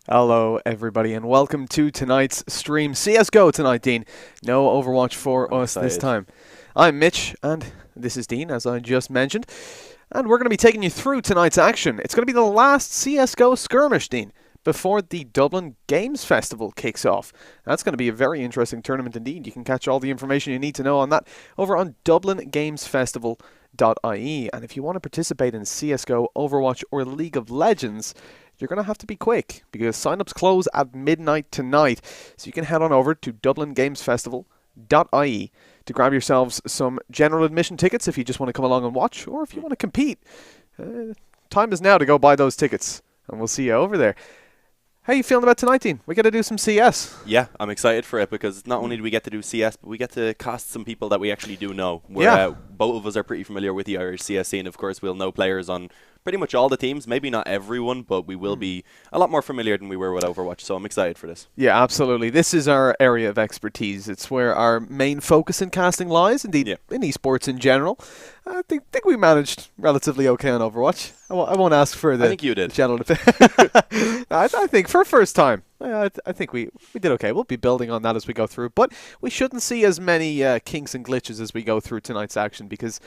Hello, everybody, and welcome to tonight's stream. CSGO tonight, Dean. No Overwatch for I'm us this excited. time. I'm Mitch, and this is Dean, as I just mentioned. And we're going to be taking you through tonight's action. It's going to be the last CSGO skirmish, Dean, before the Dublin Games Festival kicks off. That's going to be a very interesting tournament indeed. You can catch all the information you need to know on that over on dublingamesfestival.ie. And if you want to participate in CSGO, Overwatch, or League of Legends, you're going to have to be quick because sign-ups close at midnight tonight. So you can head on over to dublingamesfestival.ie to grab yourselves some general admission tickets if you just want to come along and watch, or if you want to compete. Time is now to go buy those tickets, and we'll see you over there. How you feeling about tonight, Dean? We got to do some CS. Yeah, I'm excited for it because not only do we get to do CS, but we get to cast some people that we actually do know. Both of us are pretty familiar with the Irish CS scene. Of course, we'll know players on pretty much all the teams. Maybe not everyone, but we will be a lot more familiar than we were with Overwatch. So I'm excited for this. Yeah, absolutely. This is our area of expertise. It's where our main focus in casting lies, indeed, in esports in general. I think we managed relatively okay on Overwatch. I won't ask for the I think you did. general I think for first time, I think we did okay. We'll be building on that as we go through, but we shouldn't see as many kinks and glitches as we go through tonight's action because,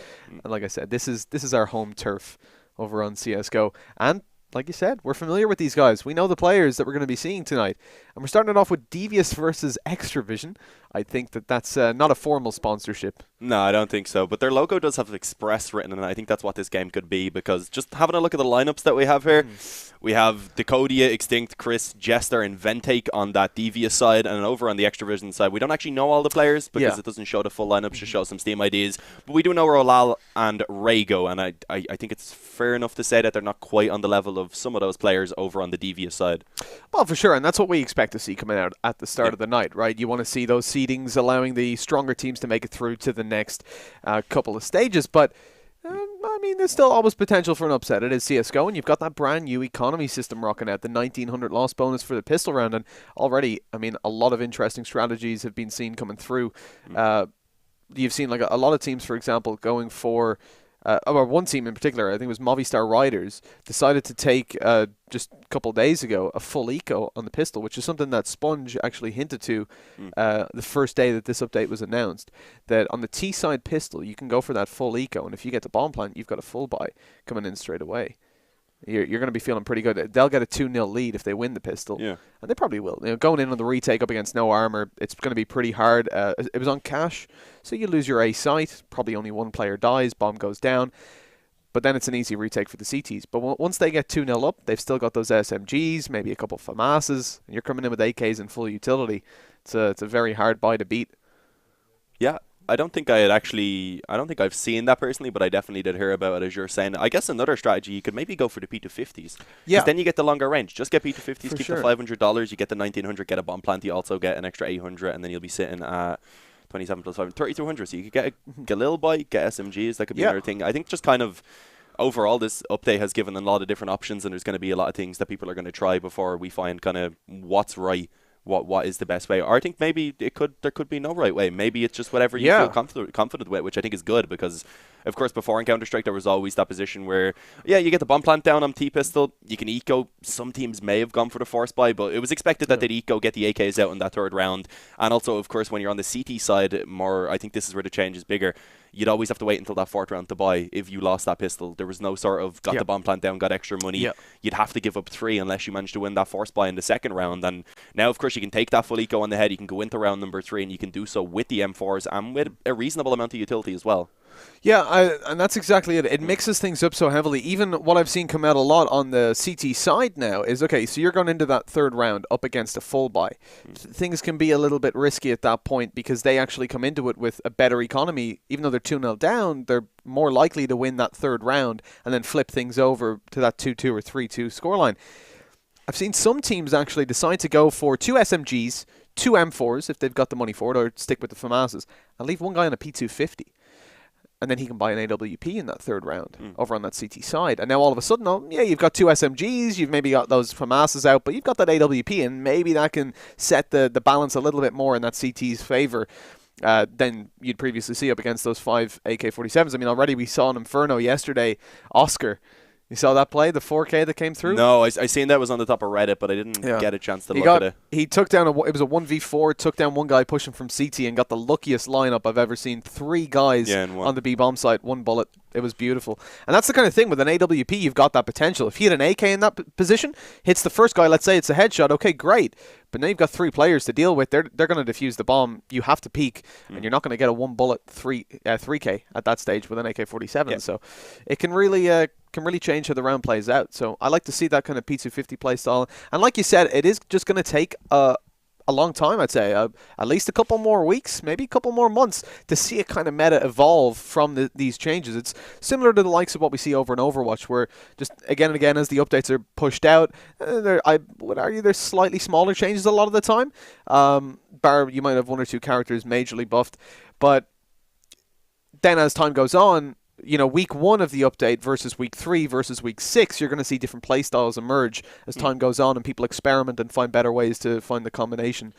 like I said, this is our home turf over on CSGO. And like you said, we're familiar with these guys. We know the players that we're going to be seeing tonight. And we're starting it off with Devious versus Extravision. I think that's not a formal sponsorship. No, I don't think so. But their logo does have Express written in it. I think that's what this game could be because just having a look at the lineups that we have here, we have Decodia, Extinct, Chris, Jester, and Ventake on that Devious side. And over on the Extravision side, we don't actually know all the players because it doesn't show the full lineup, just shows some Steam IDs. But we do know where Olal and Ray go. And I think it's fair enough to say that they're not quite on the level of some of those players over on the Devious side. Well, for sure, and that's what we expect to see coming out at the start of the night, right? You want to see those seedings allowing the stronger teams to make it through to the next couple of stages, but I mean, there's still always potential for an upset. It is CSGO, and you've got that brand new economy system rocking out, the 1900 loss bonus for the pistol round, and already, I mean, a lot of interesting strategies have been seen coming through. You've seen like a lot of teams, for example, going for or one team in particular, I think it was Movistar Riders, decided to take just a couple of days ago a full eco on the pistol, which is something that Sponge actually hinted to the first day that this update was announced, that on the T-side pistol you can go for that full eco, and if you get the bomb plant, you've got a full buy coming in straight away. You're going to be feeling pretty good. They'll get a 2-0 lead if they win the pistol. Yeah. And they probably will. You know, going in on the retake up against no armor, it's going to be pretty hard. It was on cash, so you lose your A site. Probably only one player dies, bomb goes down. But then it's an easy retake for the CTs. But once they get 2-0 up, they've still got those SMGs, maybe a couple of FAMASs, and you're coming in with AKs in full utility. It's a very hard buy to beat. Yeah. I don't think I've seen that personally, but I definitely did hear about it, as you're saying. I guess another strategy, you could maybe go for the P250s. Yeah. Then you get the longer range. Just get P250s, keep the $500, you get the 1900, get a bomb plant, you also get an extra 800, and then you'll be sitting at 27 plus 5, 3200. So you could get a Galil bike, get SMGs, that could be another thing. I think just kind of overall this update has given a lot of different options, and there's going to be a lot of things that people are going to try before we find kind of what's right. What is the best way? Or I think maybe there could be no right way. Maybe it's just whatever you feel confident with, which I think is good because, of course, before in Counter-Strike there was always that position where, you get the bomb plant down on T-pistol, you can eco. Some teams may have gone for the force buy, but it was expected that they'd eco, get the AKs out in that third round. And also, of course, when you're on the CT side, I think this is where the change is bigger. You'd always have to wait until that fourth round to buy if you lost that pistol. There was no sort of got the bomb plant down, got extra money. You'd have to give up 3 unless you managed to win that force buy in the second round. And now, of course, you can take that full eco on the head. You can go into round number 3 and you can do so with the M4s and with a reasonable amount of utility as well. Yeah, and that's exactly it. It mixes things up so heavily. Even what I've seen come out a lot on the CT side now is, okay, so you're going into that third round up against a full buy. Things can be a little bit risky at that point because they actually come into it with a better economy. Even though they're 2-0 down, they're more likely to win that third round and then flip things over to that 2-2 or 3-2 scoreline. I've seen some teams actually decide to go for 2 SMGs, 2 M4s if they've got the money for it, or stick with the FAMASs, and leave one guy on a P250. And then he can buy an AWP in that third round over on that CT side. And now all of a sudden, you've got 2 SMGs, you've maybe got those FAMASs out, but you've got that AWP, and maybe that can set the balance a little bit more in that CT's favor than you'd previously see up against those 5 AK-47s. I mean, already we saw an Inferno yesterday, Oscar, You saw that play, the 4K that came through? No, I seen that was on the top of Reddit, but I didn't get a chance to look at it. He took down, it was a 1v4, took down one guy pushing from CT and got the luckiest lineup I've ever seen. 3 guys on the B-bomb site, 1 bullet. It was beautiful. And that's the kind of thing with an AWP, you've got that potential. If he had an AK in that position, hits the first guy, let's say it's a headshot, okay, great. But now you've got 3 players to deal with. They're going to defuse the bomb. You have to peek, and you're not going to get a 1-bullet 3K at that stage with an AK-47. Yeah. So it can really change how the round plays out. So I like to see that kind of P250 play style. And like you said, it is just going to take a long time, I'd say. At least a couple more weeks, maybe a couple more months to see a kind of meta evolve from these changes. It's similar to the likes of what we see over in Overwatch, where just again and again as the updates are pushed out, I would argue there's slightly smaller changes a lot of the time. Bar you might have 1 or 2 characters majorly buffed, but then as time goes on, week 1 of the update versus week 3 versus week 6, you're going to see different playstyles emerge as time goes on and people experiment and find better ways to find the combination.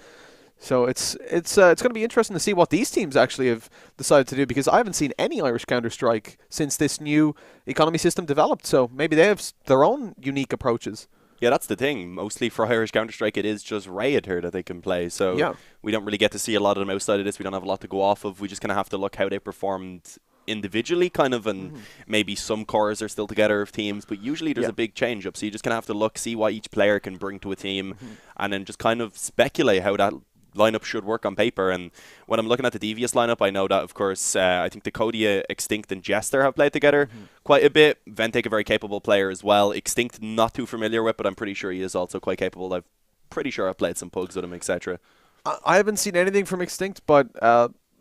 So it's going to be interesting to see what these teams actually have decided to do, because I haven't seen any Irish Counter-Strike since this new economy system developed. So maybe they have their own unique approaches. Yeah, that's the thing. Mostly for Irish Counter-Strike, it is just Riot here that they can play. So we don't really get to see a lot of them outside of this. We don't have a lot to go off of. We just kind of have to look how they performed individually, kind of, and maybe some cores are still together of teams, but usually there's a big change up. So you just kind of have to look, see what each player can bring to a team, and then just kind of speculate how that lineup should work on paper. And when I'm looking at the Devious lineup, I know that, of course, I think Decodia, Extinct, and Jester have played together quite a bit. Ventic, a very capable player as well. Extinct, not too familiar with, but I'm pretty sure he is also quite capable. I'm pretty sure I've played some pugs with him, etc. I haven't seen anything from Extinct, but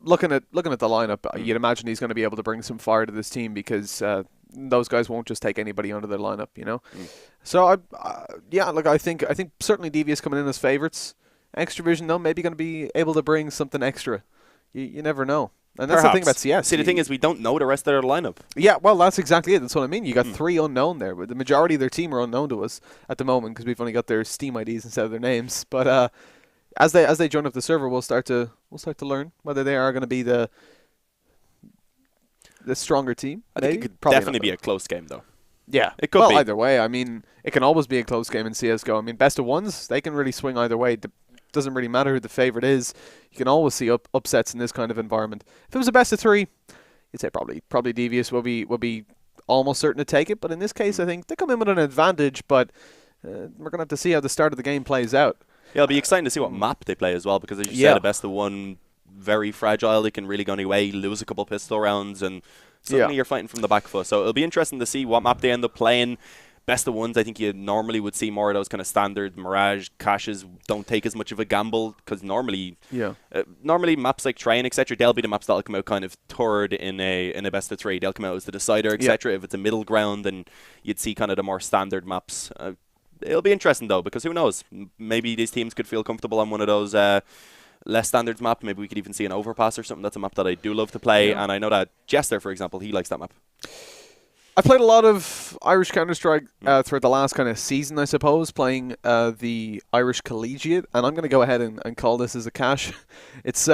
looking at the lineup, you'd imagine he's going to be able to bring some fire to this team, because those guys won't just take anybody under their lineup, So I think certainly Devious coming in as favorites. Extravision, though, maybe going to be able to bring something extra. You never know. And that's the thing about CS. See, the thing is, we don't know the rest of their lineup. Yeah, well, that's exactly it. That's what I mean. You got 3 unknown there. But the majority of their team are unknown to us at the moment, because we've only got their Steam IDs instead of their names. But as they join up the server, we'll start to learn whether they are going to be the stronger team. I think it could definitely be a close game, though. Yeah, it could be. Either way. I mean, it can always be a close game in CS:GO. I mean, best of ones, they can really swing either way. Doesn't really matter who the favorite is. You can always see upsets in this kind of environment. If it was a best of 3, you'd say probably Devious will be almost certain to take it. But in this case, I think they come in with an advantage. But we're going to have to see how the start of the game plays out. Yeah, it'll be exciting to see what map they play as well, because as you said, a best of 1, very fragile. They can really go anyway, lose a couple pistol rounds, and suddenly you're fighting from the back foot. So it'll be interesting to see what map they end up playing. Best of 1s, I think you normally would see more of those kind of standard Mirage caches. Don't take as much of a gamble, because normally maps like Train, etc., they'll be the maps that'll come out kind of third in a best of 3. They'll come out as the decider, etc. If it's a middle ground, then you'd see kind of the more standard maps. It'll be interesting, though, because who knows? Maybe these teams could feel comfortable on one of those less standards map. Maybe we could even see an Overpass or something. That's a map that I do love to play, and I know that Jester, for example, he likes that map. I played a lot of Irish Counter-Strike throughout the last kind of season, I suppose, playing the Irish Collegiate, and I'm going to go ahead and call this as a cash. It's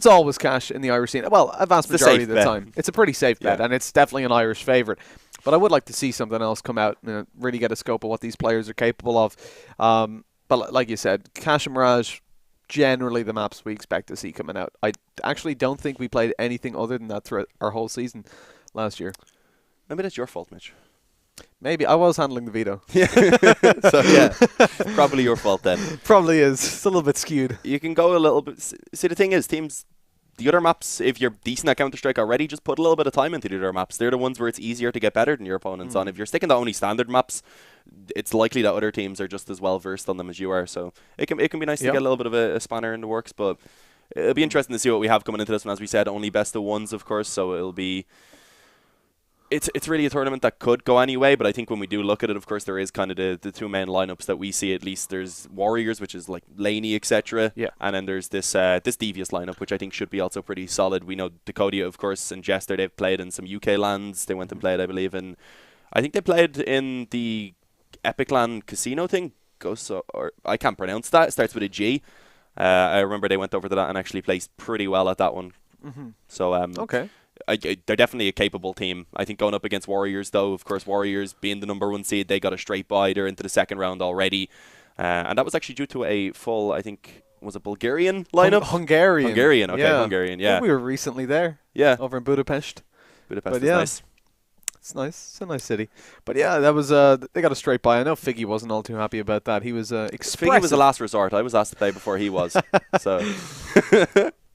always cash in the Irish scene. Well, a vast majority of the time. It's a pretty safe bet, and it's definitely an Irish favourite. But I would like to see something else come out and really get a scope of what these players are capable of. But like you said, Cash and Mirage, generally the maps we expect to see coming out. I actually don't think we played anything other than that throughout our whole season last year. Maybe that's your fault, Mitch. Maybe. I was handling the veto. So, yeah, probably your fault then. Probably is. It's a little bit skewed. You can go a little bit. See, the thing is, teams, the other maps, if you're decent at Counter-Strike already, just put a little bit of time into the other maps. They're the ones where it's easier to get better than your opponents on. If you're sticking to only standard maps, it's likely that other teams are just as well versed on them as you are. So it can be nice to get a little bit of a spanner in the works, but it'll be interesting to see what we have coming into this one. As we said, only best of 1s, of course, so it'll be... It's really a tournament that could go anyway, but I think when we do look at it, of course, there is kind of the 2 main lineups that we see. At least there's Warriors, which is like Laney, etc. Yeah. And then there's this Devious lineup, which I think should be also pretty solid. We know Decodia, of course, and Jester, they've played in some UK lands. They went and played, I believe, I think they played in the Epic Land Casino thing. Or I can't pronounce that. It starts with a G. I remember they went over to that and actually placed pretty well at that one. So, okay. they're definitely a capable team. I think going up against Warriors, though, of course, Warriors being the number 1 seed, they got a straight bye. They're into the second round already. And that was actually due to a full, I think, was it Bulgarian lineup? Hungarian. Okay, Hungarian, yeah. I think we were recently there. Yeah. Over in Budapest. Budapest is nice. It's nice. It's a nice city. But yeah, that was they got a straight bye. I know Figgy wasn't all too happy about that. He was expressive. Figgy was a last resort. I was asked to play before he was. So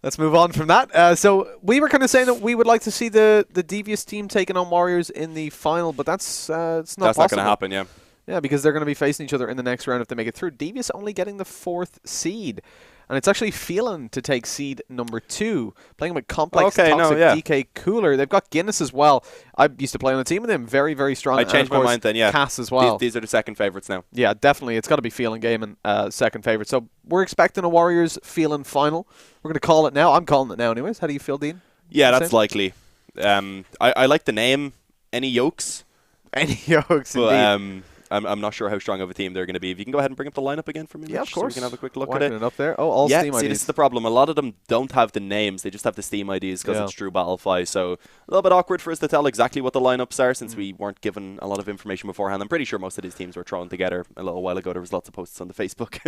let's move on from that. So we were kind of saying that we would like to see the Devious team taking on Warriors in the final, but that's it's not possible. That's not going to happen, yeah. Yeah, because they're going to be facing each other in the next round if they make it through. Devious only getting the 4th seed. And it's actually Phelan to take seed number 2, playing with Complex, Toxic, DK, Cooler. They've got Guinness as well. I used to play on a team with him. Very, very strong. I changed my mind then, yeah. Cass as well. These are the second favourites now. Yeah, definitely. It's got to be Phelan game and second favourite. So we're expecting a Warriors Phelan final. We're going to call it now. I'm calling it now anyways. How do you feel, Dean? Yeah, that's likely. I like the name. Any Yokes? Any Yokes, indeed. I'm not sure how strong of a team they're going to be. If you can go ahead and bring up the lineup again for me, yeah, of course. So we can have a quick look at it. Up there. Oh, all Steam IDs. This is the problem. A lot of them don't have the names; they just have the Steam IDs because it's True Battlefy. So a little bit awkward for us to tell exactly what the lineups are since we weren't given a lot of information beforehand. I'm pretty sure most of these teams were thrown together a little while ago. There was lots of posts on the Facebook.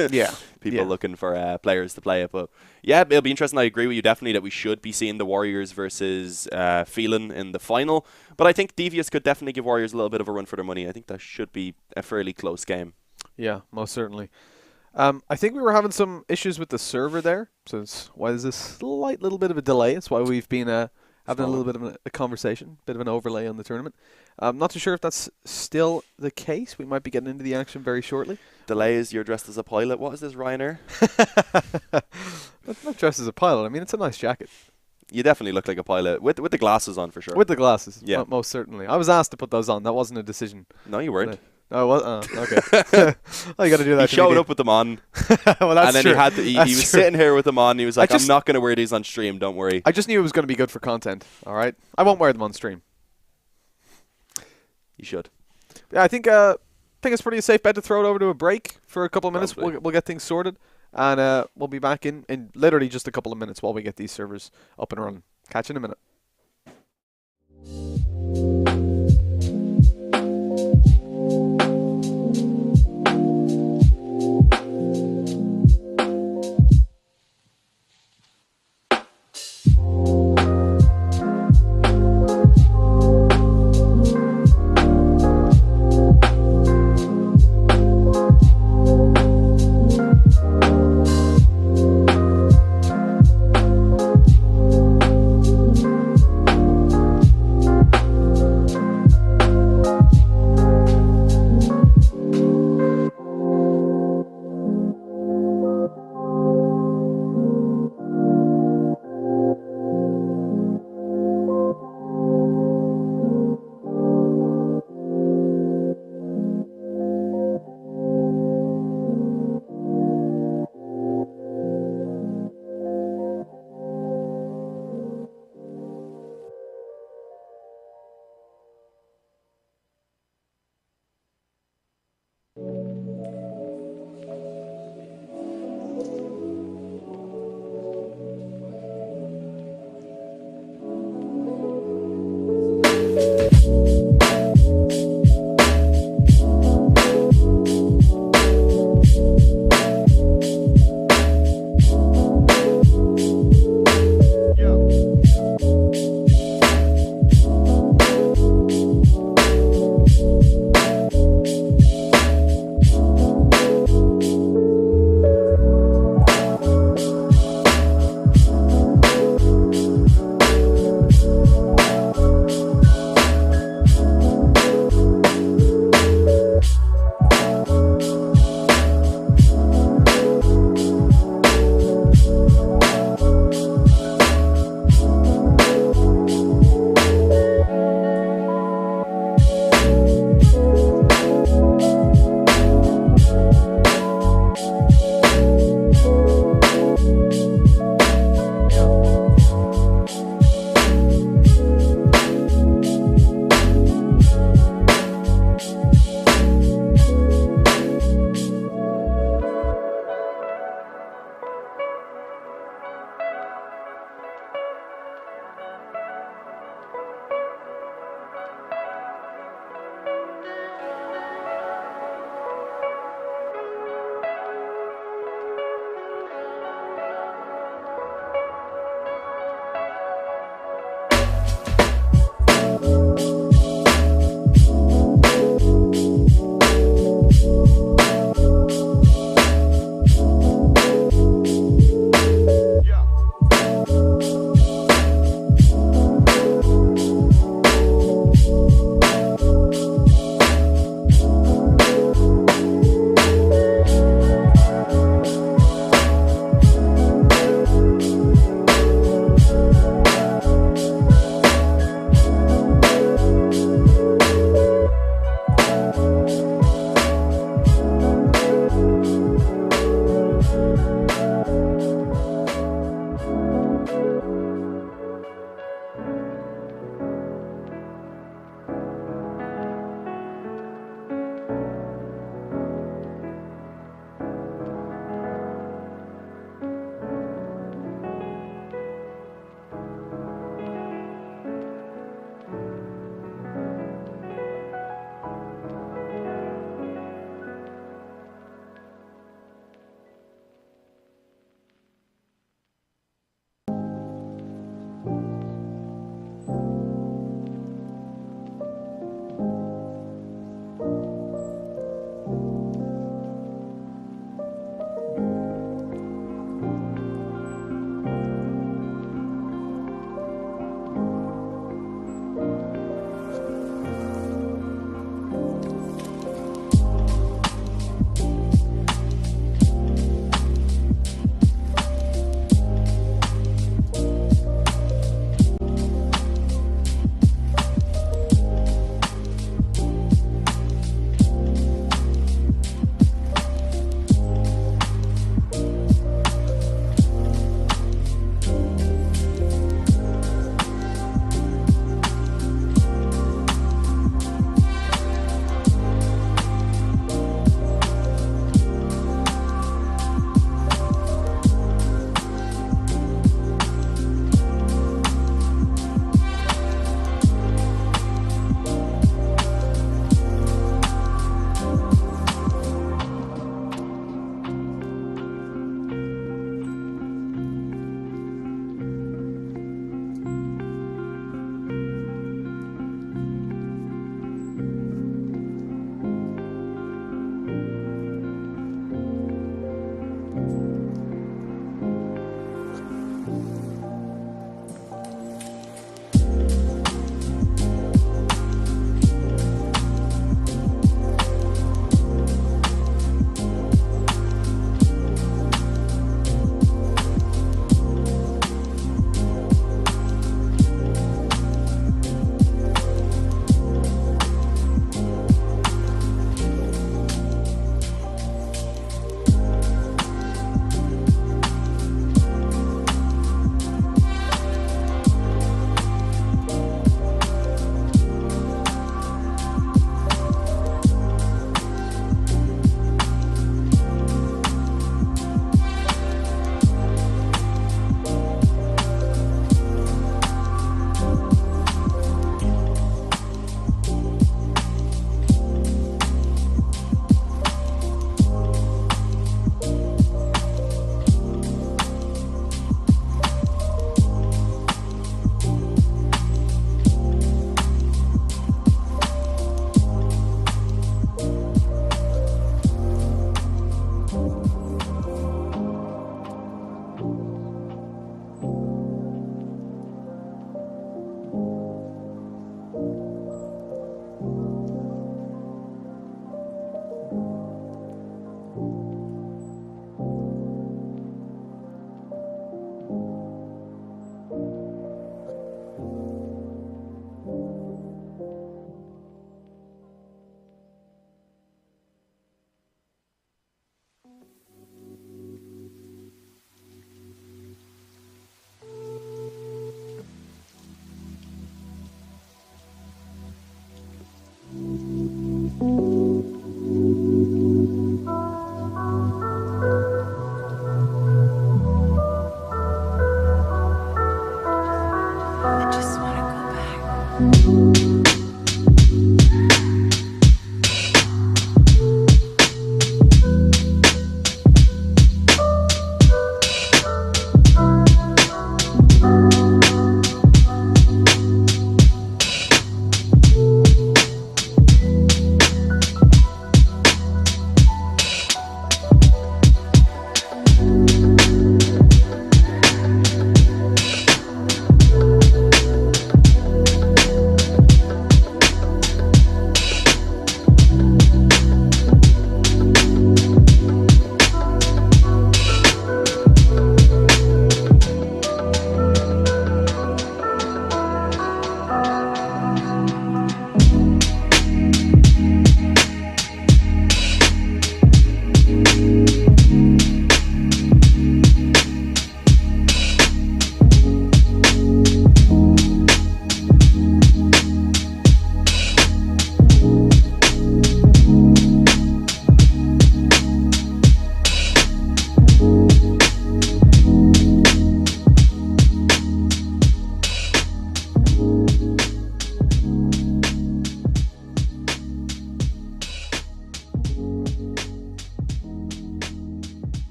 People looking for players to play it. But yeah, it'll be interesting. I agree with you definitely that we should be seeing the Warriors versus Phelan in the final. But I think Devious could definitely give Warriors a little bit of a run for their money. I think that should be a fairly close game. Yeah, most certainly. I think we were having some issues with the server there. So it's why there's this slight little bit of a delay. It's why we've been having a little bit of a conversation, bit of an overlay on the tournament. I'm not too sure if that's still the case. We might be getting into the action very shortly. Delays, you're dressed as a pilot. What is this, Ryanair? I'm not dressed as a pilot. I mean, it's a nice jacket. You definitely look like a pilot with the glasses on for sure. With the glasses, yeah, most certainly. I was asked to put those on. That wasn't a decision. No, you weren't. No, it wasn't. Okay. Oh, you got to do that. He showed up with them on. Well, that's and then true. he was sitting here with them on. He was like, "I'm not going to wear these on stream. Don't worry." I just knew it was going to be good for content. All right, I won't wear them on stream. You should. Yeah, I think it's pretty safe bet to throw it over to a break for a couple of minutes. We'll get things sorted, and we'll be back in literally just a couple of minutes while we get these servers up and running. Catch you in a minute.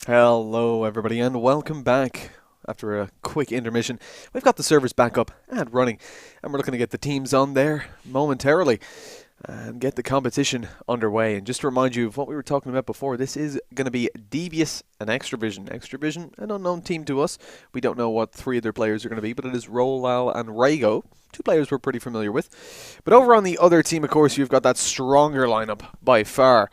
Hello, everybody, and welcome back. After a quick intermission, we've got the servers back up and running, and we're looking to get the teams on there momentarily and get the competition underway. And just to remind you of what we were talking about before, this is going to be Devious and Extravision. Extravision, an unknown team to us. We don't know what three of their players are going to be, but it is Rolal and Rago, two players we're pretty familiar with. But over on the other team, of course, you've got that stronger lineup by far.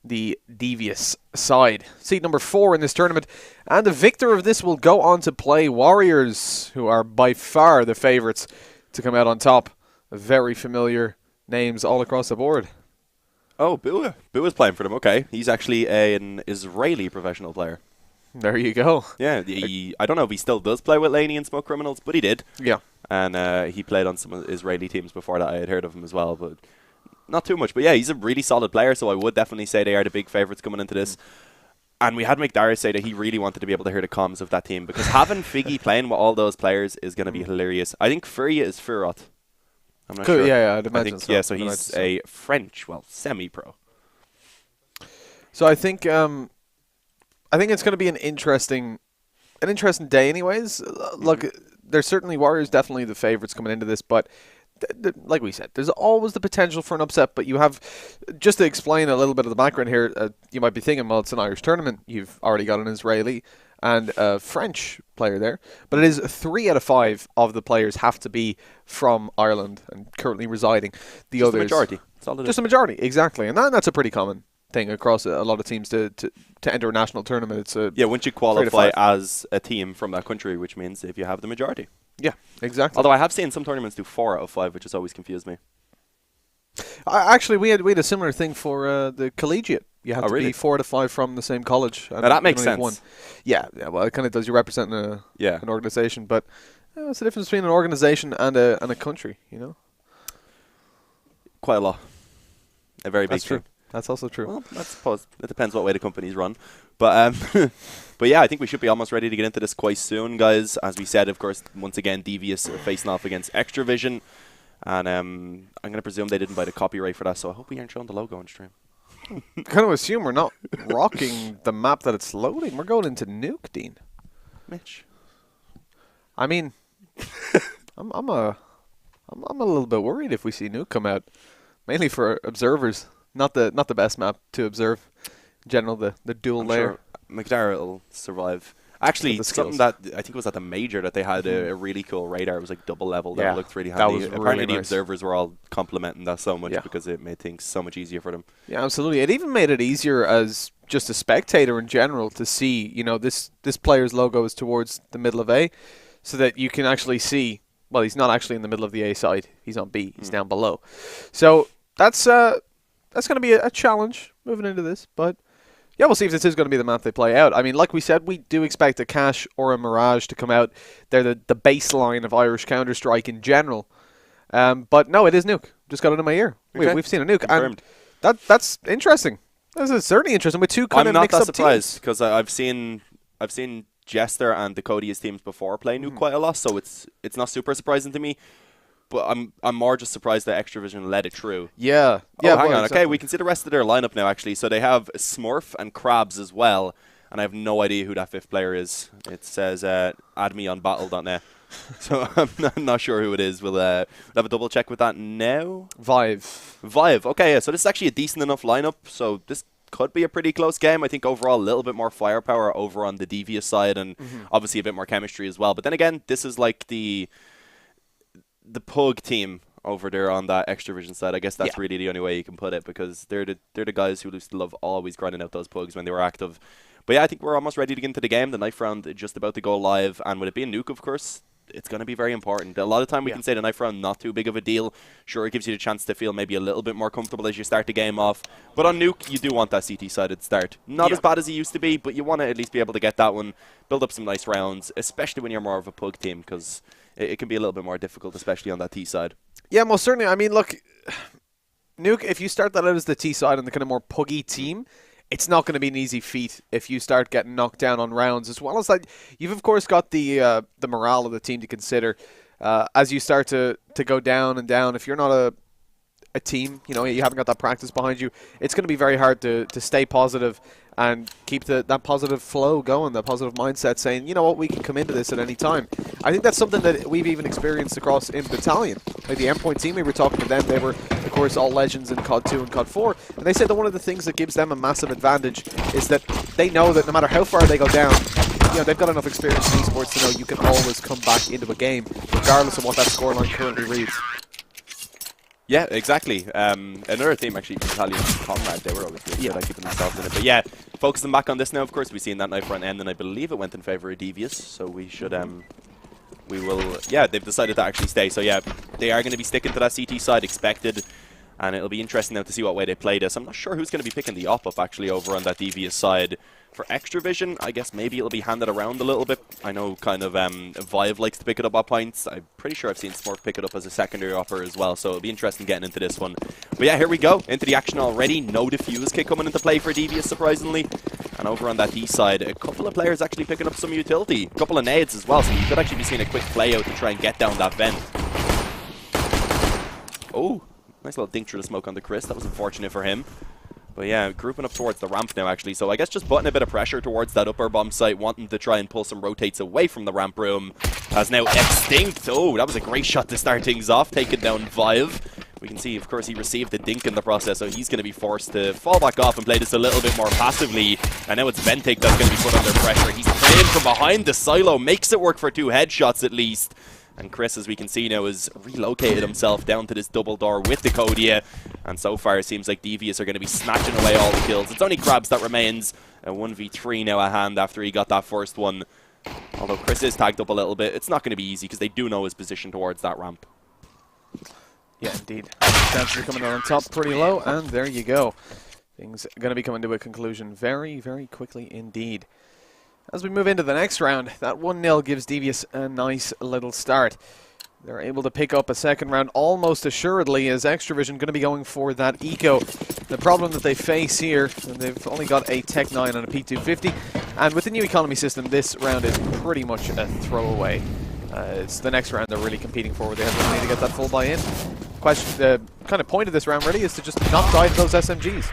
The Devious side. Seed number 4 in this tournament. And the victor of this will go on to play Warriors, who are by far the favourites to come out on top. Very familiar names all across the board. Oh, Bua. Bua's playing for them, okay. He's actually an Israeli professional player. There you go. Yeah, I don't know if he still does play with Laney and Smoke Criminals, but he did. Yeah. And he played on some Israeli teams before that. I had heard of him as well, but not too much. But yeah, he's a really solid player, so I would definitely say they are the big favourites coming into this. And we had McDarius say that he really wanted to be able to hear the comms of that team, because having Figgy playing with all those players is going to be hilarious. I think Furia is Furot. I'm not sure. Yeah, I'd imagine so. Yeah, so he's a French, well, semi-pro. So I think it's going to be an interesting day anyways. Look, there's certainly Warriors definitely the favourites coming into this, but like we said, there's always the potential for an upset, but you have, just to explain a little bit of the background here, you might be thinking, well, it's an Irish tournament. You've already got an Israeli and a French player there, but it is 3 out of 5 of the players have to be from Ireland and currently residing. The just others, a majority. That's all it is. Just a majority, exactly. And that's a pretty common thing across a lot of teams to enter a national tournament. It's once you qualify as a team from that country, which means if you have the majority. Yeah, exactly. Although I have seen some tournaments do 4 out of 5, which has always confused me. Actually, we had a similar thing for the collegiate. You had to be 4 out of 5 from the same college. Now that makes sense. One. Yeah, well, it kind of does. You're representing an organization, but what's the difference between an organization and a country? You know, quite a lot. A very big That's thing. true. That's also true. Well, I suppose it depends what way the companies run. But but yeah, I think we should be almost ready to get into this quite soon, guys. As we said, of course, once again, Devious are facing off against Extravision. And I'm going to presume they didn't buy the copyright for that, so I hope we aren't showing the logo on stream. Kind of assume we're not rocking the map that it's loading. We're going into Nuke, Dean. Mitch. I mean, I'm a little bit worried if we see Nuke come out, mainly for observers. Not the best map to observe. In general, the dual layer. Sure McDara will survive. Actually, something that I think was at the major that they had a really cool radar. It was like double level. That looked really handy. Apparently, the observers were all complimenting that so much because it made things so much easier for them. Yeah, absolutely. It even made it easier as just a spectator in general to see, this player's logo is towards the middle of A, so that you can actually see. Well, he's not actually in the middle of the A side. He's on B. He's down below. So that's going to be a challenge moving into this, but. Yeah, we'll see if this is going to be the map they play out. I mean, like we said, we do expect a Cache or a Mirage to come out. They're the baseline of Irish Counter-Strike in general. But no, it is Nuke. Just got it in my ear. Okay. We've seen a Nuke. Confirmed. And that's interesting. This is certainly interesting with two kind of mixed-up teams. I'm not that surprised because I've seen Jester and Dakodia's teams before play Nuke quite a lot, so it's not super surprising to me. But I'm more just surprised that Extravision led it through. Yeah. Hang on. Exactly. Okay, we can see the rest of their lineup now, actually. So they have Smurf and Krabs as well. And I have no idea who that 5th player is. It says, add me on battle.net. So I'm not sure who it is. We'll have a double check with that now. Vive. Okay, yeah. So this is actually a decent enough lineup. So this could be a pretty close game. I think overall a little bit more firepower over on the Devious side. And obviously a bit more chemistry as well. But then again, this is like the Pug team over there on that Extravision side. I guess that's really the only way you can put it, because they're the guys who used to love always grinding out those Pugs when they were active. But yeah, I think we're almost ready to get into the game. The knife round is just about to go live, and with it being Nuke, of course, it's going to be very important. A lot of time we can say the knife round not too big of a deal. Sure, it gives you the chance to feel maybe a little bit more comfortable as you start the game off. But on Nuke, you do want that CT-sided start. Not as bad as it used to be, but you want to at least be able to get that one, build up some nice rounds, especially when you're more of a Pug team, because it can be a little bit more difficult, especially on that T side. Yeah, most certainly. I mean, look, Nuke, if you start that out as the T side and the kind of more puggy team, it's not going to be an easy feat if you start getting knocked down on rounds. As well as that, you've of course got the morale of the team to consider as you start to go down and down. If you're not a team, you haven't got that practice behind you, it's going to be very hard to stay positive and keep that positive flow going, that positive mindset, saying, you know what, we can come into this at any time. I think that's something that we've even experienced across in Battalion. Like the Endpoint team, we were talking to them, they were, of course, all legends in COD 2 and COD 4, and they said that one of the things that gives them a massive advantage is that they know that no matter how far they go down, you know, they've got enough experience in esports to know you can always come back into a game, regardless of what that scoreline currently reads. Yeah, exactly. Another theme, actually, Battalion Comrade, they were always good at keeping themselves in it. But yeah, focusing back on this now, of course, we've seen that knife run end, and I believe it went in favor of Devious, so we should, we will, yeah, they've decided to actually stay. So yeah, they are going to be sticking to that CT side, expected, and it'll be interesting now to see what way they play this. I'm not sure who's going to be picking the op up, actually, over on that Devious side. For Extravision, I guess maybe it'll be handed around a little bit. I know kind of Vive likes to pick it up at points. I'm pretty sure I've seen Smurf pick it up as a secondary offer as well, so it'll be interesting getting into this one. But yeah, here we go, into the action already. No defuse kit coming into play for Devious, surprisingly. And over on that E side, a couple of players actually picking up some utility. A couple of nades as well, so you could actually be seeing a quick play out to try and get down that vent. Oh, nice little dink through the smoke on the Chris. That was unfortunate for him. But yeah, grouping up towards the ramp now, actually. So I guess just putting a bit of pressure towards that upper bomb site, wanting to try and pull some rotates away from the ramp room. As now Extinct. Oh, that was a great shot to start things off, taking down Vive. We can see, of course, he received a dink in the process, so he's going to be forced to fall back off and play this a little bit more passively. And now it's Ventic that's going to be put under pressure. He's playing from behind the silo, makes it work for 2 headshots at least. And Chris, as we can see now, has relocated himself down to this double door with the Kodia. And so far, it seems like Devious are going to be snatching away all the kills. It's only Krabs that remains. A 1v3 now at hand after he got that first one. Although Chris is tagged up a little bit, it's not going to be easy because they do know his position towards that ramp. Yeah, indeed. Dancer coming on top pretty low, and there you go. Things are going to be coming to a conclusion very, very quickly indeed. As we move into the next round, that 1-0 gives Devious a nice little start. They're able to pick up a second round almost assuredly, as Extravision going to be going for that eco. The problem that they face here, and they've only got a Tech 9 and a P250, and with the new economy system, this round is pretty much a throwaway. It's the next round they're really competing for, where they have the money to get that full buy-in. The kind of point of this round really is to just not die to those SMGs.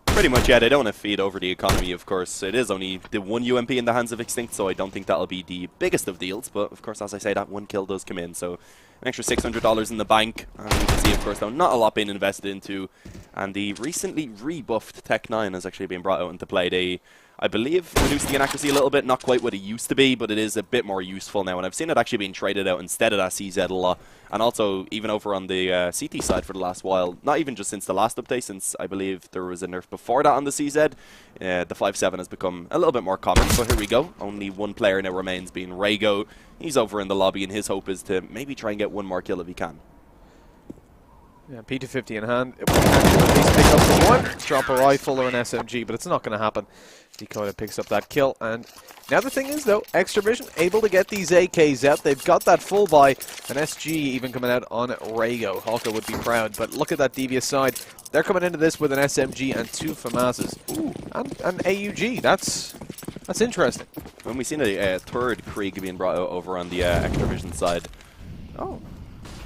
Pretty much, yeah, they don't want to feed over the economy, of course. It is only the 1 UMP in the hands of Extinct, so I don't think that'll be the biggest of deals. But, of course, as I say, that 1 kill does come in. So, an extra $600 in the bank. And you can see, of course, though, not a lot being invested into. And the recently rebuffed Tech 9 has actually been brought out into play. They, I believe, reduced the inaccuracy a little bit. Not quite what it used to be, but it is a bit more useful now. And I've seen it actually being traded out instead of that CZ a lot. And also, even over on the CT side for the last while, not even just since the last update, since I believe there was a nerf before that on the CZ, the 5.7 has become a little bit more common. So here we go. Only 1 player now remains, being Rago. He's over in the lobby, and his hope is to maybe try and get 1 more kill if he can. Yeah, P250 in hand. It would at least pick up the 1, drop a rifle or an SMG, but it's not going to happen. Dakota picks up that kill, and now the thing is, though, Extravision able to get these AKs out. They've got that full buy, an SG even coming out on Rago. Hawka would be proud, but look at that Devious side. They're coming into this with an SMG and 2 FAMASs. Ooh, and an AUG. That's interesting. When we've seen a third Krieg being brought out over on the Extravision side.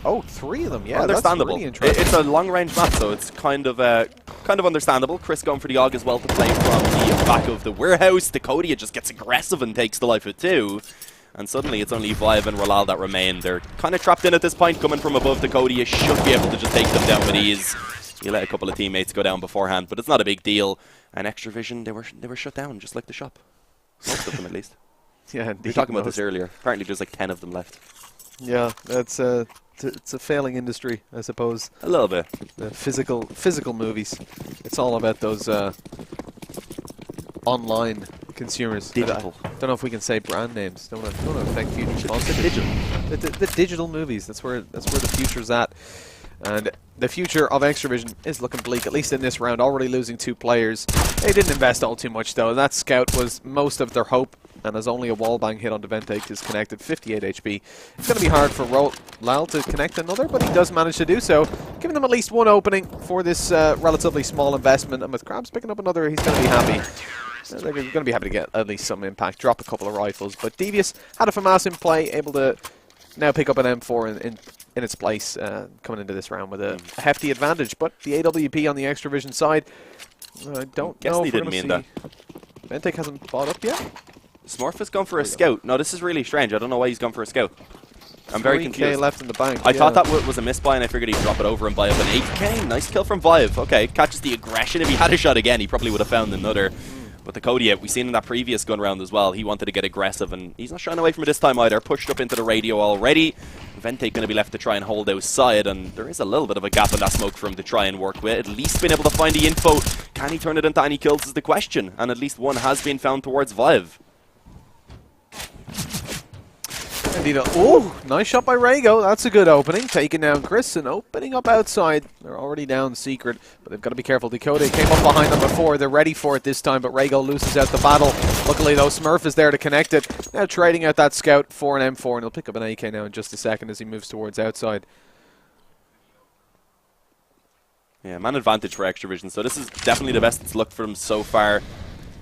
Oh, 3 of them, yeah, understandable. That's really interesting. It's a long-range map, so it's kind of understandable. Chris going for the AUG as well to play from the back of the warehouse. Dakota just gets aggressive and takes the life of 2. And suddenly it's only Vive and Ralal that remain. They're kind of trapped in at this point, coming from above. Dakota, you should be able to just take them down with ease. You let a couple of teammates go down beforehand, but it's not a big deal. And Extravision, they were shut down, just like the shop. Most of them, at least. Yeah, indeed. We were talking about this earlier. Apparently there's like 10 of them left. Yeah, that's it's a failing industry, I suppose. A little bit. The physical movies. It's all about those online consumers. Digital. Don't know if we can say brand names. Don't want to affect future sponsors. Digital. The digital movies. That's where the future's at. And the future of Extravision is looking bleak, at least in this round, already losing 2 players. They didn't invest all too much, though. That scout was most of their hope, and as only a wallbang hit on Devente is connected, 58 HP. It's going to be hard for Lal to connect another, but he does manage to do so, giving them at least 1 opening for this relatively small investment. And with Krabs picking up another, he's going to be happy. They're going to be happy to get at least some impact, drop a couple of rifles. But Devious had a FAMAS in play, able to now pick up an M4 in its place, coming into this round with a hefty advantage. But the AWP on the Extravision side, I don't guess know he if we're didn't mean gonna that. see. Ventek hasn't bought up yet. Smurf has gone for a scout. No, this is really strange. I don't know why he's gone for a scout. I'm very confused. 3K left in the bank. I thought that was a misbuy, and I figured he'd drop it over and buy up an 8K. Nice kill from Vive. Okay, catches the aggression. If he had a shot again, he probably would have found another. But the Kodiak, we've seen in that previous gun round as well, he wanted to get aggressive, and he's not shying away from it this time either. Pushed up into the radio already. Vente going to be left to try and hold outside, and there is a little bit of a gap in that smoke for him to try and work with. At least been able to find the info. Can he turn it into any kills is the question, and at least one has been found towards Vive. Indeed. Oh, nice shot by Rago. That's a good opening. Taking down Chris and opening up outside. They're already down Secret, but they've got to be careful. Dakota came up behind them before. They're ready for it this time, but Rago loses out the battle. Luckily, though, Smurf is there to connect it. Now trading out that scout for an M4, and he'll pick up an AK now in just a second as he moves towards outside. Yeah, man advantage for Extravision, so this is definitely the best it's looked for them so far.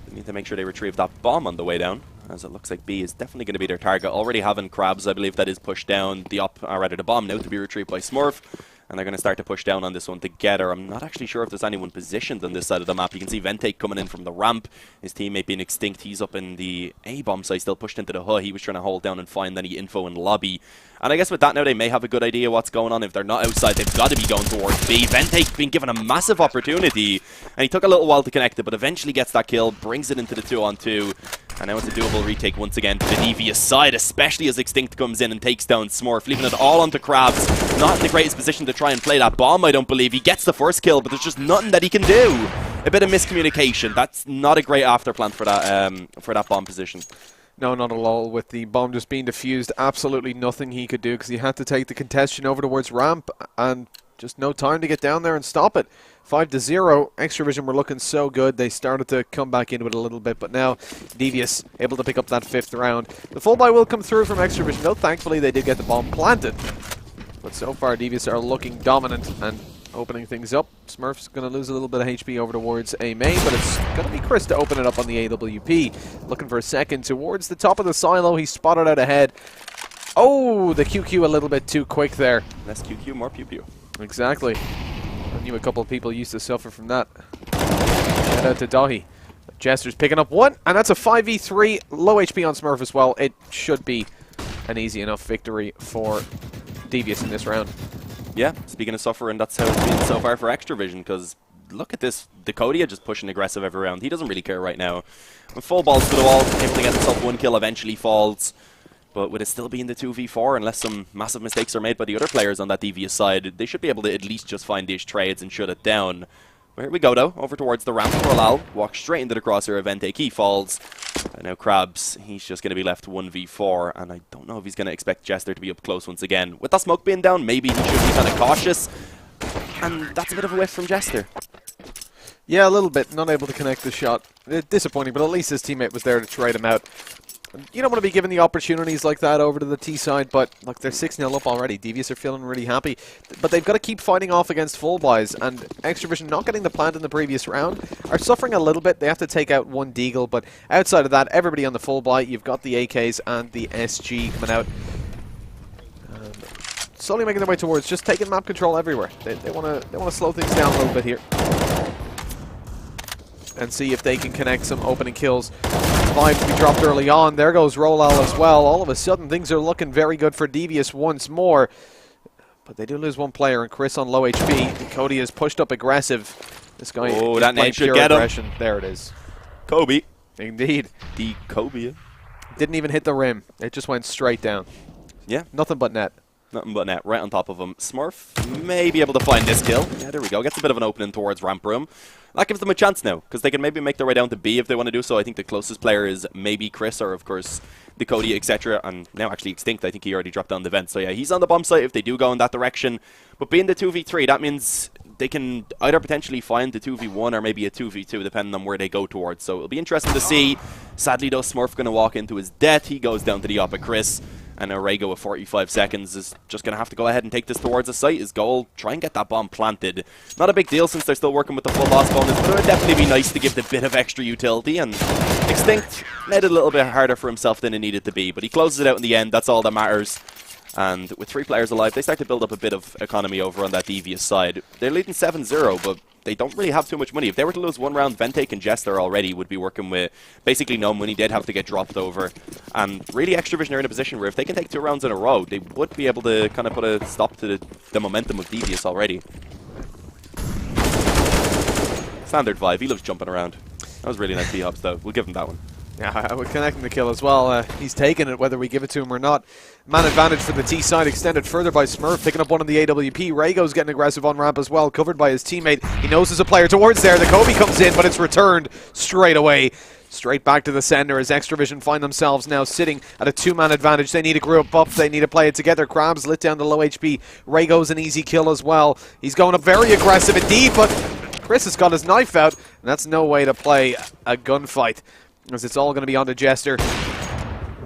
They need to make sure they retrieve that bomb on the way down, as it looks like B is definitely going to be their target. Already having Crabs, I believe that is pushed down. The bomb now to be retrieved by Smurf, and they're going to start to push down on this one together. I'm not actually sure if there's anyone positioned on this side of the map. You can see Ventake coming in from the ramp. His teammate being extinct. He's up in the A-bomb site, still pushed into the HUD. He was trying to hold down and find any info in lobby. And I guess with that now, they may have a good idea what's going on. If they're not outside, they've got to be going towards B. Ventake being given a massive opportunity, and he took a little while to connect it, but eventually gets that kill, brings it into the 2-on-2. And now it's a doable retake once again to the devious side, especially as Extinct comes in and takes down Smurf, leaving it all onto Krabs. Not in the greatest position to try and play that bomb, I don't believe. He gets the first kill, but there's just nothing that he can do. A bit of miscommunication. That's not a great afterplan for that bomb position. No, not at all. With the bomb just being defused, absolutely nothing he could do because he had to take the contestation over towards ramp and just no time to get down there and stop it. 5-0. Extravision were looking so good. They started to come back into it a little bit, but now Devious able to pick up that 5th round. The full buy will come through from Extravision, though. Thankfully, they did get the bomb planted. But so far, Devious are looking dominant and opening things up. Smurf's going to lose a little bit of HP over towards A main, but it's going to be Chris to open it up on the AWP. Looking for a second towards the top of the silo. He spotted out ahead. Oh, the QQ a little bit too quick there. Less QQ, more pew pew. Exactly. I knew a couple of people used to suffer from that. Shout out to Dahi. Jester's picking up one, and that's a 5v3. Low HP on Smurf as well. It should be an easy enough victory for Devious in this round. Yeah, speaking of suffering, that's how it's been so far for Extravision, because look at this. Dakodia just pushing aggressive every round. He doesn't really care right now. With full balls to the wall, able to get himself one kill, eventually falls. But with it still being the 2v4, unless some massive mistakes are made by the other players on that devious side, they should be able to at least just find these trades and shut it down. But here we go, though. Over towards the ramp. Rolal walks straight into the crosshair of Vente. He falls. And now Krabs, he's just going to be left 1v4. And I don't know if he's going to expect Jester to be up close once again. With that smoke being down, maybe he should be kind of cautious. And that's a bit of a whiff from Jester. Yeah, a little bit. Not able to connect the shot. Disappointing, but at least his teammate was there to trade him out. You don't want to be given the opportunities like that over to the T side, but look, they're 6-0 up already. Devious are feeling really happy, but they've got to keep fighting off against full buys, and Extravision not getting the plant in the previous round are suffering a little bit. They have to take out one Deagle, but outside of that, everybody on the full buy, you've got the AKs and the SG coming out. Slowly making their way towards just taking map control everywhere. They want to slow things down a little bit here and see if they can connect some opening kills. Vibe to be dropped early on. There goes Rolal as well. All of a sudden, things are looking very good for Devious once more. But they do lose one player, and Chris on low HP. Cody is pushed up aggressive. This guy oh, that name should get him. There it is. Kobe. Indeed. The Kobe. Didn't even hit the rim. It just went straight down. Yeah. Nothing but net. Nothing but net, right on top of him. Smurf may be able to find this kill. Yeah, there we go. Gets a bit of an opening towards ramp room. That gives them a chance now, because they can maybe make their way down to B if they want to do so. I think the closest player is maybe Chris, or of course Dakota, etc. And now actually Extinct. I think he already dropped down the vent. So yeah, he's on the bomb site if they do go in that direction. But being the 2v3, that means they can either potentially find the 2v1 or maybe a 2v2, depending on where they go towards. So it'll be interesting to see. Sadly, though, Smurf going to walk into his death. He goes down to the op of Chris. And now Rago with 45 seconds is just going to have to go ahead and take this towards the site. His goal, try and get that bomb planted. Not a big deal since they're still working with the full loss bonus, but it would definitely be nice to give the bit of extra utility. And Extinct made it a little bit harder for himself than it needed to be. But he closes it out in the end. That's all that matters. And with 3 players alive, they start to build up a bit of economy over on that devious side. They're leading 7-0, but they don't really have too much money. If they were to lose one round, Ventake and Jester already would be working with basically no money. They'd have to get dropped over. And really, Extravision are in a position where if they can take 2 rounds in a row, they would be able to kind of put a stop to the momentum of Devious already. Standard Vive. He loves jumping around. That was really nice B-hops, though. We'll give him that one. Yeah, we're connecting the kill as well. He's taking it whether we give it to him or not. Man advantage for the T side, extended further by Smurf, picking up one on the AWP. Raygo's getting aggressive on ramp as well, covered by his teammate. He knows there's a player towards there. The Kobe comes in, but it's returned straight away. Straight back to the sender as Extravision find themselves now sitting at a 2-man advantage. They need to group up. They need to play it together. Krabs lit down the low HP. Raygo's an easy kill as well. He's going up very aggressive indeed, but Chris has got his knife out, and that's no way to play a gunfight, as it's all going to be on the Jester.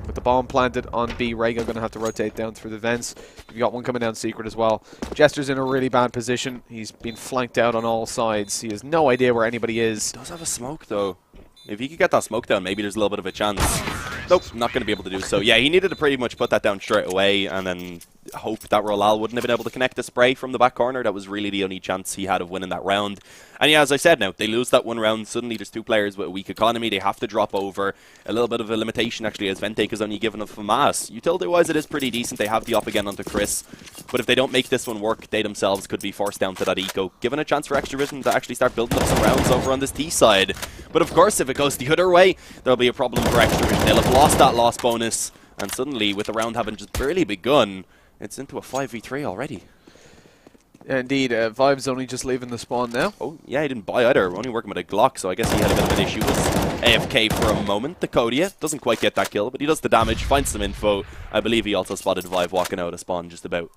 With the bomb planted on B, Raygo going to have to rotate down through the vents. You've got one coming down secret as well. Jester's in a really bad position. He's been flanked out on all sides. He has no idea where anybody is. He does have a smoke, though. If he could get that smoke down, maybe there's a little bit of a chance. Nope, not going to be able to do so. Yeah, he needed to pretty much put that down straight away and then hope that Rolal wouldn't have been able to connect the spray from the back corner. That was really the only chance he had of winning that round. And yeah, as I said, now, they lose that one round. Suddenly there's 2 players with a weak economy. They have to drop over. A little bit of a limitation, actually, as Ventake is only given a FAMAS. Utility-wise, it is pretty decent. They have the up again onto Chris. But if they don't make this one work, they themselves could be forced down to that eco. Given a chance for Extravision to actually start building up some rounds over on this T side. But of course, if it goes the other way, there'll be a problem for Extravision. They'll have lost that loss bonus. And suddenly, with the round having just barely begun, it's into a 5v3 already. Indeed, Vive's only just leaving the spawn now. Oh, yeah, he didn't buy either. We're only working with a Glock, so I guess he had a bit of an issue with AFK for a moment. The Kodia doesn't quite get that kill, but he does the damage, finds some info. I believe he also spotted Vive walking out of spawn just about.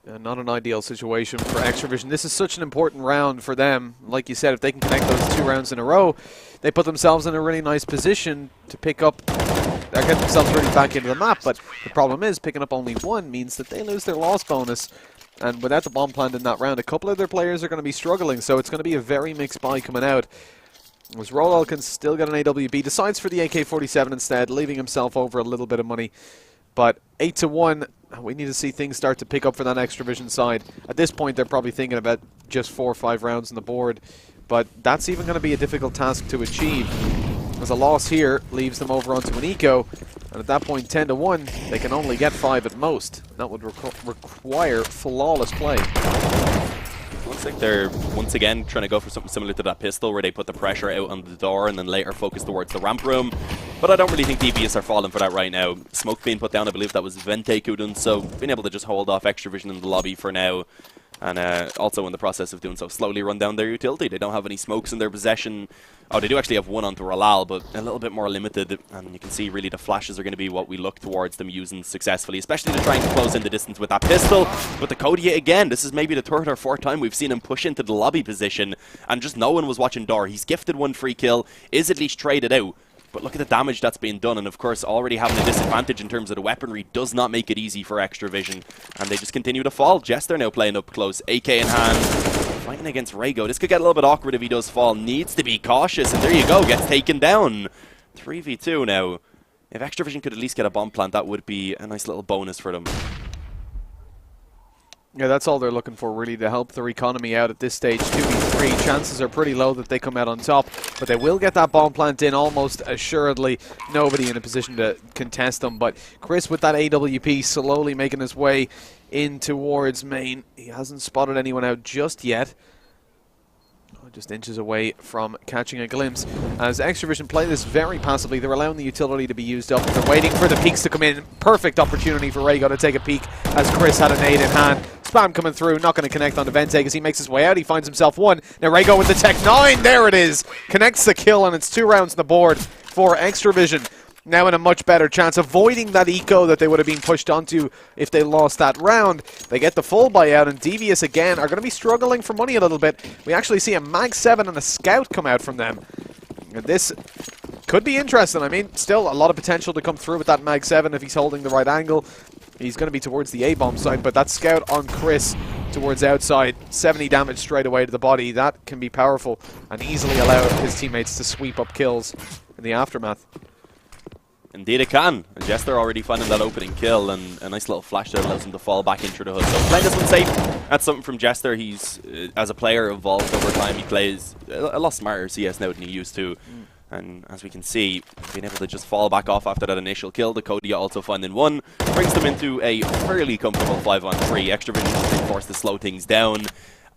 Not an ideal situation for Extravision. This is such an important round for them. Like you said, if they can connect those 2 rounds in a row, they put themselves in a really nice position to pick up. They get themselves really back into the map, but the problem is picking up only 1 means that they lose their loss bonus. And without the bomb plant in that round, a couple of their players are going to be struggling, so it's going to be a very mixed buy coming out. As Rolal can still get an AWP, decides for the AK-47 instead, leaving himself over a little bit of money. But 8-1, we need to see things start to pick up for that Extravision side. At this point, they're probably thinking about just 4 or 5 rounds on the board, but that's even going to be a difficult task to achieve. As a loss here leaves them over onto an eco, and at that point 10-1, they can only get 5 at most. That would require flawless play. Looks like they're once again trying to go for something similar to that pistol where they put the pressure out on the door and then later focus towards the ramp room. But I don't really think Devious are falling for that right now. Smoke being put down, I believe that was Ventake who done so. Being able to just hold off Extravision in the lobby for now. And also in the process of doing so, slowly run down their utility. They don't have any smokes in their possession. Oh, they do actually have one onto Rolal, but a little bit more limited. And you can see really the flashes are going to be what we look towards them using successfully, especially to try and close in the distance with that pistol. But the Kodia again, this is maybe the 3rd or 4th time we've seen him push into the lobby position, and just no one was watching door. He's gifted 1 free kill, is at least traded out. But look at the damage that's being done, and of course already having a disadvantage in terms of the weaponry does not make it easy for Extravision. And they just continue to fall. Jester now playing up close, AK in hand, fighting against Raygo. This could get a little bit awkward if he does fall. Needs to be cautious, and there you go, gets taken down. 3v2 now. If Extravision could at least get a bomb plant, that would be a nice little bonus for them. Yeah, that's all they're looking for, really, to help their economy out at this stage. 2v3, chances are pretty low that they come out on top, but they will get that bomb plant in almost assuredly. Nobody in a position to contest them, but Chris with that AWP slowly making his way in towards main. He hasn't spotted anyone out just yet. Just inches away from catching a glimpse. As Extravision play this very passively, they're allowing the utility to be used up. They're waiting for the peeks to come in. Perfect opportunity for Raygo to take a peek as Chris had a nade in hand. Spam coming through, not going to connect on the Ventake as he makes his way out. He finds himself 1. Now Raygo with the Tech 9, there it is. Connects the kill, and it's 2 rounds on the board for Extravision. Now in a much better chance, avoiding that eco that they would have been pushed onto if they lost that round. They get the full buyout, and Devious again are going to be struggling for money a little bit. We actually see a Mag 7 and a Scout come out from them. And this could be interesting. I mean, still a lot of potential to come through with that Mag 7 if he's holding the right angle. He's going to be towards the A-bomb side, but that Scout on Chris towards outside, 70 damage straight away to the body. That can be powerful and easily allow his teammates to sweep up kills in the aftermath. Indeed it can. And Jester already finding that opening kill, and a nice little flash there allows him to fall back into the hood. So playing this one safe, that's something from Jester. He's, as a player, evolved over time. He plays a lot smarter CS now than he used to. And as we can see, being able to just fall back off after that initial kill, the Kodia also finding one, brings them into a fairly comfortable 5-on-3. Extravision has been forced to slow things down,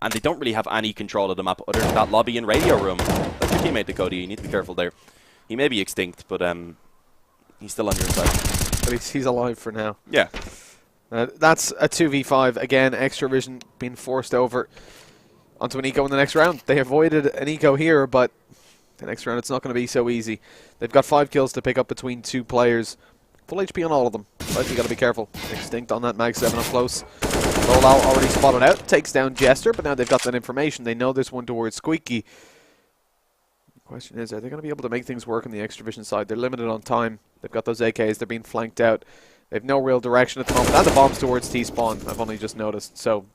and they don't really have any control of the map other than that lobby and radio room. That's your teammate, the Kodia. You need to be careful there. He may be extinct, but he's still on your side. But he's alive for now. Yeah. That's a 2v5. Again, Extravision being forced over onto an eco in the next round. They avoided an eco here, but the next round it's not going to be so easy. They've got 5 kills to pick up between 2 players. Full HP on all of them. But you got to be careful. Extinct on that Mag 7 up close. Rollout already spotted out. Takes down Jester, but now they've got that information. They know there's one towards Squeaky. Question is, are they going to be able to make things work on the Extravision side? They're limited on time. They've got those AKs. They're being flanked out. They have no real direction at the moment. And the bombs towards T-spawn, I've only just noticed. So,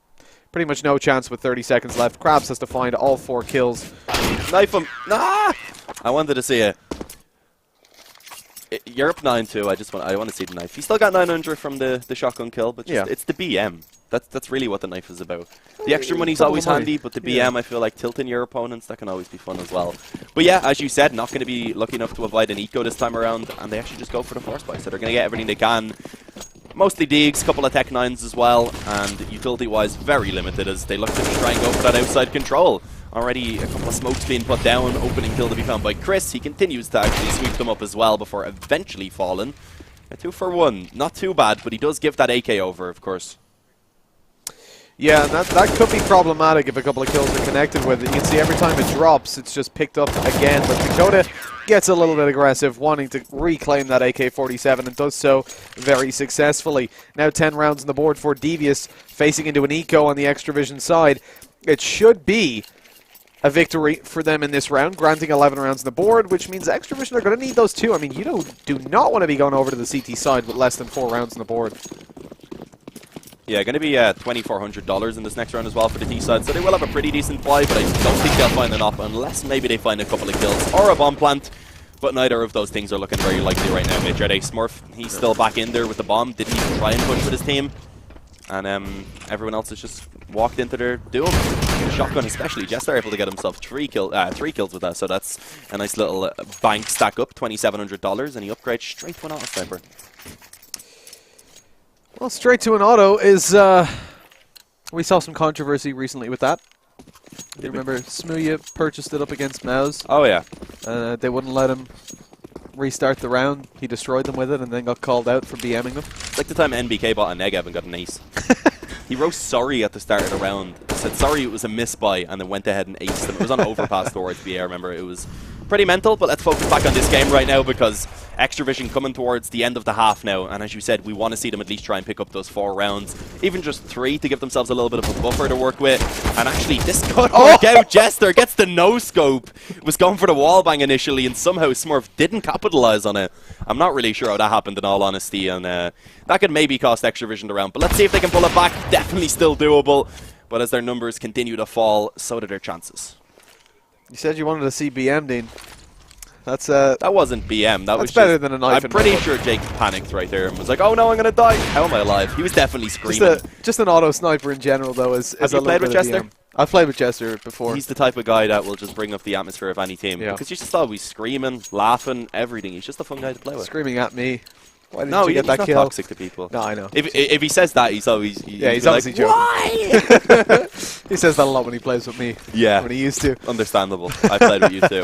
pretty much no chance with 30 seconds left. Krabs has to find all 4 kills. Knife him. Ah! I wanted to see it. You're up 9-2. I want to see the knife. He still got 900 from the shotgun kill, but just, it's the BM. That's really what the knife is about. The extra money's always handy, but the BM, I feel like tilting your opponents, that can always be fun as well. But yeah, as you said, not going to be lucky enough to avoid an eco this time around, and they actually just go for the force buy, so they're going to get everything they can. Mostly digs, couple of Tech 9s as well, and utility-wise very limited as they look to try and go for that outside control. Already a couple of smokes being put down, opening kill to be found by Chris. He continues to actually sweep them up as well before eventually falling. A 2 for 1, not too bad, but he does give that AK over, of course. Yeah, and that could be problematic if a couple of kills are connected with it. You can see every time it drops, it's just picked up again. But Dakota gets a little bit aggressive, wanting to reclaim that AK-47, and does so very successfully. Now 10 rounds on the board for Devious, facing into an eco on the Extravision side. It should be a victory for them in this round, granting 11 rounds on the board, which means Extravision are going to need those too. I mean, you do not want to be going over to the CT side with less than 4 rounds on the board. Yeah, going to be $2,400 in this next round as well for the T side, so they will have a pretty decent buy, but I don't think they'll find enough unless maybe they find a couple of kills or a bomb plant. But neither of those things are looking very likely right now, Mitch. Are they? Smurf, he's still back in there with the bomb, didn't even try and push with his team. And everyone else has just walked into their doom. The shotgun especially, Jester able to get himself 3 kills with that, so that's a nice little bank stack up, $2,700, and he upgrades straight to an auto sniper. Well, straight to an auto is, we saw some controversy recently with that. You remember Smooya purchased it up against Mouse? Oh, yeah. They wouldn't let him restart the round. He destroyed them with it and then got called out for BMing them. It's like the time NBK bought a Negev and got an ace. He wrote sorry at the start of the round. Said sorry it was a misbuy and then went ahead and aced them. It was on overpass towards BA, I remember. It was pretty mental, but let's focus back on this game right now because Extravision coming towards the end of the half now, and as you said, we want to see them at least try and pick up those 4 rounds, even just 3 to give themselves a little bit of a buffer to work with. And actually, this could work out. Jester gets the no-scope. Was going for the wallbang initially, and somehow Smurf didn't capitalize on it. I'm not really sure how that happened in all honesty, and that could maybe cost Extravision the round, but let's see if they can pull it back. Definitely still doable, but as their numbers continue to fall, so do their chances. You said you wanted to see BM, Dean. That wasn't BM. That's better than a knife. I'm pretty sure Jake panicked right there and was like, "Oh no, I'm gonna die! How am I alive?" He was definitely screaming. Just an auto sniper in general, though. Have you played with Jester? I've played with Jester before. He's the type of guy that will just bring up the atmosphere of any team because he's just always screaming, laughing, everything. He's just a fun guy to play with. Screaming at me. Why didn't you get that he's kill? Not toxic to people. No, I know. If he says that, he's always he's obviously like, joking. Why? He says that a lot when he plays with me. Yeah, when he used to. Understandable. I played with you too.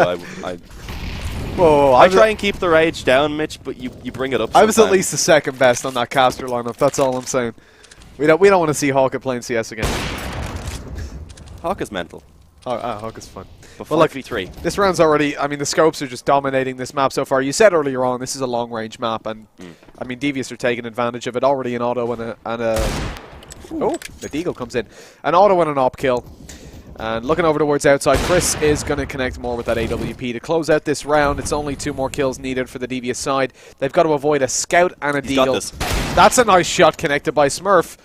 Whoa, I try and keep the rage down, Mitch, but you bring it up sometimes. I was at least the second best on that caster lineup. That's all I'm saying. We don't want to see Hawk playing CS again. Hawk is mental. Hawk is fun. But 5v3. This round's already, I mean, the scopes are just dominating this map so far. You said earlier on, this is a long-range map, and I mean, Devious are taking advantage of it. Already an auto and a oh, the Deagle comes in. An auto and an op kill. And looking over towards outside, Chris is going to connect more with that AWP to close out this round. It's only 2 more kills needed for the Devious side. They've got to avoid a scout and a Deagle. That's a nice shot connected by Smurf.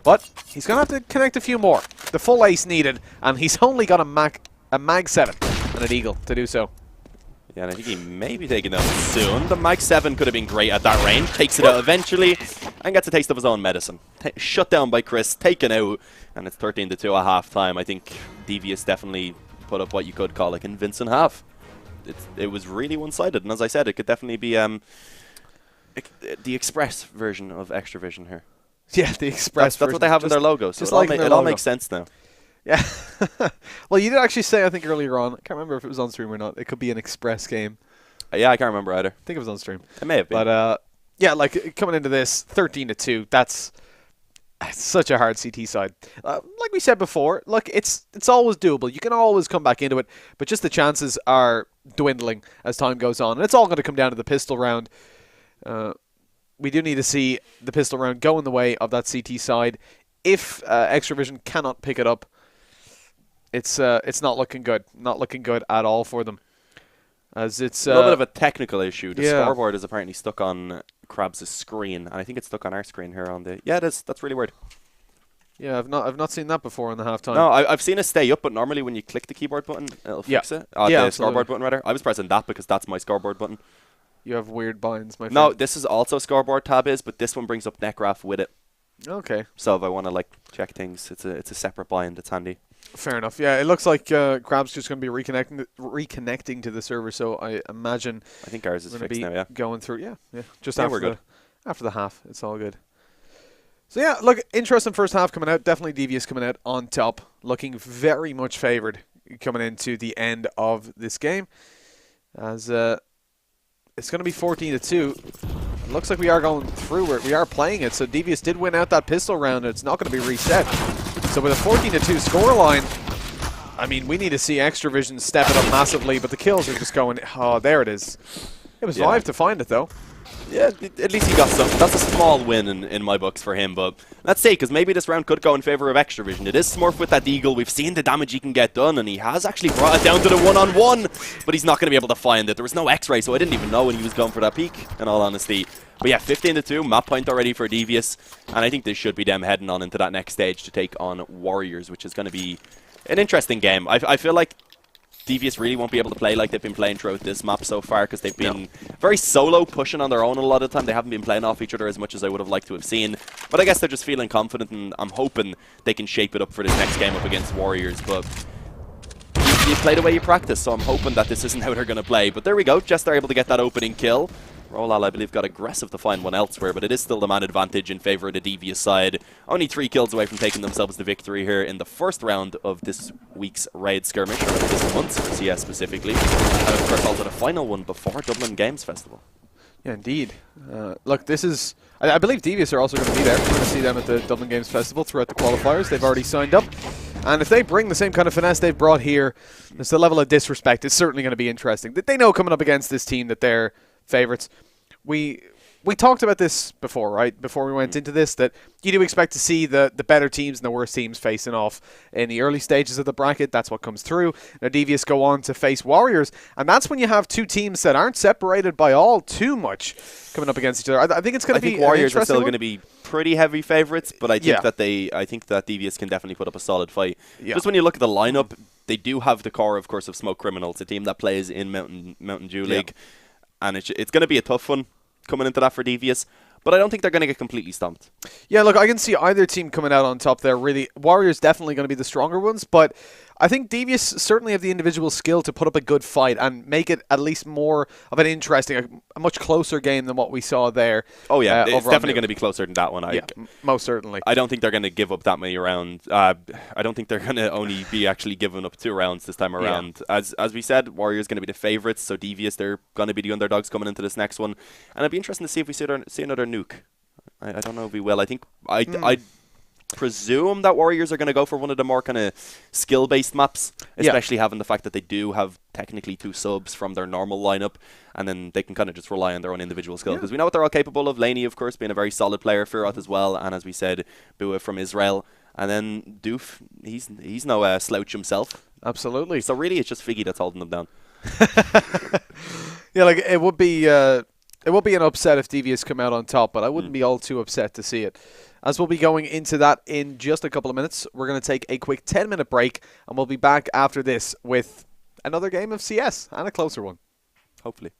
But he's going to have to connect a few more. The full ace needed, and he's only got a Mag 7 and an Eagle to do so. Yeah, and I think he may be taking that soon. The Mag 7 could have been great at that range. Takes it out eventually and gets a taste of his own medicine. Shut down by Chris, taken out, and it's 13-2 at half-time. I think Devious definitely put up what you could call a convincing half. It was really one-sided, and as I said, it could definitely be the Express version of Extravision here. Yeah, the Express That's what they have in their logo, so it all makes sense now. Yeah. Well, you did actually say, I think earlier on, I can't remember if it was on stream or not, it could be an Express game. Yeah, I can't remember either. I think it was on stream. It may have been. But, yeah, like, coming into this, 13-2, that's such a hard CT side. Like we said before, look, it's always doable. You can always come back into it, but just the chances are dwindling as time goes on. And it's all going to come down to the pistol round. We do need to see the pistol round go in the way of that CT side. If Extravision cannot pick it up, it's not looking good. Not looking good at all for them. As it's a little bit of a technical issue. The scoreboard is apparently stuck on Krabs' screen, and I think it's stuck on our screen here on the. Yeah, it is. That's really weird. Yeah, I've not seen that before in the halftime. No, I've seen it stay up, but normally when you click the keyboard button, it'll fix it. The scoreboard button, rather. I was pressing that because that's my scoreboard button. You have weird binds, my friend. No, this is also scoreboard tab but this one brings up Necraf with it. Okay. So if I want to check things, it's a separate bind. It's handy. Fair enough. Yeah, it looks like Krabs just going to be reconnecting to the server. So I imagine. I think ours is fixed now. Yeah. Going through. Yeah. Just after the half, it's all good. So yeah, look, interesting first half coming out. Definitely Devious coming out on top, looking very much favoured coming into the end of this game, as it's going to be 14-2. Looks like we are going through it. We are playing it. So Devious did win out that pistol round. It's not going to be reset. So with a 14-2 scoreline, I mean, we need to see Extravision step it up massively, but the kills are just going, oh, there it is. It was 5 to find it, though. Yeah, at least he got some. That's a small win in my books for him, but let's see, because maybe this round could go in favour of Extravision. It is Smurf with that Eagle. We've seen the damage he can get done, and he has actually brought it down to the one-on-one, but he's not going to be able to find it. There was no X-ray, so I didn't even know when he was going for that peak, in all honesty. But yeah, 15-2, map point already for Devious, and I think this should be them heading on into that next stage to take on Warriors, which is going to be an interesting game. I feel like Devious really won't be able to play like they've been playing throughout this map so far, because they've been very solo, pushing on their own a lot of the time. They haven't been playing off each other as much as I would have liked to have seen. But I guess they're just feeling confident, and I'm hoping they can shape it up for this next game up against Warriors. But you play the way you practice, so I'm hoping that this isn't how they're going to play. But there we go, just they're able to get that opening kill. Rolal, I believe, got aggressive to find one elsewhere, but it is still the man advantage in favour of the Devious side. Only 3 kills away from taking themselves the victory here in the first round of this week's Raid Skirmish, or this month's CS specifically. And of course also the final one before Dublin Games Festival. Yeah, indeed. Look, this is... I believe Devious are also going to be there. We're going to see them at the Dublin Games Festival throughout the qualifiers. They've already signed up. And if they bring the same kind of finesse they've brought here, there's the level of disrespect. It's certainly going to be interesting. They know coming up against this team that they're favorites. We talked about this before, right? Before we went into this, that you do expect to see the better teams and the worst teams facing off in the early stages of the bracket. That's what comes through. Now Devious go on to face Warriors, and that's when you have two teams that aren't separated by all too much coming up against each other. I think it's going to be Warriors are still going to be pretty heavy favourites, but I think that Devious can definitely put up a solid fight. Yeah. Just when you look at the lineup, they do have the core, of course, of Smoke Criminals, a team that plays in Mountain Dew League, and it's going to be a tough one coming into that for Devious, but I don't think they're going to get completely stomped. Yeah, look, I can see either team coming out on top there. Really, Warriors definitely going to be the stronger ones, but I think Devious certainly have the individual skill to put up a good fight and make it at least more of an interesting, a much closer game than what we saw there. Oh yeah, it's definitely going to be closer than that one. Most certainly. I don't think they're going to give up that many rounds. I don't think they're going to only be actually giving up 2 rounds this time around. Yeah. As we said, Warriors going to be the favourites, so Devious, they're going to be the underdogs coming into this next one. And it'd be interesting to see if we see another nuke. I don't know if we will. I think I presume that Warriors are going to go for one of the more kind of skill-based maps, especially having the fact that they do have technically 2 subs from their normal lineup, and then they can kind of just rely on their own individual skill, because we know what they're all capable of. Laney, of course, being a very solid player, Firat as well, and as we said, Bua from Israel, and then Doof, he's no slouch himself. Absolutely. So really, it's just Figgy that's holding them down. Yeah, like it would be an upset if Devious come out on top, but I wouldn't be all too upset to see it. As we'll be going into that in just a couple of minutes, we're going to take a quick 10-minute break, and we'll be back after this with another game of CS, and a closer one. Hopefully.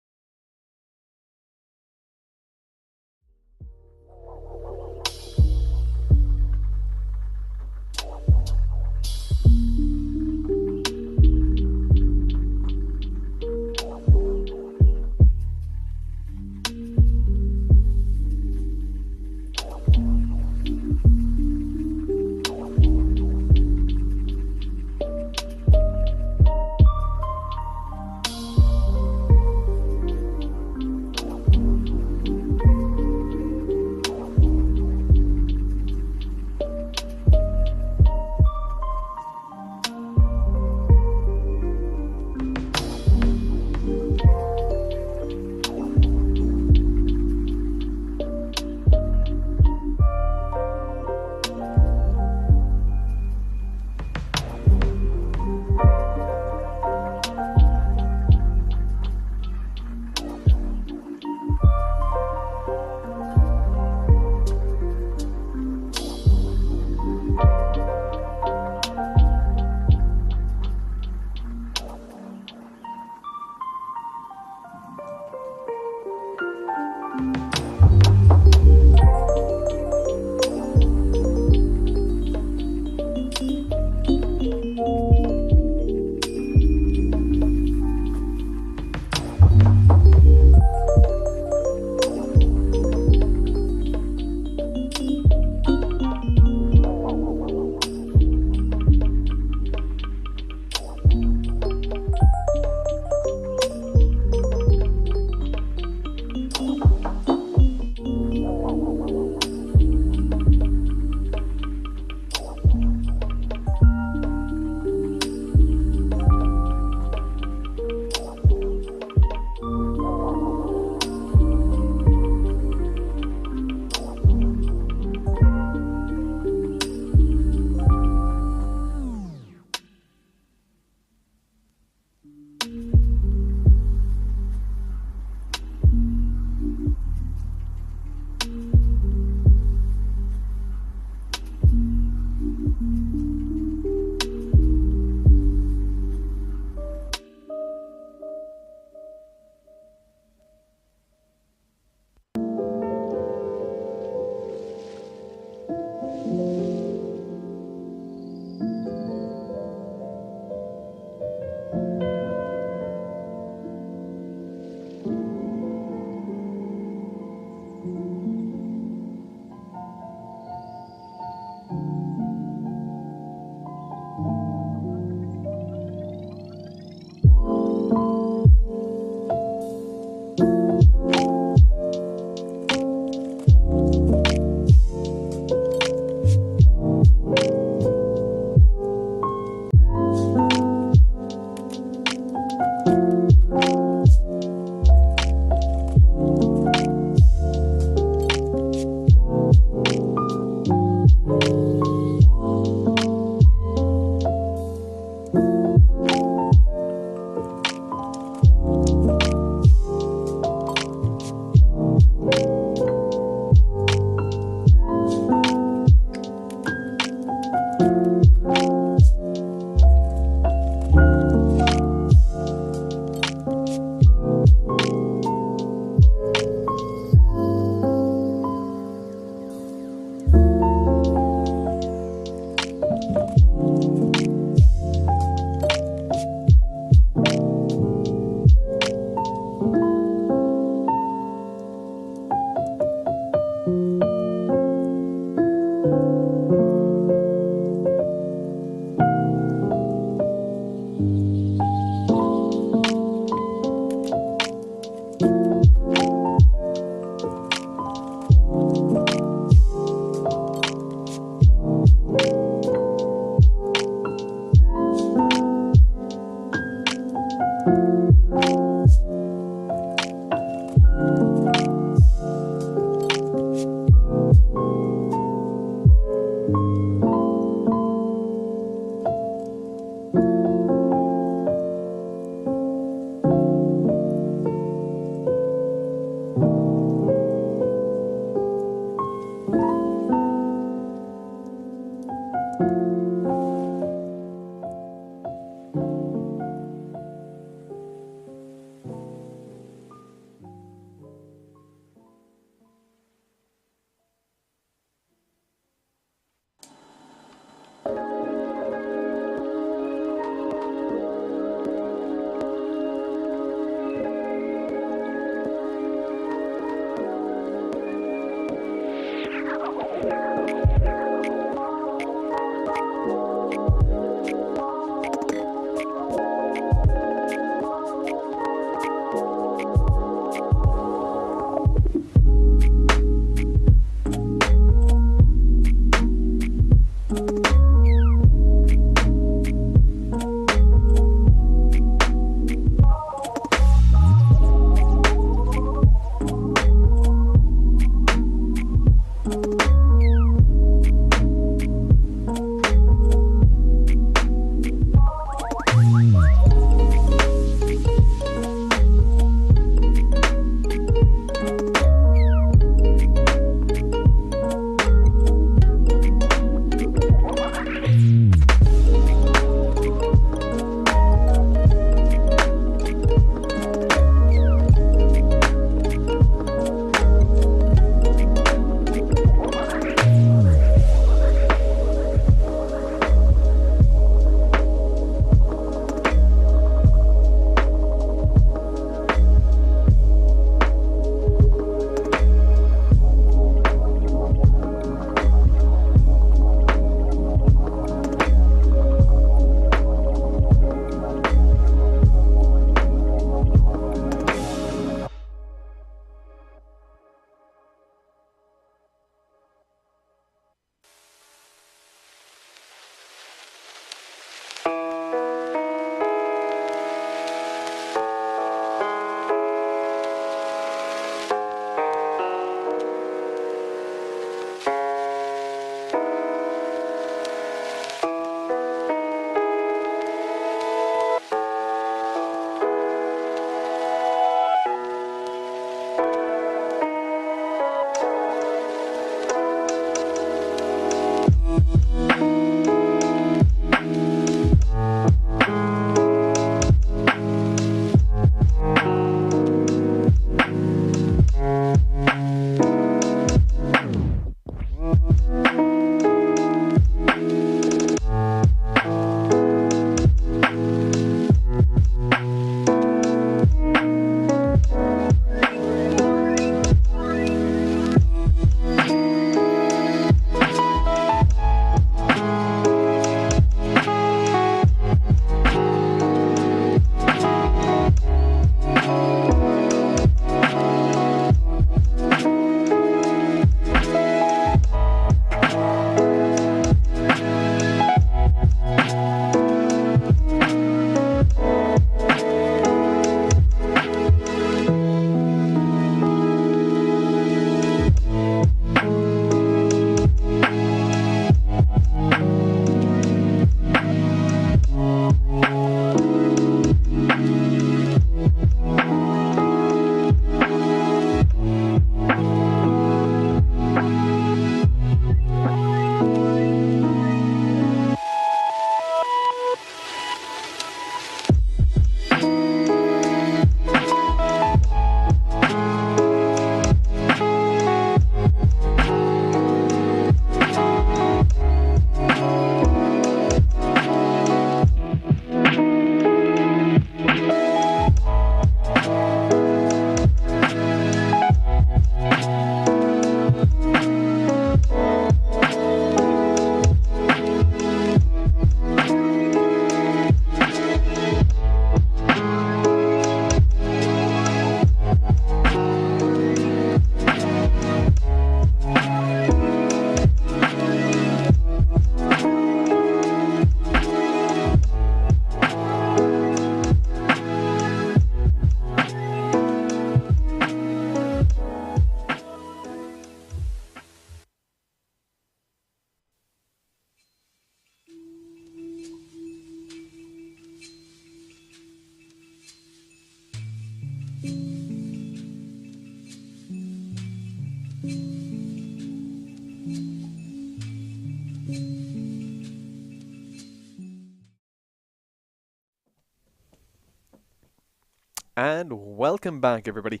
And welcome back, everybody.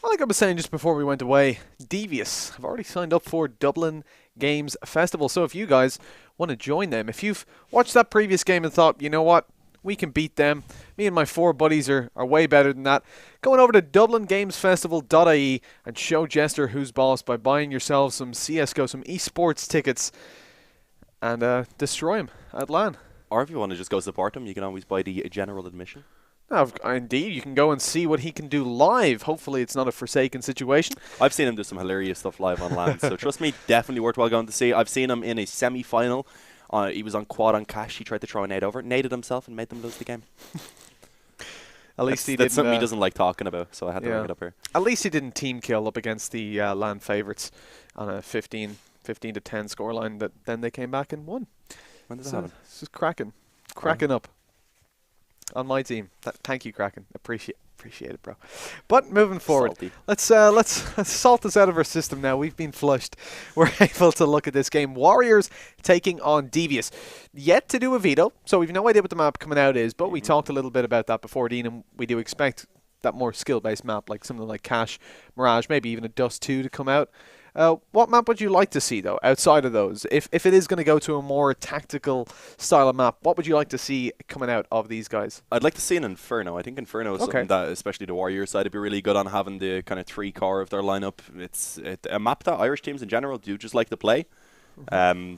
Like I was saying just before we went away, Devious have already signed up for Dublin Games Festival. So if you guys want to join them, if you've watched that previous game and thought, you know what, we can beat them, me and my 4 buddies are way better than that, going over to DublinGamesFestival.ie and show Jester who's boss by buying yourselves some CSGO, some esports tickets, and destroy him at LAN. Or if you want to just go support him, you can always buy the general admission. Indeed, you can go and see what he can do live. Hopefully it's not a Forsaken situation. I've seen him do some hilarious stuff live on LAN, so trust me, definitely worthwhile going to see. I've seen him in a semi-final. He was on quad on Cash. He tried to throw a nade over, naded himself, and made them lose the game. At least that's something he doesn't like talking about, so I had to bring it up here. At least he didn't team kill up against the LAN favourites on a 15 to 10 scoreline that then they came back and won. When did that happen? It's just cracking up on my team. Thank you, Kraken. Appreciate it, bro. But moving forward, let's salt this out of our system now. We've been flushed. We're able to look at this game. Warriors taking on Devious. Yet to do a veto, so we've no idea what the map coming out is, but we talked a little bit about that before, Dean, and we do expect that more skill-based map, like something like Cash, Mirage, maybe even a Dust 2 to come out. What map would you like to see, though, outside of those? If it is going to go to a more tactical style of map, what would you like to see coming out of these guys? I'd like to see an Inferno. I think Inferno is something that, especially the Warriors side, would be really good on having the kind of 3 core of their lineup. It's a map that Irish teams in general do just like to play.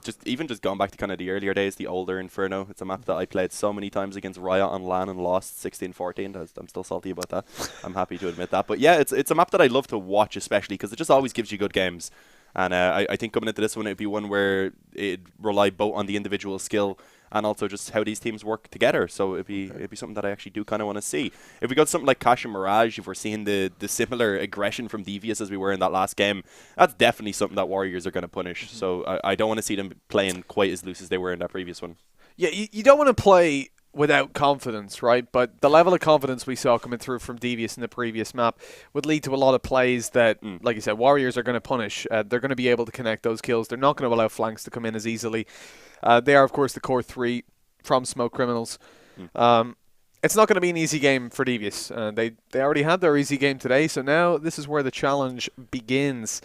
Just going back to kind of the earlier days, the older Inferno. It's a map that I played so many times against Riot on LAN and lost 16-14. I'm still salty about that. I'm happy to admit that. But yeah, it's a map that I love to watch, especially because it just always gives you good games. And I think coming into this one, it'd be one where it relied both on the individual skill and also just how these teams work together. So it'd be something that I actually do kind of want to see. If we got something like Cash and Mirage, if we're seeing the similar aggression from Devious as we were in that last game, that's definitely something that Warriors are going to punish. So I don't want to see them playing quite as loose as they were in that previous one. Yeah, you don't want to play without confidence, right? But the level of confidence we saw coming through from Devious in the previous map would lead to a lot of plays that, like you said, Warriors are going to punish. They're going to be able to connect those kills. They're not going to allow flanks to come in as easily. They are, of course, the core 3 from Smoke Criminals. It's not going to be an easy game for Devious. They already had their easy game today, so now this is where the challenge begins.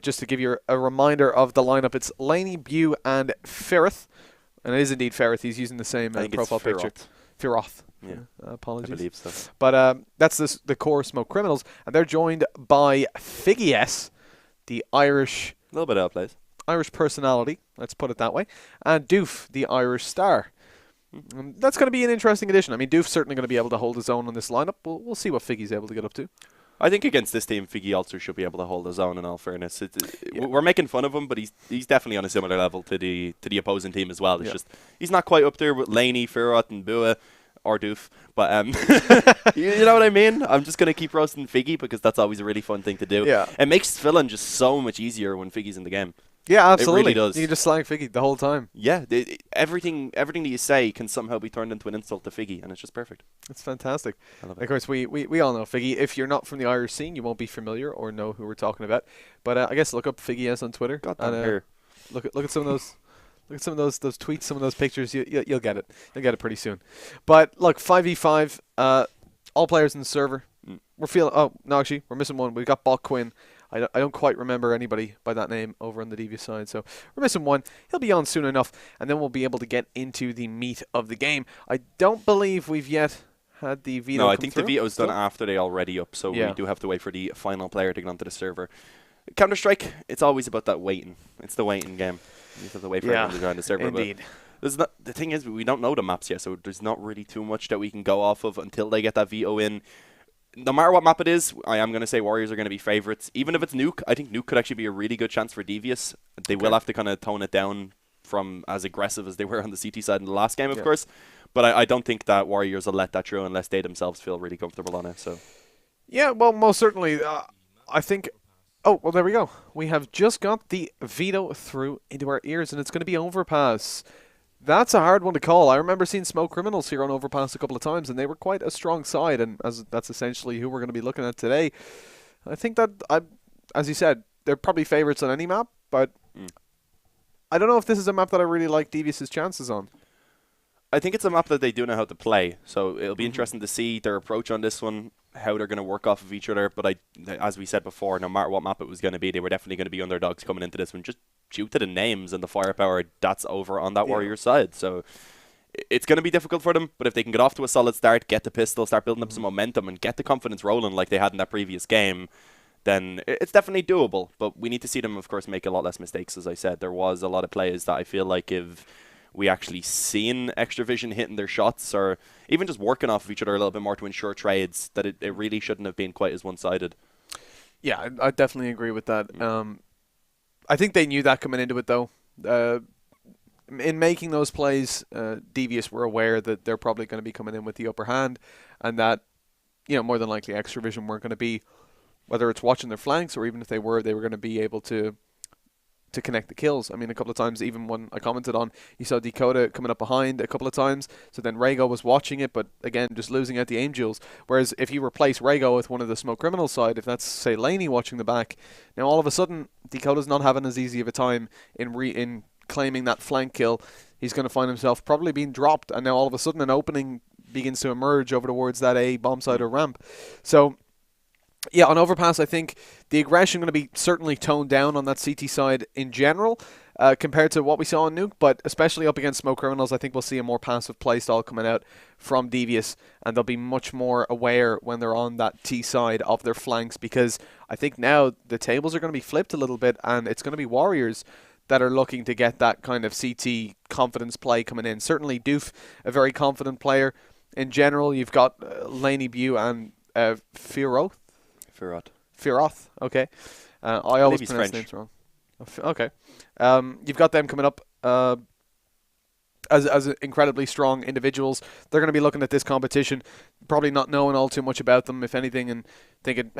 Just to give you a reminder of the lineup, it's Laney, Bew, and Ferrith. And it is indeed Ferrith. He's using the same profile picture. Firoth. Yeah. Apologies. I believe so. But that's the core Smoke Criminals. And they're joined by Figgy S, the Irish... A little bit outplayed. Irish personality, let's put it that way. And Doof, the Irish star. That's going to be an interesting addition. I mean, Doof's certainly going to be able to hold his own on this lineup. We'll see what Figgy's able to get up to. I think against this team, Figgy also should be able to hold his own, in all fairness. We're making fun of him, but he's definitely on a similar level to the opposing team as well. It's just he's not quite up there with Laney, Firot, and Bua, or Doof. But you know what I mean? I'm just going to keep roasting Figgy because that's always a really fun thing to do. Yeah. It makes filling just so much easier when Figgy's in the game. Yeah, absolutely. It really does. You can just slang Figgy the whole time. Yeah, everything that you say can somehow be turned into an insult to Figgy, and it's just perfect. It's fantastic. I love it. Of course, we all know Figgy. If you're not from the Irish scene, you won't be familiar or know who we're talking about. But I guess look up Figgy S on Twitter. Got that hair. Look at some of those. Look at some of those tweets, some of those pictures. You'll get it. You'll get it pretty soon. But look, 5v5. All players in the server. We're feeling. Oh no, actually, we're missing one. We've got Bot Quinn. I don't quite remember anybody by that name over on the Devious side, so we're missing one. He'll be on soon enough, and then we'll be able to get into the meat of the game. I don't believe we've yet had the veto. No, I think the veto's done after they already up, so we do have to wait for the final player to get onto the server. Counter-Strike, it's always about that waiting. It's the waiting game. You just have to wait for everyone to join the server. Indeed. But the thing is, we don't know the maps yet, so there's not really too much that we can go off of until they get that veto in. No matter what map it is, I am going to say Warriors are going to be favourites. Even if it's Nuke, I think Nuke could actually be a really good chance for Devious. They will have to kind of tone it down from as aggressive as they were on the CT side in the last game, of course. But I don't think that Warriors will let that through unless they themselves feel really comfortable on it. So, yeah, well, most certainly. I think... Oh, well, there we go. We have just got the veto through into our ears, and it's going to be Overpass. That's a hard one to call. I remember seeing Smoke Criminals here on Overpass a couple of times, and they were quite a strong side, and that's essentially who we're going to be looking at today. I think that, as you said, they're probably favourites on any map, but I don't know if this is a map that I really like Devious's chances on. I think it's a map that they do know how to play, so it'll be interesting to see their approach on this one. how they're going to work off of each other. But as we said before, no matter what map it was going to be, they were definitely going to be underdogs coming into this one. Just due to the names and the firepower that's over on that Warriors side. So it's going to be difficult for them, but if they can get off to a solid start, get the pistol, start building up some momentum, and get the confidence rolling like they had in that previous game, then it's definitely doable. But we need to see them, of course, make a lot less mistakes. As I said, there was a lot of plays that I feel like if we actually seen Extra Vision hitting their shots, or even just working off of each other a little bit more to ensure trades, that it really shouldn't have been quite as one-sided. Yeah, I definitely agree with that. I think they knew that coming into it, though. In making those plays, Devious were aware that they're probably going to be coming in with the upper hand, and that, more than likely Extra Vision weren't going to be, whether it's watching their flanks or even if they were going to be able to connect the kills. I mean, a couple of times, even when I commented on, you saw Dakota coming up behind a couple of times, so then Rhaego was watching it, but again, just losing out the aim duels. Whereas if you replace Rhaego with one of the Smoke Criminal side, if that's, say, Laney watching the back, now all of a sudden, Dakota's not having as easy of a time in claiming that flank kill. He's going to find himself probably being dropped, and now all of a sudden an opening begins to emerge over towards that A bomb side or ramp. So yeah, on Overpass, I think the aggression going to be certainly toned down on that CT side in general compared to what we saw on Nuke, but especially up against Smoke Criminals, I think we'll see a more passive playstyle coming out from Devious, and they'll be much more aware when they're on that T side of their flanks, because I think now the tables are going to be flipped a little bit, and it's going to be Warriors that are looking to get that kind of CT confidence play coming in. Certainly Doof, a very confident player. In general, you've got Laney Bew and Firoth, okay. I always pronounce names wrong. Okay. You've got them coming up as incredibly strong individuals. They're going to be looking at this competition, probably not knowing all too much about them, if anything, and thinking,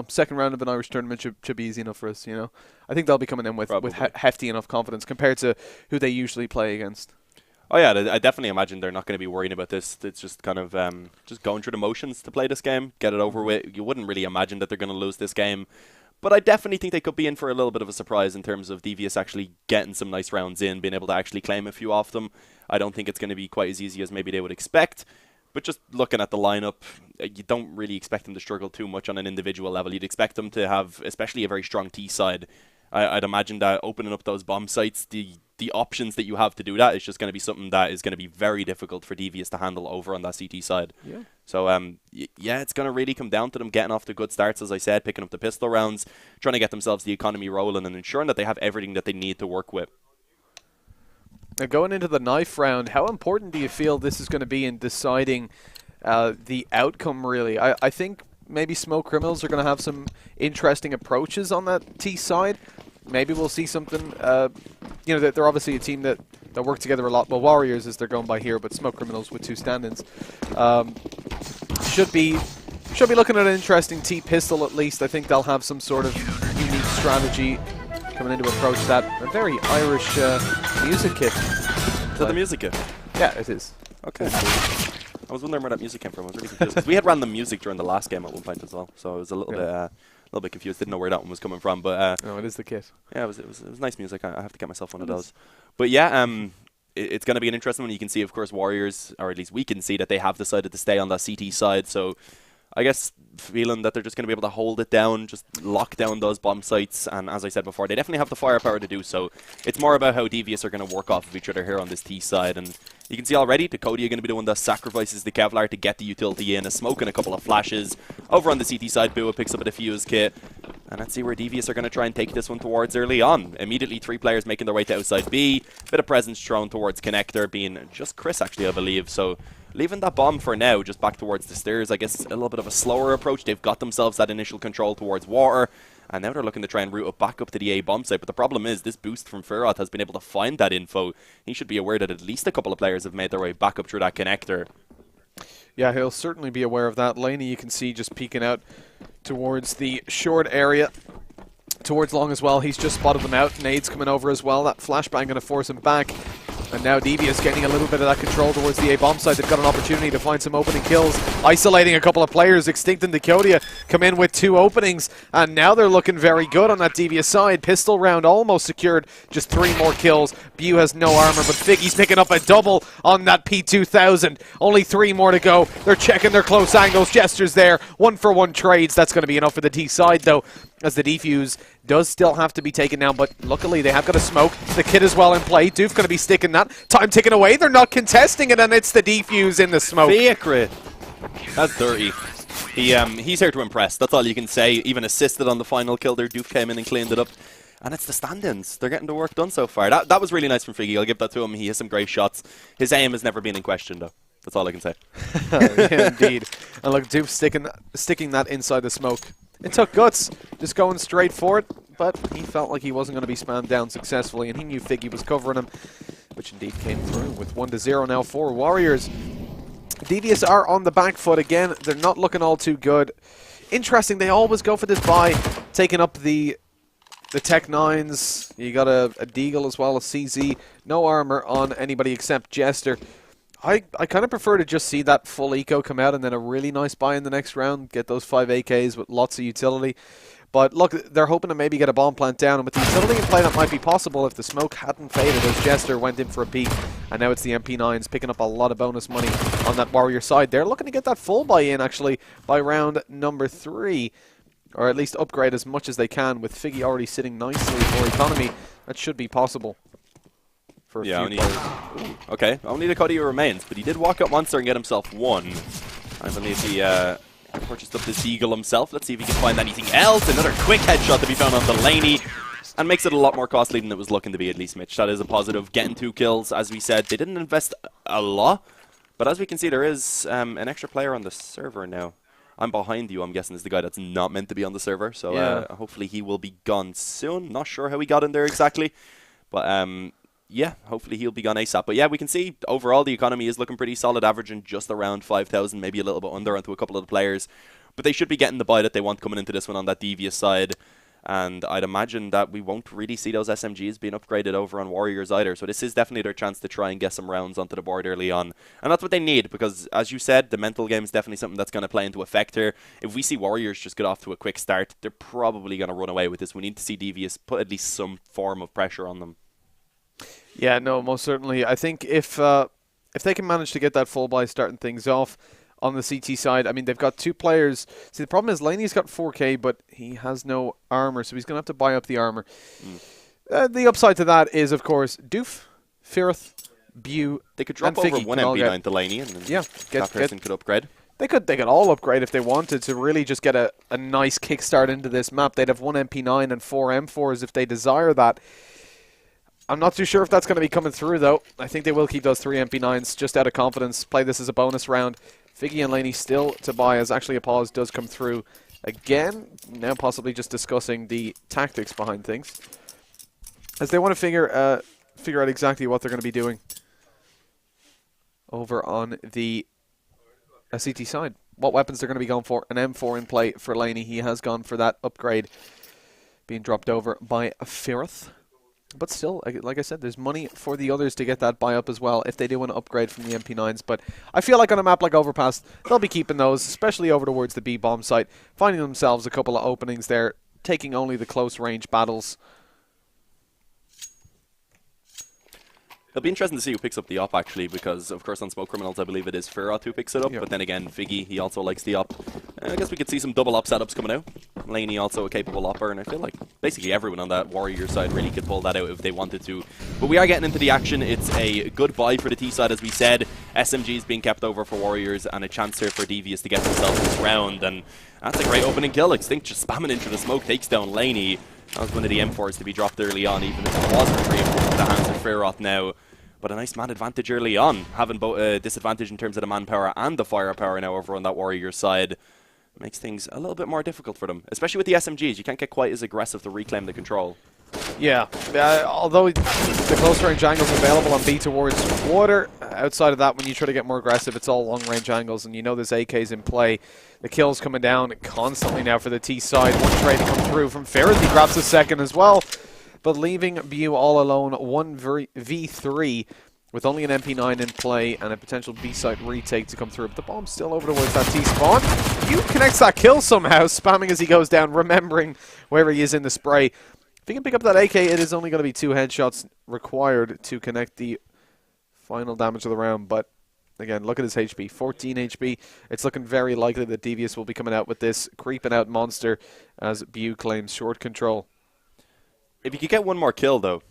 second round of an Irish tournament should be easy enough for us, I think they'll be coming in with hefty enough confidence compared to who they usually play against. Oh yeah, I definitely imagine they're not going to be worrying about this. It's just kind of just going through the motions to play this game, get it over with. You wouldn't really imagine that they're going to lose this game, but I definitely think they could be in for a little bit of a surprise in terms of Devious actually getting some nice rounds in, being able to actually claim a few off them. I don't think it's going to be quite as easy as maybe they would expect, but just looking at the lineup, you don't really expect them to struggle too much on an individual level. You'd expect them to have, especially a very strong T side. I'd imagine that opening up those bomb sites, the options that you have to do that is just going to be something that is going to be very difficult for Devious to handle over on that CT side. Yeah. So, it's going to really come down to them getting off to good starts, as I said, picking up the pistol rounds, trying to get themselves the economy rolling, and ensuring that they have everything that they need to work with. Now, going into the knife round, how important do you feel this is going to be in deciding the outcome, really? I think maybe Smoke Criminals are going to have some interesting approaches on that T side. Maybe we'll see something, they're obviously a team that work together a lot. Well, Warriors as they're going by here, but Smoke Criminals with 2 stand-ins. Should be looking at an interesting T pistol at least. I think they'll have some sort of unique strategy coming in to approach that. A very Irish music kit. Is that the music kit? Yeah, it is. Okay. I was wondering where that music came from. I was really confused. We had random music during the last game at one point as well, so I was a little bit confused. Didn't know where that one was coming from, but no, it is the kit. Yeah, it was nice music. I have to get myself one of those. But yeah, it's going to be an interesting one. You can see, of course, Warriors, or at least we can see that they have decided to stay on that CT side. So I guess feeling that they're just going to be able to hold it down, just lock down those bomb sites, and as I said before, they definitely have the firepower to do so. It's more about how Devious are going to work off of each other here on this T side, and you can see already Dakota are going to be the one that sacrifices the Kevlar to get the utility in, a smoke and a couple of flashes. Over on the CT side, Bua picks up a defuse kit, and let's see where Devious are going to try and take this one towards early on. Immediately 3 players making their way to outside B, bit of presence thrown towards Connector, being just Chris actually, I believe, so leaving that bomb for now, just back towards the stairs. I guess a little bit of a slower approach. They've got themselves that initial control towards water, and now they're looking to try and route it back up to the A bomb site. But the problem is, this boost from Firoth has been able to find that info. He should be aware that at least a couple of players have made their way back up through that connector. Yeah, he'll certainly be aware of that. Laney, you can see just peeking out towards the short area. Towards long as well. He's just spotted them out. Nade's coming over as well. That flashbang going to force him back. And now Devious getting a little bit of that control towards the A bomb side. They've got an opportunity to find some opening kills, isolating a couple of players. Extinct and Decodia come in with 2 openings, and now they're looking very good on that Devious side. Pistol round almost secured, just 3 more kills. Bew has no armor, but Figgy's picking up a double on that P2000. Only 3 more to go. They're checking their close angles. Gestures there. 1-for-1 trades. That's going to be enough for the T side, though, as the defuse does still have to be taken down, but luckily they have got a smoke. The kid is well in play. Doof going to be sticking that. Time ticking away. They're not contesting it, and it's the defuse in the smoke. Fiacre. That's dirty. He's here to impress. That's all you can say. Even assisted on the final kill there. Doof came in and cleaned it up. And it's the stand-ins. They're getting the work done so far. That was really nice from Figgy. I'll give that to him. He has some great shots. His aim has never been in question, though. That's all I can say. Yeah, indeed. And look, Doof sticking that inside the smoke. It took guts, just going straight for it, but he felt like he wasn't going to be spammed down successfully, and he knew Figgy was covering him, which indeed came through with 1-0 now for Warriors. Devious are on the back foot again. They're not looking all too good. Interesting, they always go for this buy, taking up the Tech 9s. You got a Deagle as well, a CZ. No armor on anybody except Jester. I kind of prefer to just see that full eco come out and then a really nice buy in the next round. Get those 5 AKs with lots of utility. But look, they're hoping to maybe get a bomb plant down. And with the utility in play, that might be possible if the smoke hadn't faded as Jester went in for a peek. And now it's the MP9s picking up a lot of bonus money on that Warrior side. They're looking to get that full buy in, actually, by round number 3. Or at least upgrade as much as they can. With Figgy already sitting nicely for economy, that should be possible. For a few players. Okay, only the Cuddy remains, but he did walk up Monster and get himself 1. I believe he purchased up this Eagle himself. Let's see if he can find anything else. Another quick headshot to be found on Delaney, and makes it a lot more costly than it was looking to be, at least, Mitch. That is a positive. Getting 2 kills, as we said. They didn't invest a lot, but as we can see, there is an extra player on the server now. I'm behind you, I'm guessing, is the guy that's not meant to be on the server, so yeah. Hopefully he will be gone soon. Not sure how he got in there exactly, but yeah, hopefully he'll be gone ASAP. But yeah, we can see overall the economy is looking pretty solid, averaging just around 5,000, maybe a little bit under onto a couple of the players. But they should be getting the buy that they want coming into this one on that Devious side. And I'd imagine that we won't really see those SMGs being upgraded over on Warriors either. So this is definitely their chance to try and get some rounds onto the board early on. And that's what they need, because as you said, the mental game is definitely something that's going to play into effect here. If we see Warriors just get off to a quick start, they're probably going to run away with this. We need to see Devious put at least some form of pressure on them. Yeah, no, most certainly. I think if they can manage to get that full buy starting things off on the CT side, I mean, they've got 2 players. See, the problem is Laney's got 4K, but he has no armor, so he's going to have to buy up the armor. The upside to that is, of course, Doof, Firth, Bew, they could drop over 1 MP9 to Laney, and then that person could upgrade. They could all upgrade if they wanted to really just get a nice kickstart into this map. They'd have 1 MP9 and 4 M4s if they desire that. I'm not too sure if that's going to be coming through, though. I think they will keep those 3 MP9s just out of confidence. Play this as a bonus round. Figgy and Laney still to buy, as actually a pause does come through again. Now possibly just discussing the tactics behind things, as they want to figure out exactly what they're going to be doing over on the CT side. What weapons they're going to be going for. An M4 in play for Laney. He has gone for that upgrade, being dropped over by Firth. But still, like I said, there's money for the others to get that buy up as well if they do want to upgrade from the MP9s. But I feel like on a map like Overpass, they'll be keeping those, especially over towards the B-bomb site, finding themselves a couple of openings there, taking only the close range battles. It'll be interesting to see who picks up the op, actually, because, of course, on Smoke Criminals, I believe it is Ferrat who picks it up. Yep. But then again, Figgy, he also likes the op. I guess we could see some double op setups coming out. Laney also a capable opper, and I feel like basically everyone on that Warrior side really could pull that out if they wanted to. But we are getting into the action. It's a good buy for the T side, as we said. SMGs being kept over for Warriors, and a chance here for Devious to get themselves this round. And that's a great opening kill. Extinct just spamming into the smoke, takes down Laney. That was one of the M4s to be dropped early on, even if it was retrieved from the hands of Ferrat now. But a nice man advantage early on, having both a disadvantage in terms of the manpower and the firepower now over on that Warrior side. Makes things a little bit more difficult for them, especially with the SMGs. You can't get quite as aggressive to reclaim the control. Yeah, although the close range angles available on B towards water, outside of that, when you try to get more aggressive, it's all long range angles, and you know there's AKs in play. The kills coming down constantly now for the T side. One trade to come through from Ferret. He grabs a second as well. But leaving Bew all alone, 1v3 with only an MP9 in play and a potential B-site retake to come through. But the bomb's still over towards that T-spawn. You connects that kill somehow, spamming as he goes down, remembering where he is in the spray. If he can pick up that AK, it is only going to be 2 headshots required to connect the final damage of the round. But again, look at his HP, 14 HP. It's looking very likely that Devious will be coming out with this creeping out monster as Bu claims short control. If you could get one more kill, though,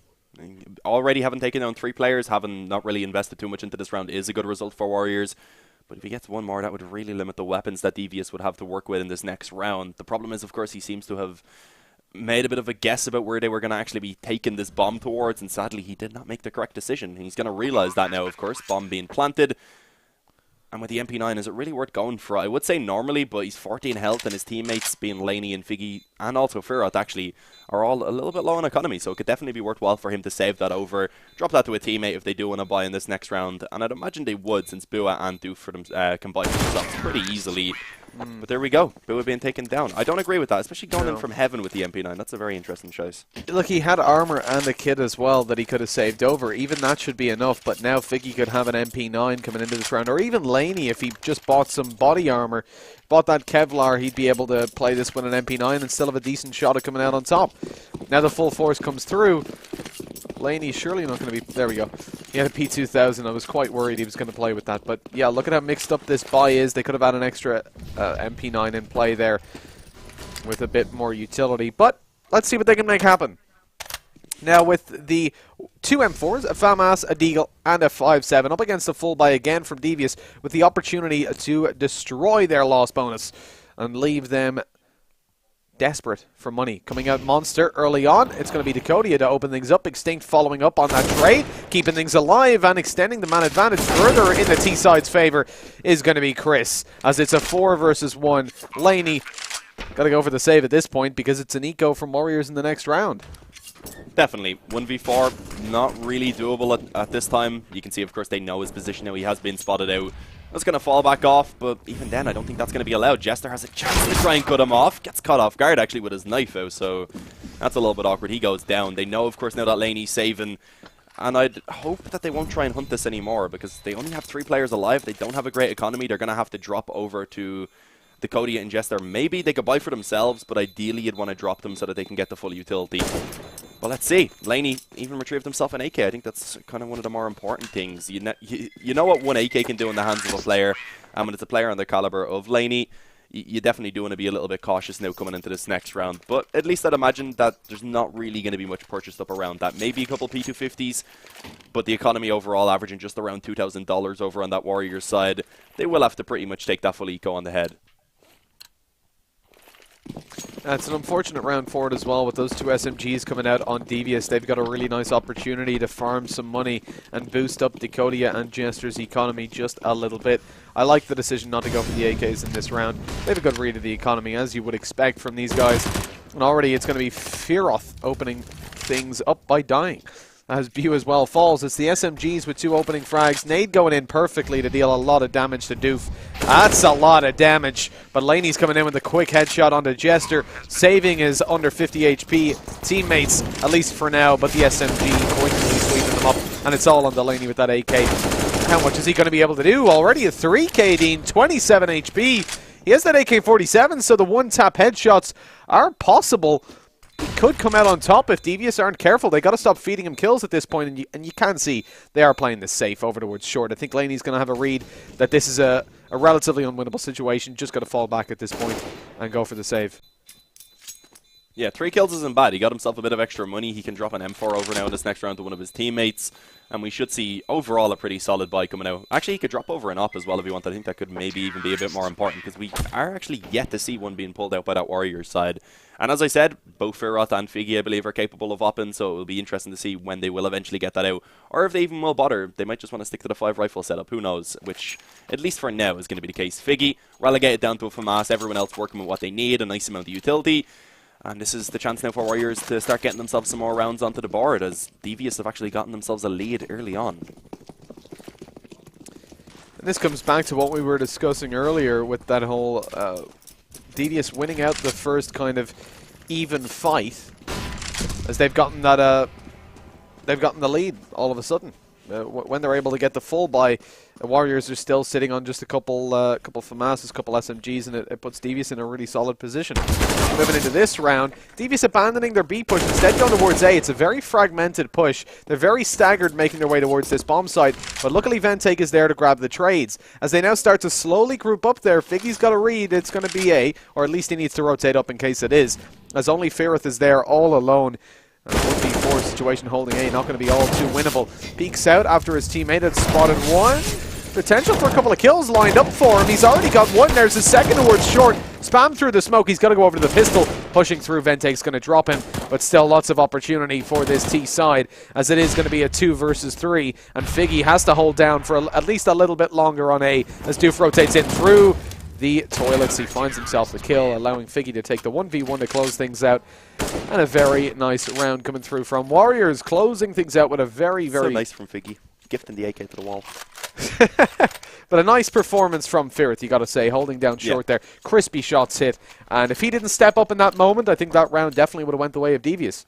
already having taken down 3 players, having not really invested too much into this round is a good result for Warriors. But if he gets one more, that would really limit the weapons that Devious would have to work with in this next round. The problem is, of course, he seems to have made a bit of a guess about where they were going to actually be taking this bomb towards, and sadly he did not make the correct decision. He's going to realize that now, of course, bomb being planted. And with the MP9, is it really worth going for? I would say normally, but he's 14 health, and his teammates, being Laney and Figgy, and also Firat, actually, are all a little bit low on economy, so it could definitely be worthwhile for him to save that over, drop that to a teammate if they do want to buy in this next round, and I'd imagine they would, since Bua and Doof for them, can buy for themselves pretty easily. But there we go, Bua being taken down. I don't agree with that, especially going in from heaven with the MP9. That's a very interesting choice. Look, he had armor and a kit as well that he could have saved over. Even that should be enough, but now Figgy could have an MP9 coming into this round, or even Laney if he just bought some body armor, bought that Kevlar, he'd be able to play this with an MP9 and still have a decent shot at coming out on top. Now the full force comes through. Laney's surely not going to be... There we go. He had a P2000. I was quite worried he was going to play with that. But yeah, look at how mixed up this buy is. They could have had an extra MP9 in play there with a bit more utility. But let's see what they can make happen. Now with the 2 M4s, a FAMAS, a Deagle, and a 5.7 up against a full buy again from Devious with the opportunity to destroy their loss bonus and leave them desperate for money. Coming out Monster early on. It's going to be Decodia to open things up. Extinct following up on that trade. Keeping things alive and extending the man advantage further in the T-side's favor is going to be Chris. As it's a 4 versus 1. Laney got to go for the save at this point because it's an eco from Warriors in the next round. Definitely. 1v4, not really doable at this time. You can see, of course, they know his position now. He has been spotted out. That's going to fall back off, but even then, I don't think that's going to be allowed. Jester has a chance to try and cut him off. Gets caught off guard, actually, with his knife out, so that's a little bit awkward. He goes down. They know, of course, now that Laney's saving, and I'd hope that they won't try and hunt this anymore, because they only have 3 players alive. They don't have a great economy. They're going to have to drop over to Decodia and Jester. Maybe they could buy for themselves, but ideally you'd want to drop them so that they can get the full utility. Well, let's see. Laney even retrieved himself an AK. I think that's kind of one of the more important things. You know what one AK can do in the hands of a player, and when it's a player on the caliber of Laney, you definitely do want to be a little bit cautious now coming into this next round. But at least I'd imagine that there's not really going to be much purchased up around that. Maybe a couple P250s, but the economy overall averaging just around $2,000 over on that Warriors side. They will have to pretty much take that full eco on the head. It's an unfortunate round forward as well with those 2 SMGs coming out on Devious. They've got a really nice opportunity to farm some money and boost up Decodia and Jester's economy just a little bit. I like the decision not to go for the AKs in this round. They have a good read of the economy, as you would expect from these guys. And already it's going to be Firoth opening things up by dying. As Bu as well falls. It's the SMGs with 2 opening frags. Nade going in perfectly to deal a lot of damage to Doof. That's a lot of damage. But Laney's coming in with a quick headshot onto Jester, saving his under 50 HP teammates, at least for now. But the SMG quickly sweeping them up. And it's all on Delaney with that AK. How much is he going to be able to do? Already a 3K Dean, 27 HP. He has that AK-47, so the one-tap headshots are possible. He could come out on top if Devious aren't careful. They got to stop feeding him kills at this point, and you can see they are playing this safe over towards short. I think Laney's going to have a read that this is a relatively unwinnable situation. Just got to fall back at this point and go for the save. Yeah, 3 kills isn't bad. He got himself a bit of extra money. He can drop an M4 over now in this next round to one of his teammates. And we should see overall a pretty solid buy coming out. Actually, he could drop over an op as well if he wanted. I think that could maybe even be a bit more important because we are actually yet to see one being pulled out by that Warriors side. And as I said, both Firoth and Figgy, I believe, are capable of opping, so it will be interesting to see when they will eventually get that out. Or if they even will bother. They might just want to stick to the 5 rifle setup. Who knows? Which, at least for now, is going to be the case. Figgy, relegated down to a FAMAS. Everyone else working with what they need. A nice amount of utility. And this is the chance now for Warriors to start getting themselves some more rounds onto the board, as Devious have actually gotten themselves a lead early on. And this comes back to what we were discussing earlier with that whole Devious winning out the first kind of even fight, as they've gotten that they've gotten the lead all of a sudden. when they're able to get the full buy, the Warriors are still sitting on just a couple FAMASs, couple SMGs, and it puts Devious in a really solid position. Moving into this round, Devious abandoning their B push, instead going towards A. It's a very fragmented push. They're very staggered making their way towards this bomb site, but luckily Ventake is there to grab the trades. As they now start to slowly group up there, Figgy's got to read it's going to be A, or at least he needs to rotate up in case it is, as only Firith is there all alone. 1v4 situation holding A, not going to be all too winnable. Peeks out after his teammate had spotted one. Potential for a couple of kills lined up for him. He's already got one. There's his second towards short. Spam through the smoke. He's got to go over to the pistol. Pushing through, Ventake's going to drop him, but still lots of opportunity for this T side, as it is going to be a 2 versus 3, and Figgy has to hold down for at least a little bit longer on A, as Doof rotates in through the toilets. He finds himself the kill, allowing Figgy to take the 1v1 to close things out. And a very nice round coming through from Warriors, closing things out with a very, very... So nice from Figgy, gifting the AK to the wall. But a nice performance from Firith, you got to say, holding down short there. Crispy shots hit, and if he didn't step up in that moment, I think that round definitely would have went the way of Devious.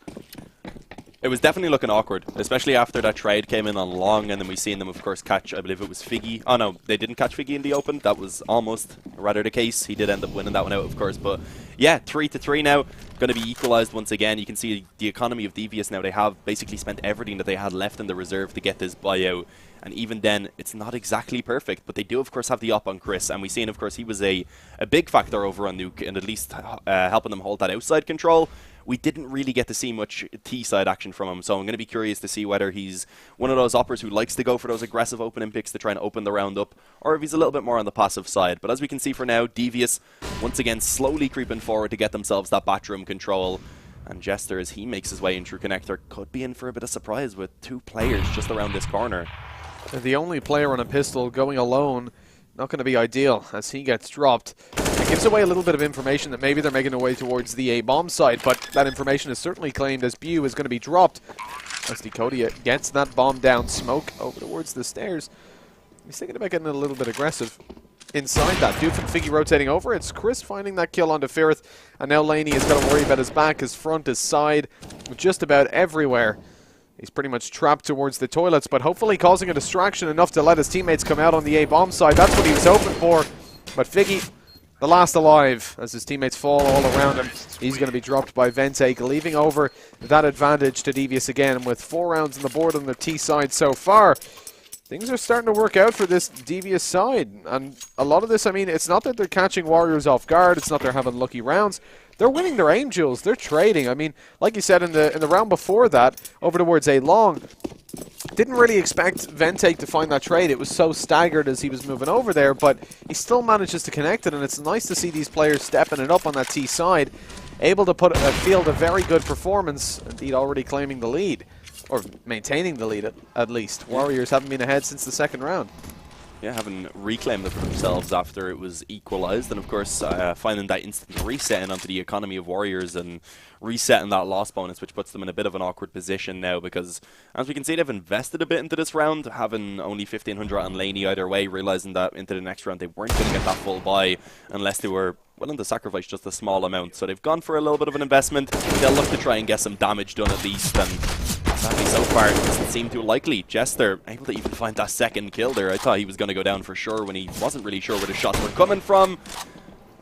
It was definitely looking awkward, especially after that trade came in on long, and then we seen them, of course, catch, I believe it was Figgy. Oh, no, they didn't catch Figgy in the open. That was almost rather the case. He did end up winning that one out, of course. But, yeah, 3-3 now. Going to be equalized once again. You can see the economy of Devious now. They have basically spent everything that they had left in the reserve to get this buyout. And even then, it's not exactly perfect. But they do, of course, have the op on Chris. And we've seen, of course, he was a big factor over on Nuke, and at least helping them hold that outside control. We didn't really get to see much T-side action from him, so I'm going to be curious to see whether he's one of those oppers who likes to go for those aggressive opening picks to try and open the round up, or if he's a little bit more on the passive side. But as we can see for now, Devious once again slowly creeping forward to get themselves that backroom control. And Jester, as he makes his way in through connector, could be in for a bit of surprise with 2 players just around this corner. The only player on a pistol going alone, not going to be ideal as he gets dropped. It gives away a little bit of information that maybe they're making their way towards the A-bomb site, but that information is certainly claimed as Bu is going to be dropped. As Decodia gets that bomb down, smoke over towards the stairs. He's thinking about getting a little bit aggressive inside that. Doof and Figgy rotating over. It's Chris finding that kill onto Firith, and now Laney has got to worry about his back, his front, his side, just about everywhere. He's pretty much trapped towards the toilets, but hopefully causing a distraction enough to let his teammates come out on the A-bomb side. That's what he was hoping for. But Figgy, the last alive, as his teammates fall all around him. He's going to be dropped by Ventake, leaving over that advantage to Devious again. With 4 rounds on the board on the T side so far, things are starting to work out for this Devious side. And a lot of this, I mean, it's not that they're catching Warriors off guard. It's not they're having lucky rounds. They're winning their aim duels. They're trading. I mean, like you said in the round before that, over towards A long, didn't really expect Ventake to find that trade. It was so staggered as he was moving over there, but he still manages to connect it, and it's nice to see these players stepping it up on that T side, able to field a very good performance, indeed already claiming the lead, or maintaining the lead at least. Warriors haven't been ahead since the second round. Yeah, having reclaimed it for themselves after it was equalized, and of course finding that instant resetting onto the economy of Warriors and resetting that loss bonus, which puts them in a bit of an awkward position now, because as we can see, they've invested a bit into this round, having only 1,500 on Laney either way, realizing that into the next round they weren't going to get that full buy unless they were willing to sacrifice just a small amount. So they've gone for a little bit of an investment. They'll look to try and get some damage done at least, and sadly so far it doesn't seem too likely. Jester able to even find that second kill there. I thought he was going to go down for sure when he wasn't really sure where the shots were coming from.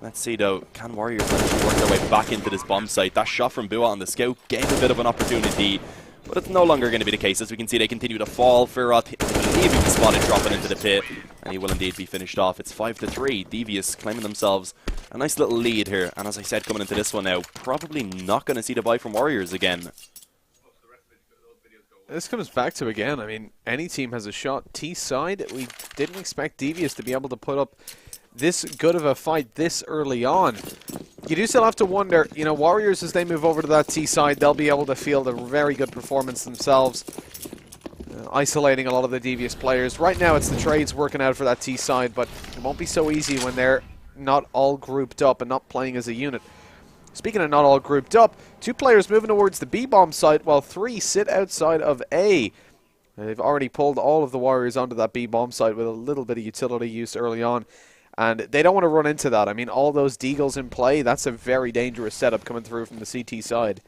Let's see though, can Warriors manage to work their way back into this bomb site? That shot from Bua on the scout gave a bit of an opportunity, but it's no longer going to be the case. As we can see, they continue to fall. Firot, I believe he was spotted dropping into the pit, and he will indeed be finished off. It's 5-3. Devious claiming themselves a nice little lead here, and as I said, coming into this one now, probably not going to see the buy from Warriors again. This comes back to, again, I mean, any team has a shot. T side, we didn't expect Devious to be able to put up this good of a fight this early on. You do still have to wonder, you know, Warriors, as they move over to that T side, they'll be able to field a very good performance themselves, isolating a lot of the Devious players. Right now, it's the trades working out for that T side, but it won't be so easy when they're not all grouped up and not playing as a unit. Speaking of not all grouped up, 2 players moving towards the B-bomb site while 3 sit outside of A. They've already pulled all of the Warriors onto that B-bomb site with a little bit of utility use early on, and they don't want to run into that. I mean, all those deagles in play, that's a very dangerous setup coming through from the CT side.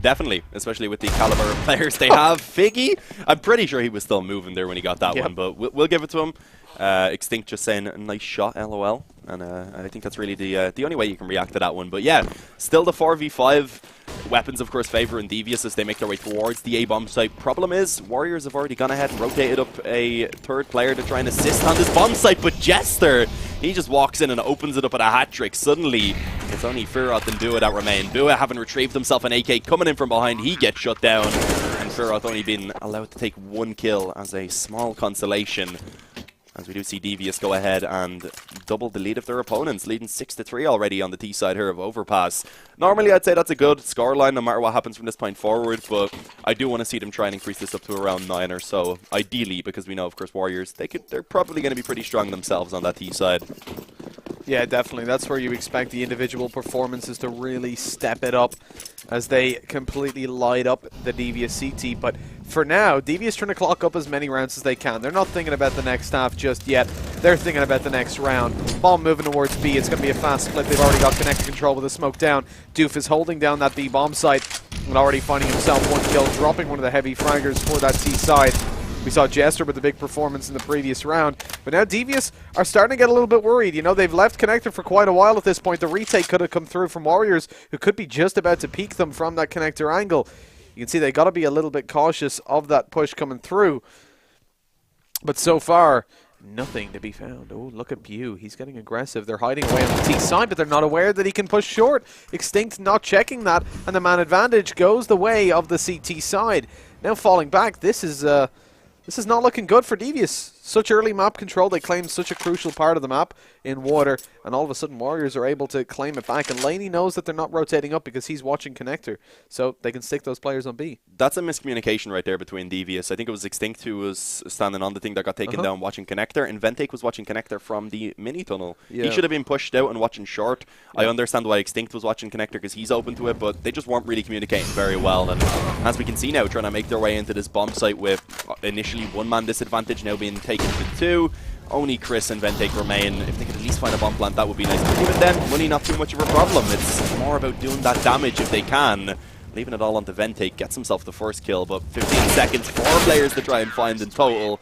Definitely, especially with the caliber of players they have. Figgy, I'm pretty sure he was still moving there when he got that one, but we'll give it to him. Extinct just saying, nice shot, LOL. And I think that's really the only way you can react to that one. But yeah, still the 4v5. Weapons, of course, favouring Devious as they make their way towards the A-bomb site. Problem is, Warriors have already gone ahead and rotated up a third player to try and assist on this bomb site. But Jester, he just walks in and opens it up at a hat-trick. Suddenly, it's only Firoth and Bua that remain. Bua having retrieved himself an AK, coming in from behind, he gets shut down. And Firoth only been allowed to take one kill as a small consolation. As we do see Devious go ahead and double the lead of their opponents, leading 6-3 already on the T side here of Overpass. Normally, I'd say that's a good scoreline no matter what happens from this point forward, but I do want to see them try and increase this up to around 9 or so, ideally, because we know, of course, Warriors, they're probably going to be pretty strong themselves on that T side. Yeah, definitely. That's where you expect the individual performances to really step it up as they completely light up the Devious CT. But for now, Devious trying to clock up as many rounds as they can. They're not thinking about the next half just yet. They're thinking about the next round. Bomb moving towards B. It's going to be a fast split. They've already got connected control with the smoke down. Doof is holding down that B bomb site and already finding himself one kill, dropping one of the heavy fraggers for that T side. We saw Jester with a big performance in the previous round, but now Devious are starting to get a little bit worried. You know, they've left Connector for quite a while at this point. The retake could have come through from Warriors, who could be just about to peek them from that Connector angle. You can see they got to be a little bit cautious of that push coming through. But so far, nothing to be found. Oh, look at Bua. He's getting aggressive. They're hiding away on the T side, but they're not aware that he can push short. Extinct not checking that, and the man advantage goes the way of the CT side. Now falling back, this is not looking good for Devious. Such early map control, they claim such a crucial part of the map in water, and all of a sudden Warriors are able to claim it back, and Laney knows that they're not rotating up because he's watching Connector, so they can stick those players on B. That's a miscommunication right there between Devious. I think it was Extinct who was standing on the thing that got taken down watching Connector, and Ventake was watching Connector from the mini-tunnel. Yeah. He should have been pushed out and watching short. Yeah. I understand why Extinct was watching Connector because he's open to it, but they just weren't really communicating very well, and as we can see now, trying to make their way into this bomb site with initially one-man disadvantage now being taken to 2. Only Chris and Ventake remain. If they could at least find a bomb plant, that would be nice. But even then, money not too much of a problem. It's more about doing that damage if they can. Leaving it all onto Ventake, gets himself the first kill, but 15 seconds, 4 players to try and find in total.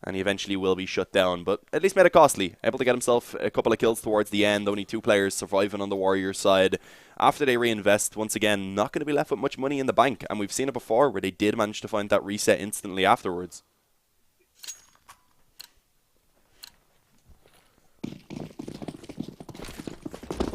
And he eventually will be shut down, but at least made it costly. Able to get himself a couple of kills towards the end. Only 2 players surviving on the Warriors side. After they reinvest, once again, not going to be left with much money in the bank. And we've seen it before where they did manage to find that reset instantly afterwards.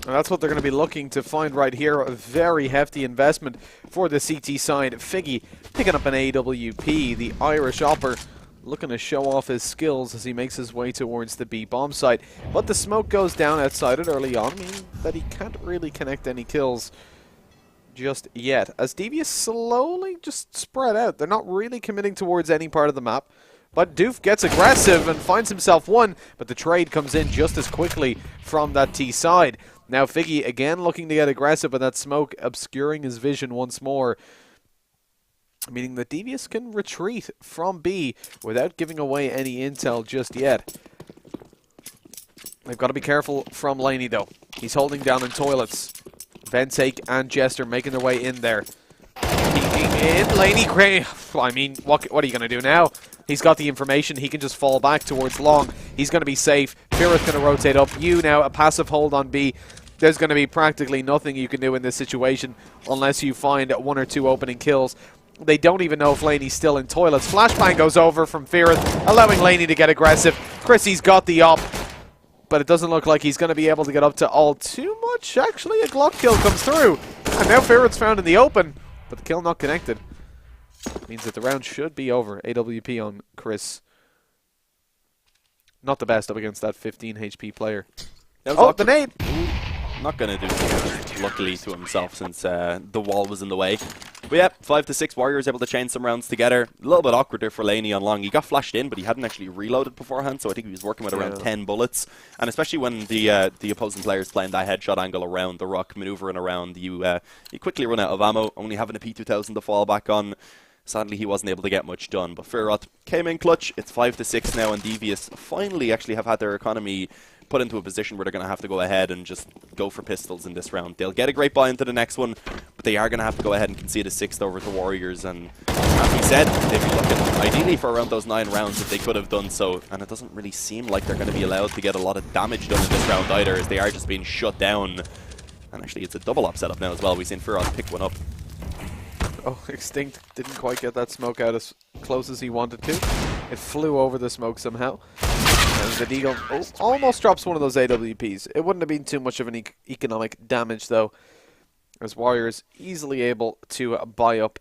And that's what they're going to be looking to find right here. A very hefty investment for the CT side. Figgy picking up an AWP, the Irish Opper, looking to show off his skills as he makes his way towards the B bomb site. But the smoke goes down outside it early on, meaning that he can't really connect any kills just yet. As Devious slowly just spread out. They're not really committing towards any part of the map. But Doof gets aggressive and finds himself one, but the trade comes in just as quickly from that T side. Now Figgy again looking to get aggressive, but that smoke obscuring his vision once more, meaning that Devious can retreat from B without giving away any intel just yet. They've got to be careful from Laney though. He's holding down in toilets. Ventake and Jester making their way in there. Peeking in, Laney Gray. I mean, what are you going to do now? He's got the information. He can just fall back towards long. He's going to be safe. Firoth's going to rotate up. You now, a passive hold on B. There's going to be practically nothing you can do in this situation unless you find 1 or 2 opening kills. They don't even know if Laney's still in toilets. Flashbang goes over from Firoth, allowing Laney to get aggressive. Chrissy's got the op, but it doesn't look like he's going to be able to get up to all too much. Actually, a Glock kill comes through. And now Firoth's found in the open, but the kill not connected. Means that the round should be over. AWP on Chris. Not the best up against that 15 HP player. Oh, the nade! Not going to do too much, luckily, to himself since the wall was in the way. But yeah, 5-6 Warriors able to chain some rounds together. A little bit awkward there for Laney on long. He got flashed in, but he hadn't actually reloaded beforehand, so I think he was working with around 10 bullets. And especially when the opposing players playing that headshot angle around the rock, maneuvering around, you quickly run out of ammo, only having a P2000 to fall back on. Sadly, he wasn't able to get much done, but Firoth came in clutch. It's 5-6 now, and Devious finally actually have had their economy put into a position where they're going to have to go ahead and just go for pistols in this round. They'll get a great buy into the next one, but they are going to have to go ahead and concede a 6th over the Warriors. And as we said, they'd be looking ideally for around those 9 rounds if they could have done so. And it doesn't really seem like they're going to be allowed to get a lot of damage done in this round either, as they are just being shut down. And actually, it's a double up setup now as well. We've seen Firoz pick one up. Oh, Extinct didn't quite get that smoke out as close as he wanted to. It flew over the smoke somehow. And the Deagle almost drops one of those AWPs. It wouldn't have been too much of an economic damage, though, as Warriors easily able to buy up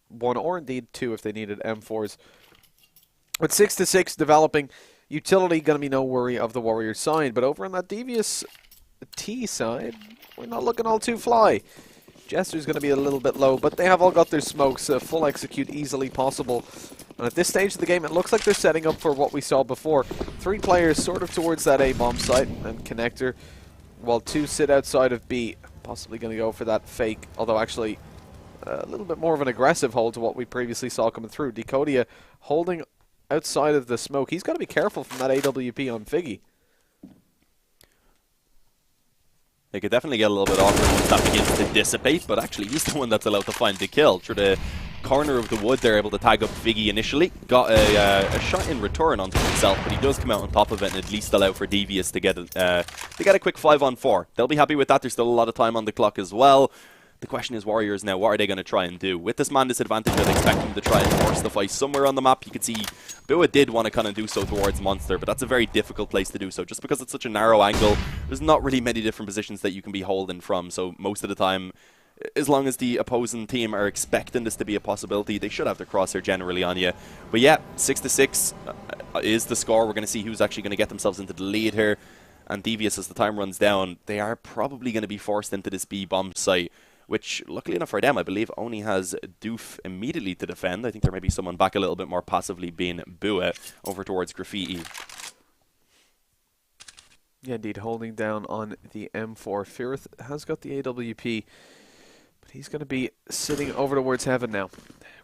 1 or indeed 2 if they needed M4s. With 6-6 developing, utility going to be no worry of the Warriors side. But over on that Devious T side, we're not looking all too fly. Jester's going to be a little bit low, but they have all got their smokes. Full execute easily possible. And at this stage of the game, it looks like they're setting up for what we saw before. 3 players sort of towards that A-bomb site and connector, while 2 sit outside of B. Possibly going to go for that fake, although actually a little bit more of an aggressive hold to what we previously saw coming through. Decodia holding outside of the smoke. He's got to be careful from that AWP on Figgy. They could definitely get a little bit awkward once that begins to dissipate, but actually he's the one that's allowed to find the kill. Through the corner of the wood, they're able to tag up Figgy initially. Got a shot in return onto himself, but he does come out on top of it and at least allow for Devious to get a quick 5-on-4. They'll be happy with that. There's still a lot of time on the clock as well. The question is, Warriors now, what are they going to try and do? With this man disadvantage, I'd expect them to try and force the fight somewhere on the map. You could see Bua did want to kind of do so towards Monster, but that's a very difficult place to do so. Just because it's such a narrow angle, there's not really many different positions that you can be holding from. So most of the time, as long as the opposing team are expecting this to be a possibility, they should have their crosshair generally on you. But yeah, 6-6 is the score. We're going to see who's actually going to get themselves into the lead here. And Devious, as the time runs down, they are probably going to be forced into this B-bomb site, which, luckily enough for them, I believe only has Doof immediately to defend. I think there may be someone back a little bit more passively being Bua over towards Graffiti. Yeah, indeed, holding down on the M4. Firth has got the AWP, but he's going to be sitting over towards Heaven now.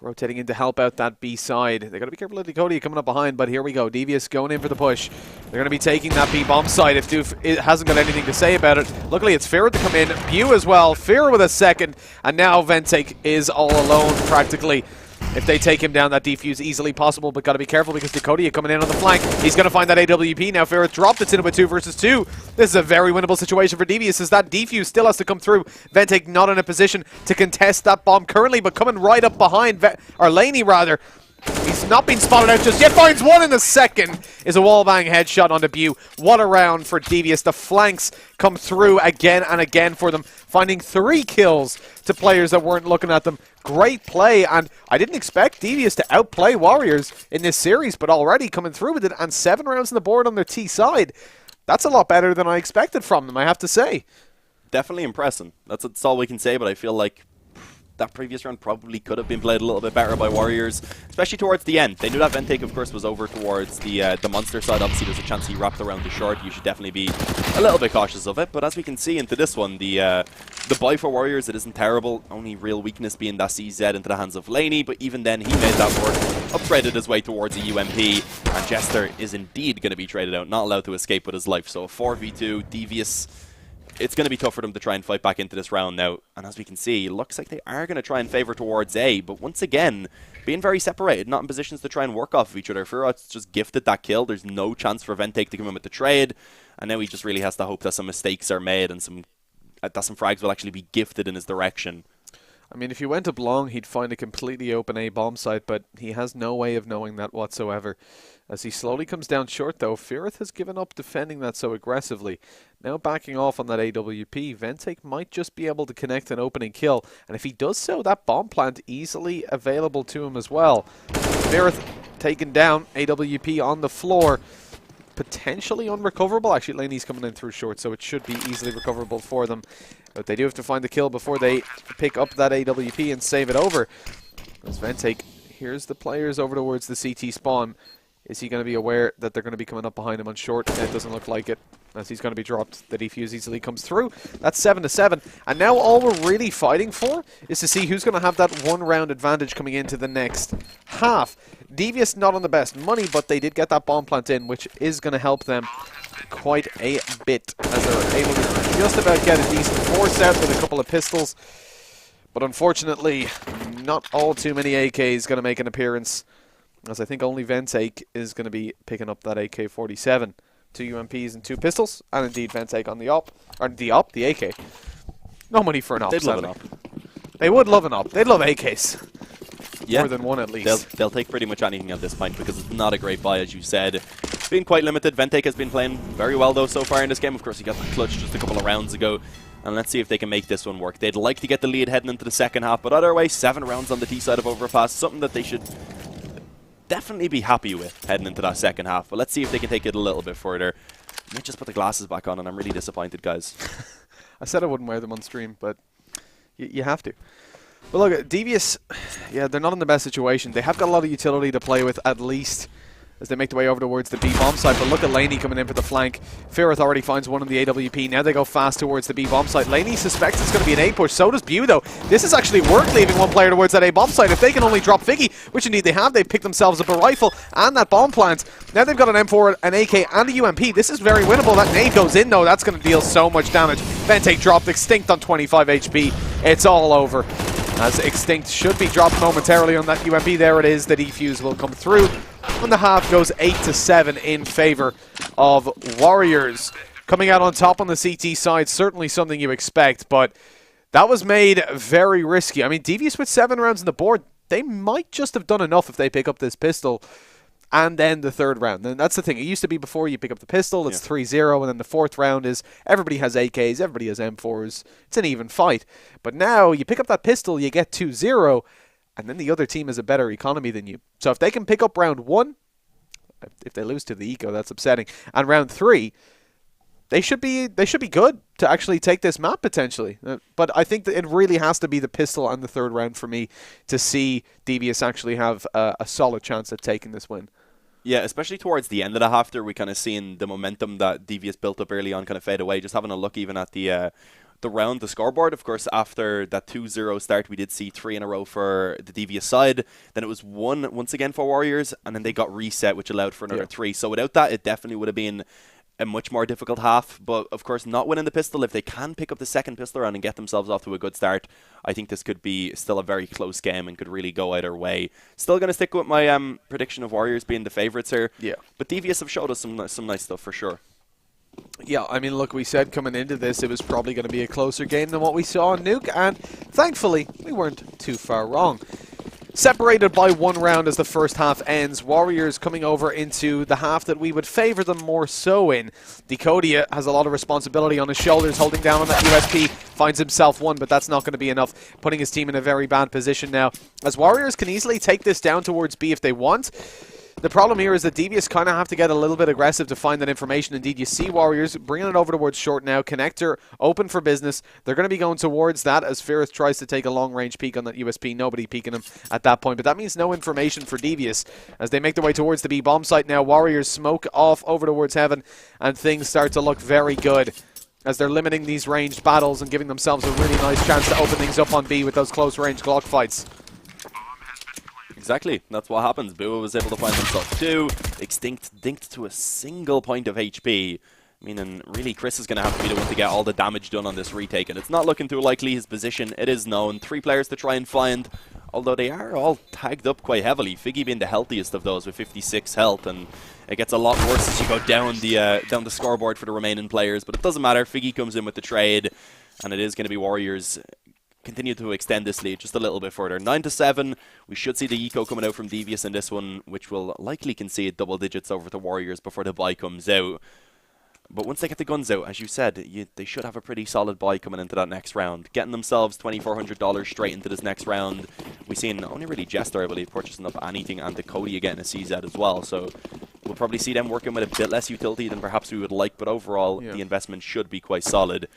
Rotating in to help out that B side. They've got to be careful of Decodia coming up behind, but here we go. Devious going in for the push. They're going to be taking that B bomb side if Doof hasn't got anything to say about it. Luckily, it's Fear to come in. Bew as well. Fear with a second. And now Ventake is all alone, practically. If they take him down, that defuse easily possible, but got to be careful because Decodia coming in on the flank. He's going to find that AWP now. Ferrith dropped it in with 2 versus 2. This is a very winnable situation for Devious as that defuse still has to come through. Ventake not in a position to contest that bomb currently, but coming right up behind, or Laney rather. He's not been spotted out just yet. Finds one in the second. Is a wallbang headshot on debut. What a round for Devious. The flanks come through again and again for them. Finding 3 kills to players that weren't looking at them. Great play. And I didn't expect Devious to outplay Warriors in this series, but already coming through with it. And 7 rounds on the board on their T side. That's a lot better than I expected from them, I have to say. Definitely impressive. That's all we can say, but I feel like that previous round probably could have been played a little bit better by Warriors, especially towards the end. They knew that Ventake, of course, was over towards the Monster side. Obviously, there's a chance he wrapped around the short. You should definitely be a little bit cautious of it. But as we can see into this one, the buy for Warriors, it isn't terrible. Only real weakness being that CZ into the hands of Laney, but even then, he made that work. Upgraded his way towards a UMP, and Jester is indeed going to be traded out, not allowed to escape with his life. So a 4v2, Devious. It's going to be tough for them to try and fight back into this round now. And as we can see, it looks like they are going to try and favor towards A. But once again, being very separated, not in positions to try and work off of each other. Furot's just gifted that kill. There's no chance for Ventake to come in with the trade. And now he just really has to hope that some mistakes are made and that some frags will actually be gifted in his direction. I mean, if he went up long, he'd find a completely open A bomb site, but he has no way of knowing that whatsoever. As he slowly comes down short, though, Firth has given up defending that so aggressively. Now backing off on that AWP, Ventake might just be able to connect an opening kill. And if he does so, that bomb plant easily available to him as well. Firth taken down, AWP on the floor. Potentially unrecoverable. Actually, Laney's coming in through short, so it should be easily recoverable for them. But they do have to find the kill before they pick up that AWP and save it over. As Ventake here's the players over towards the CT spawn. Is he going to be aware that they're going to be coming up behind him on short? It doesn't look like it, as he's going to be dropped. The defuse easily comes through. That's 7-7. And now all we're really fighting for is to see who's going to have that 1-round advantage coming into the next half. Devious not on the best money, but they did get that bomb plant in, which is going to help them. quite a bit, as they're able to just about get a decent force out with a couple of pistols. But unfortunately, not all too many AKs going to make an appearance, as I think only Ventake is going to be picking up that AK-47. 2 UMPs and 2 pistols, and indeed Ventake on the op, or the AK. No money for an op. They'd love an op. They would love an op. They'd love AKs. Yeah, more than one at least. They'll take pretty much anything at this point because it's not a great buy, as you said. It's been quite limited. Ventake has been playing very well, though, so far in this game. Of course, he got the clutch just a couple of rounds ago. And let's see if they can make this one work. They'd like to get the lead heading into the second half, but either way, 7 rounds on the T side of Overpass, something that they should definitely be happy with heading into that second half. But let's see if they can take it a little bit further. I might just put the glasses back on, and I'm really disappointed, guys. I said I wouldn't wear them on stream, but you have to. But look, Devious, yeah, they're not in the best situation. They have got a lot of utility to play with, at least, as they make their way over towards the B-bomb site. But look at Laney coming in for the flank. Feareth already finds one in the AWP. Now they go fast towards the B-bomb site. Laney suspects it's going to be an A-push. So does Bew, though. This is actually worth leaving one player towards that A-bomb site. If they can only drop Figgy, which indeed they have, they've picked themselves up a rifle and that bomb plant. Now they've got an M4, an AK, and a UMP. This is very winnable. That nade goes in, though. That's going to deal so much damage. Ventake dropped Extinct on 25 HP. It's all over, as Extinct should be dropped momentarily on that UMP. There it is. The defuse will come through. And the half goes 8-7 in favor of Warriors. Coming out on top on the CT side, certainly something you expect, but that was made very risky. I mean, Devious with 7 rounds on the board, they might just have done enough if they pick up this pistol and then the third round. And that's the thing. It used to be before you pick up the pistol, it's 3-0, and then the fourth round is everybody has AKs, everybody has M4s. It's an even fight. But now you pick up that pistol, you get 2-0, and then the other team has a better economy than you. So if they can pick up round 1, if they lose to the eco, that's upsetting. And round 3, they should be good to actually take this map potentially. But I think that it really has to be the pistol on the third round for me to see Devious actually have a solid chance at taking this win. Yeah, especially towards the end of the half there, we kind of seen the momentum that Devious built up early on kind of fade away. Just having a look even at the scoreboard, of course, after that 2-0 start, we did see 3 in a row for the Devious side. Then it was 1 once again for Warriors, and then they got reset, which allowed for another 3. So without that, it definitely would have been a much more difficult half. But of course, not winning the pistol, if they can pick up the second pistol round and get themselves off to a good start, I think this could be still a very close game and could really go either way. Still going to stick with my prediction of Warriors being the favourites here. Yeah. But Devious have showed us some nice stuff for sure. Yeah, I mean, look, we said coming into this it was probably going to be a closer game than what we saw in Nuke, and thankfully we weren't too far wrong. Separated by 1 round as the first half ends, Warriors coming over into the half that we would favour them more so in. Decodia has a lot of responsibility on his shoulders, holding down on that USP, finds himself 1, but that's not going to be enough, putting his team in a very bad position now, as Warriors can easily take this down towards B if they want. The problem here is that Devious kind of have to get a little bit aggressive to find that information. Indeed, you see Warriors bringing it over towards short now. Connector open for business. They're going to be going towards that as Feareth tries to take a long-range peek on that USP. Nobody peeking him at that point. But that means no information for Devious as they make their way towards the B-bomb site now. Warriors smoke off over towards Heaven, and things start to look very good as they're limiting these ranged battles and giving themselves a really nice chance to open things up on B with those close-range Glock fights. Exactly, that's what happens. Bua was able to find himself 2. Extinct dinked to a single point of HP. Meaning, really, Chris is going to have to be the one to get all the damage done on this retake. And it's not looking too likely. His position, it is known. 3 players to try and find, although they are all tagged up quite heavily. Figgy being the healthiest of those with 56 health. And it gets a lot worse as you go down the scoreboard for the remaining players. But it doesn't matter. Figgy comes in with the trade. And it is going to be Warriors continue to extend this lead just a little bit further. 9-7. We should see the eco coming out from Devious in this one, which will likely concede double digits over the Warriors before the buy comes out. But once they get the guns out, as you said, they should have a pretty solid buy coming into that next round. Getting themselves $2,400 straight into this next round. We've seen only really Jester, I believe, purchasing up anything, and Decodia getting a CZ as well. So we'll probably see them working with a bit less utility than perhaps we would like, but overall, the investment should be quite solid.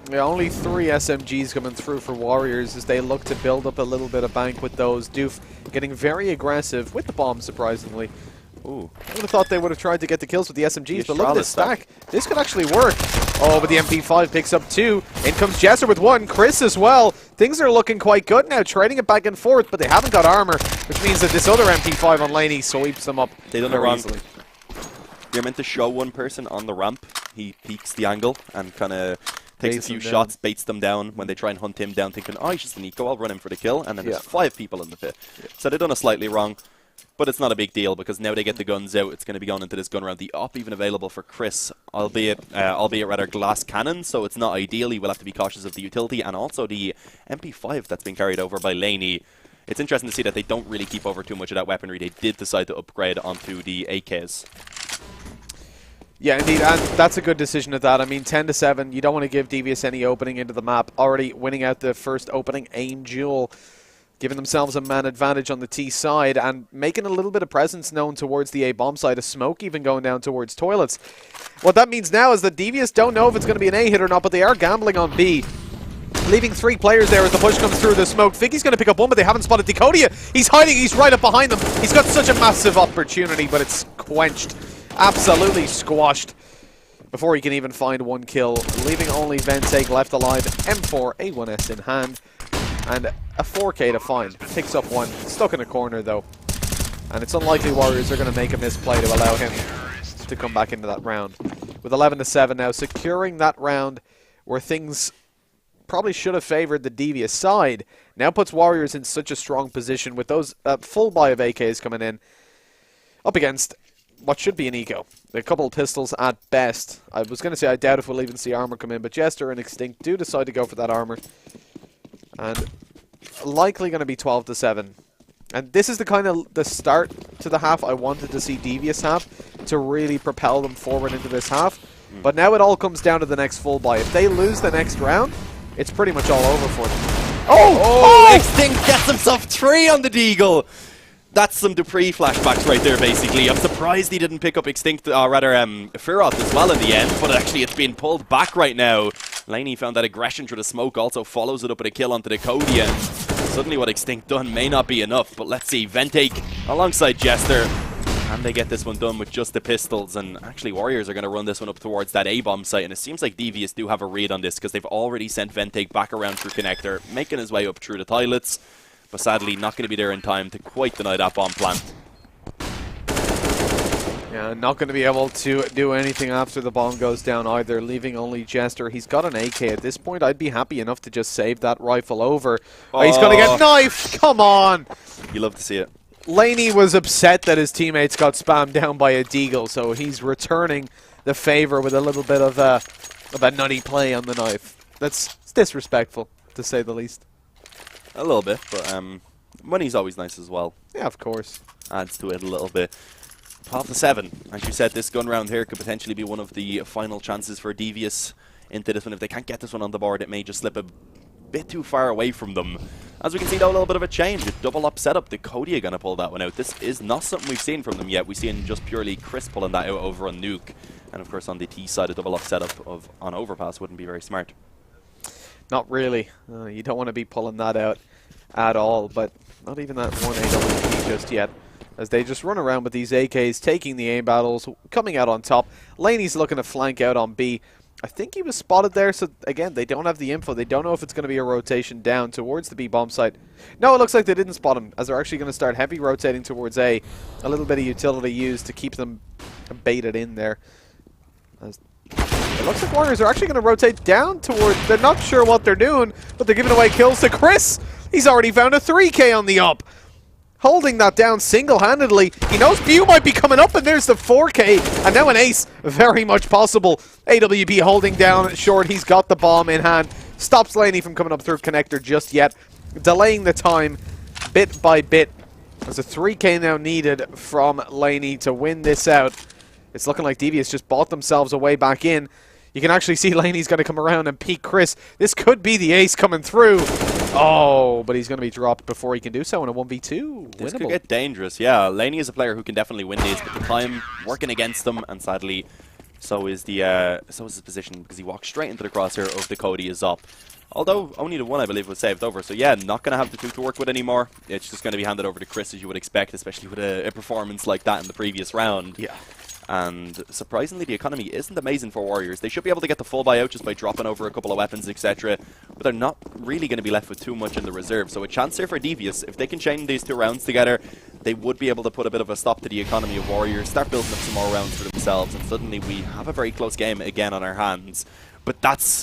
Yeah, only 3 SMGs coming through for Warriors as they look to build up a little bit of bank with those. Doof getting very aggressive with the bomb, surprisingly. Ooh, I would have thought they would have tried to get the kills with the SMGs, but look at this stack. This could actually work. Oh, but the MP5 picks up 2. In comes Jester with 1. Chris as well. Things are looking quite good now, trading it back and forth, but they haven't got armor, which means that this other MP5 on Laney sweeps them up. They done it wrong. you're meant to show one person on the ramp. He peeks the angle and kind of takes a few shots, baits them down when they try and hunt him down, thinking, oh, he's just an eco, I'll run him for the kill. And then there's 5 people in the pit. So they've done it slightly wrong. But it's not a big deal because now they get the guns out. It's going to be going into this gun round. The op even available for Chris, albeit rather glass cannon, so it's not ideal. He will have to be cautious of the utility and also the MP5 that's been carried over by Laney. It's interesting to see that they don't really keep over too much of that weaponry. They did decide to upgrade onto the AKs. Yeah, indeed, and that's a good decision at that. I mean, 10-7, you don't want to give Devious any opening into the map. Already winning out the first opening aim duel, giving themselves a man advantage on the T side and making a little bit of presence known towards the A bomb side. A smoke even going down towards toilets. What that means now is that Devious don't know if it's going to be an A hit or not, but they are gambling on B. Leaving 3 players there as the push comes through the smoke. Figgy's going to pick up one, but they haven't spotted Decodia. He's hiding. He's right up behind them. He's got such a massive opportunity, but it's quenched. Absolutely squashed before he can even find one kill. Leaving only Ventake left alive. M4, A1S in hand. And a 4K to find. Picks up one. Stuck in a corner, though. And it's unlikely Warriors are going to make a misplay to allow him to come back into that round. With 11-7 now, securing that round where things probably should have favored the Devious side. Now puts Warriors in such a strong position with those full buy of AKs coming in. Up against what should be an eco. A couple of pistols at best. I was going to say I doubt if we'll even see armor come in, but Jester and Extinct do decide to go for that armor. And likely going to be 12-7. And this is the kind of the start to the half I wanted to see Devious have to really propel them forward into this half. But now it all comes down to the next full buy. If they lose the next round, it's pretty much all over for them. Oh! Extinct gets himself 3 on the Deagle! That's some Dupree flashbacks right there, basically. I'm surprised he didn't pick up Extinct, or rather, Firoth as well in the end, but actually it's being pulled back right now. Laney found that aggression through the smoke, also follows it up with a kill onto the Cody, and suddenly what Extinct done may not be enough, but let's see, Ventake alongside Jester, and they get this one done with just the pistols, and actually Warriors are going to run this one up towards that A-bomb site, and it seems like Devious do have a read on this, because they've already sent Ventake back around through Connector, making his way up through the toilets. But sadly, not going to be there in time to quite deny that bomb plant. Yeah, not going to be able to do anything after the bomb goes down either, leaving only Jester. He's got an AK at this point. I'd be happy enough to just save that rifle over. Oh, he's going to get knifed! Come on! You love to see it. Laney was upset that his teammates got spammed down by a Deagle, so he's returning the favor with a little bit of a nutty play on the knife. That's disrespectful, to say the least. A little bit, but money's always nice as well. Yeah, of course. Adds to it a little bit. 12-7. As you said, this gun round here could potentially be one of the final chances for Devious into this one. If they can't get this one on the board, it may just slip a bit too far away from them. As we can see, though, a little bit of a change. A double-up setup. The Cody are going to pull that one out. This is not something we've seen from them yet. We've seen just purely Chris pulling that out over on Nuke. And, of course, on the T side, a double-up setup on Overpass wouldn't be very smart. Not really. You don't want to be pulling that out at all, but not even that one AWP just yet. As they just run around with these AKs, taking the aim battles, coming out on top. Laney's looking to flank out on B. I think he was spotted there, so again, they don't have the info. They don't know if it's going to be a rotation down towards the B bomb site. No, it looks like they didn't spot him, as they're actually going to start heavy rotating towards A. A little bit of utility used to keep them baited in there. As it looks like Warriors are actually going to rotate down towards... They're not sure what they're doing, but they're giving away kills to Chris. He's already found a 3K on the up. Holding that down single-handedly. He knows Bew might be coming up, and there's the 4K. And now an ace. Very much possible. AWP holding down short. He's got the bomb in hand. Stops Laney from coming up through Connector just yet. Delaying the time bit by bit. There's a 3K now needed from Laney to win this out. It's looking like Devious just bought themselves a way back in. You can actually see Laney's going to come around and peek Chris. This could be the ace coming through. Oh, but he's going to be dropped before he can do so in a 1v2. This could get dangerous, yeah. Laney is a player who can definitely win these, but the time working against them, and sadly, so is his position, because he walked straight into the crosshair of the Cody is up. Although only the one, I believe, was saved over. So yeah, not going to have the 2 to work with anymore. It's just going to be handed over to Chris, as you would expect, especially with a performance like that in the previous round. Yeah. And surprisingly, the economy isn't amazing for Warriors. They should be able to get the full buyout just by dropping over a couple of weapons, etc. But they're not really going to be left with too much in the reserve. So a chance here for Devious. If they can chain these 2 rounds together, they would be able to put a bit of a stop to the economy of Warriors, start building up some more rounds for themselves, and suddenly we have a very close game again on our hands. But that's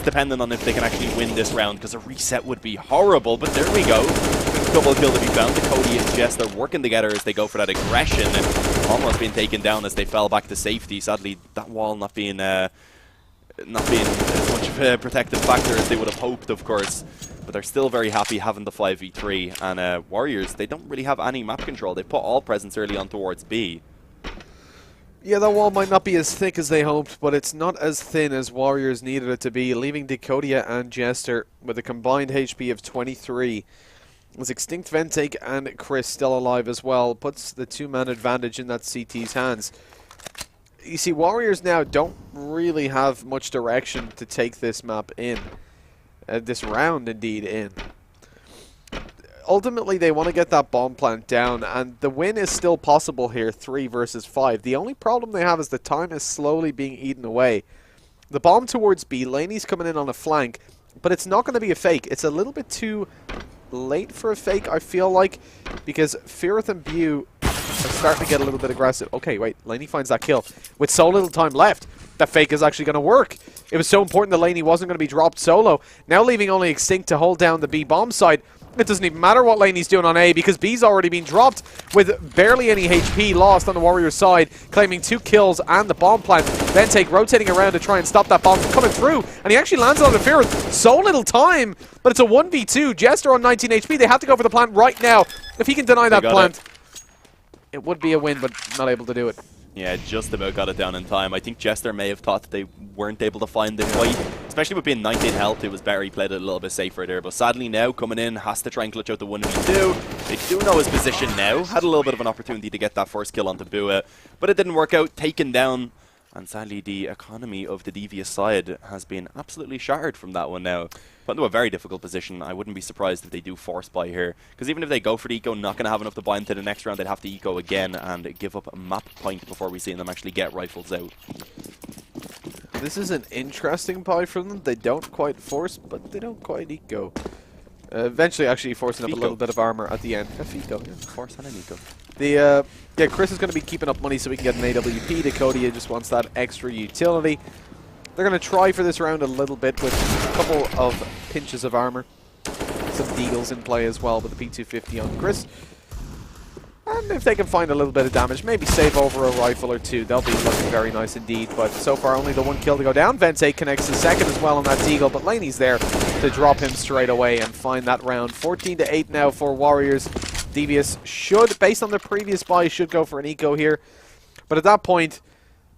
dependent on if they can actually win this round, because a reset would be horrible. But there we go. Double kill to be found. The Cody and Jester working together as they go for that aggression, and almost being taken down as they fell back to safety. Sadly, that wall not being as much of a protective factor as they would have hoped, of course. But they're still very happy having the 5v3. And Warriors, they don't really have any map control. They put all presence early on towards B. Yeah, that wall might not be as thick as they hoped, but it's not as thin as Warriors needed it to be, leaving Decodia and Jester with a combined HP of 23. As Extinct Ventake and Chris still alive as well, puts the two-man advantage in that CT's hands. You see, Warriors now don't really have much direction to take this map in. This round, indeed, in. Ultimately, they want to get that bomb plant down, and the win is still possible here, 3 versus 5. The only problem they have is the time is slowly being eaten away. The bomb towards B, Laney's coming in on a flank, but it's not going to be a fake. It's a little bit too late for a fake, I feel like, because Fearith and Bew are starting to get a little bit aggressive. Okay, wait, Laney finds that kill. With so little time left, that fake is actually going to work. It was so important that Laney wasn't going to be dropped solo. Now leaving only Extinct to hold down the B bomb side. It doesn't even matter what Laney's doing on A, because B's already been dropped with barely any HP lost on the Warriors side, claiming 2 kills and the bomb plant. Ventake rotating around to try and stop that bomb from coming through, and he actually lands on the Fearith. So little time, but it's a 1v2. Jester on 19 HP. They have to go for the plant right now. If he can deny that plant, it would be a win, but not able to do it. Yeah, just about got it down in time. I think Jester may have thought that they weren't able to find the fight. Especially with being 19 health, it was better he played it a little bit safer there. But sadly now, coming in, has to try and clutch out the 1v2. They do know his position now. Had a little bit of an opportunity to get that first kill onto Bua, but it didn't work out. Taken down. And sadly, the economy of the Devious side has been absolutely shattered from that one now. Put into a very difficult position. I wouldn't be surprised if they do force buy here. Because even if they go for the eco, not going to have enough to buy into the next round, they'd have to eco again and give up a map point before we see them actually get rifles out. This is an interesting buy from them. They don't quite force, but they don't quite eco. Eventually actually forcing up a little bit of armor at the end. Eco, yeah. Force and an eco. Yeah, Chris is going to be keeping up money so we can get an AWP. Decodia just wants that extra utility. They're going to try for this round a little bit with a couple of pinches of armor. Some deagles in play as well with the P250 on Chris. And if they can find a little bit of damage, maybe save over a rifle or two, they'll be looking very nice indeed. But so far, only the 1 kill to go down. Vente connects the second as well on that deagle, but Laney's there to drop him straight away and find that round. 14-8 now for Warriors. Devious should, based on the previous buy, should go for an eco here. But at that point,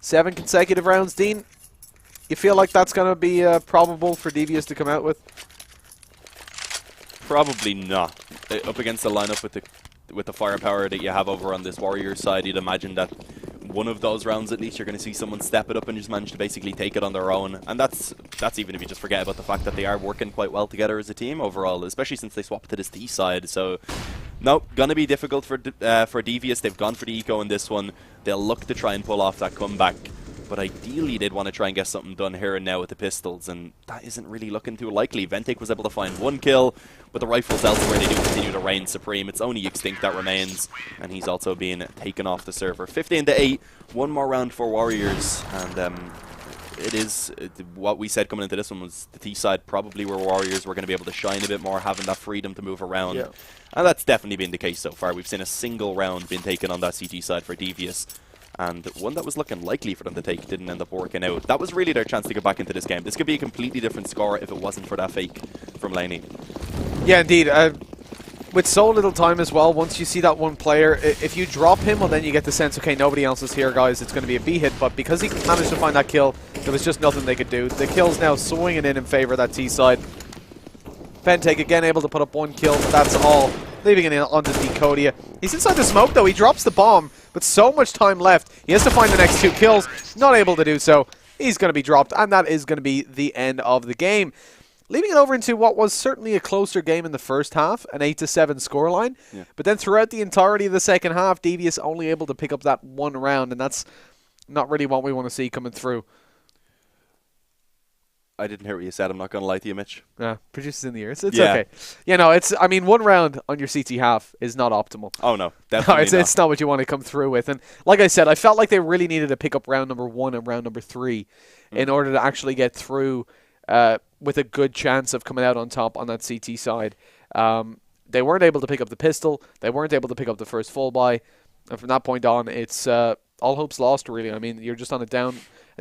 7 consecutive rounds, Dean, you feel like that's going to be probable for Devious to come out with? Probably not. Up against the lineup with the firepower that you have over on this Warriors side, you'd imagine that one of those rounds at least you're going to see someone step it up and just manage to basically take it on their own. And that's even if you just forget about the fact that they are working quite well together as a team overall, especially since they swapped to this T side. So no, gonna be difficult for Devious. They've gone for the eco in this one. They'll look to try and pull off that comeback, but ideally they'd want to try and get something done here and now with the pistols, and that isn't really looking too likely. Ventake was able to find 1 kill, but the rifles elsewhere, they do continue to reign supreme. It's only Extinct that remains, and he's also being taken off the server. 15-8, 1 more round for Warriors, and it is what we said coming into this one was the T side probably where Warriors were going to be able to shine a bit more, having that freedom to move around. Yeah. And that's definitely been the case so far. We've seen a single round being taken on that CT side for Devious, and one that was looking likely for them to take didn't end up working out. That was really their chance to get back into this game. This could be a completely different score if it wasn't for that fake from Laney. Yeah, indeed. With so little time as well, once you see that one player, if you drop him, well then you get the sense, okay, nobody else is here, guys, it's going to be a B hit, but because he managed to find that kill, there was just nothing they could do. The kill's now swinging in favor of that T side. Ventake again able to put up 1 kill, but that's all. Leaving it onto Decodia. He's inside the smoke though, he drops the bomb, but so much time left. He has to find the next 2 kills, not able to do so. He's going to be dropped, and that is going to be the end of the game. Leaving it over into what was certainly a closer game in the first half, an 8-7 scoreline. Yeah. But then throughout the entirety of the second half, Devious only able to pick up that 1 round, and that's not really what we want to see coming through. I didn't hear what you said. I'm not going to lie to you, Mitch. Producers in the ears. It's okay. You know, I mean, one round on your CT half is not optimal. Oh, no. Definitely not. It's not what you want to come through with. And like I said, I felt like they really needed to pick up round number 1 and round number 3 in order to actually get through with a good chance of coming out on top on that CT side. They weren't able to pick up the pistol. They weren't able to pick up the first full buy. And from that point on, it's all hope's lost, really. I mean, you're just on a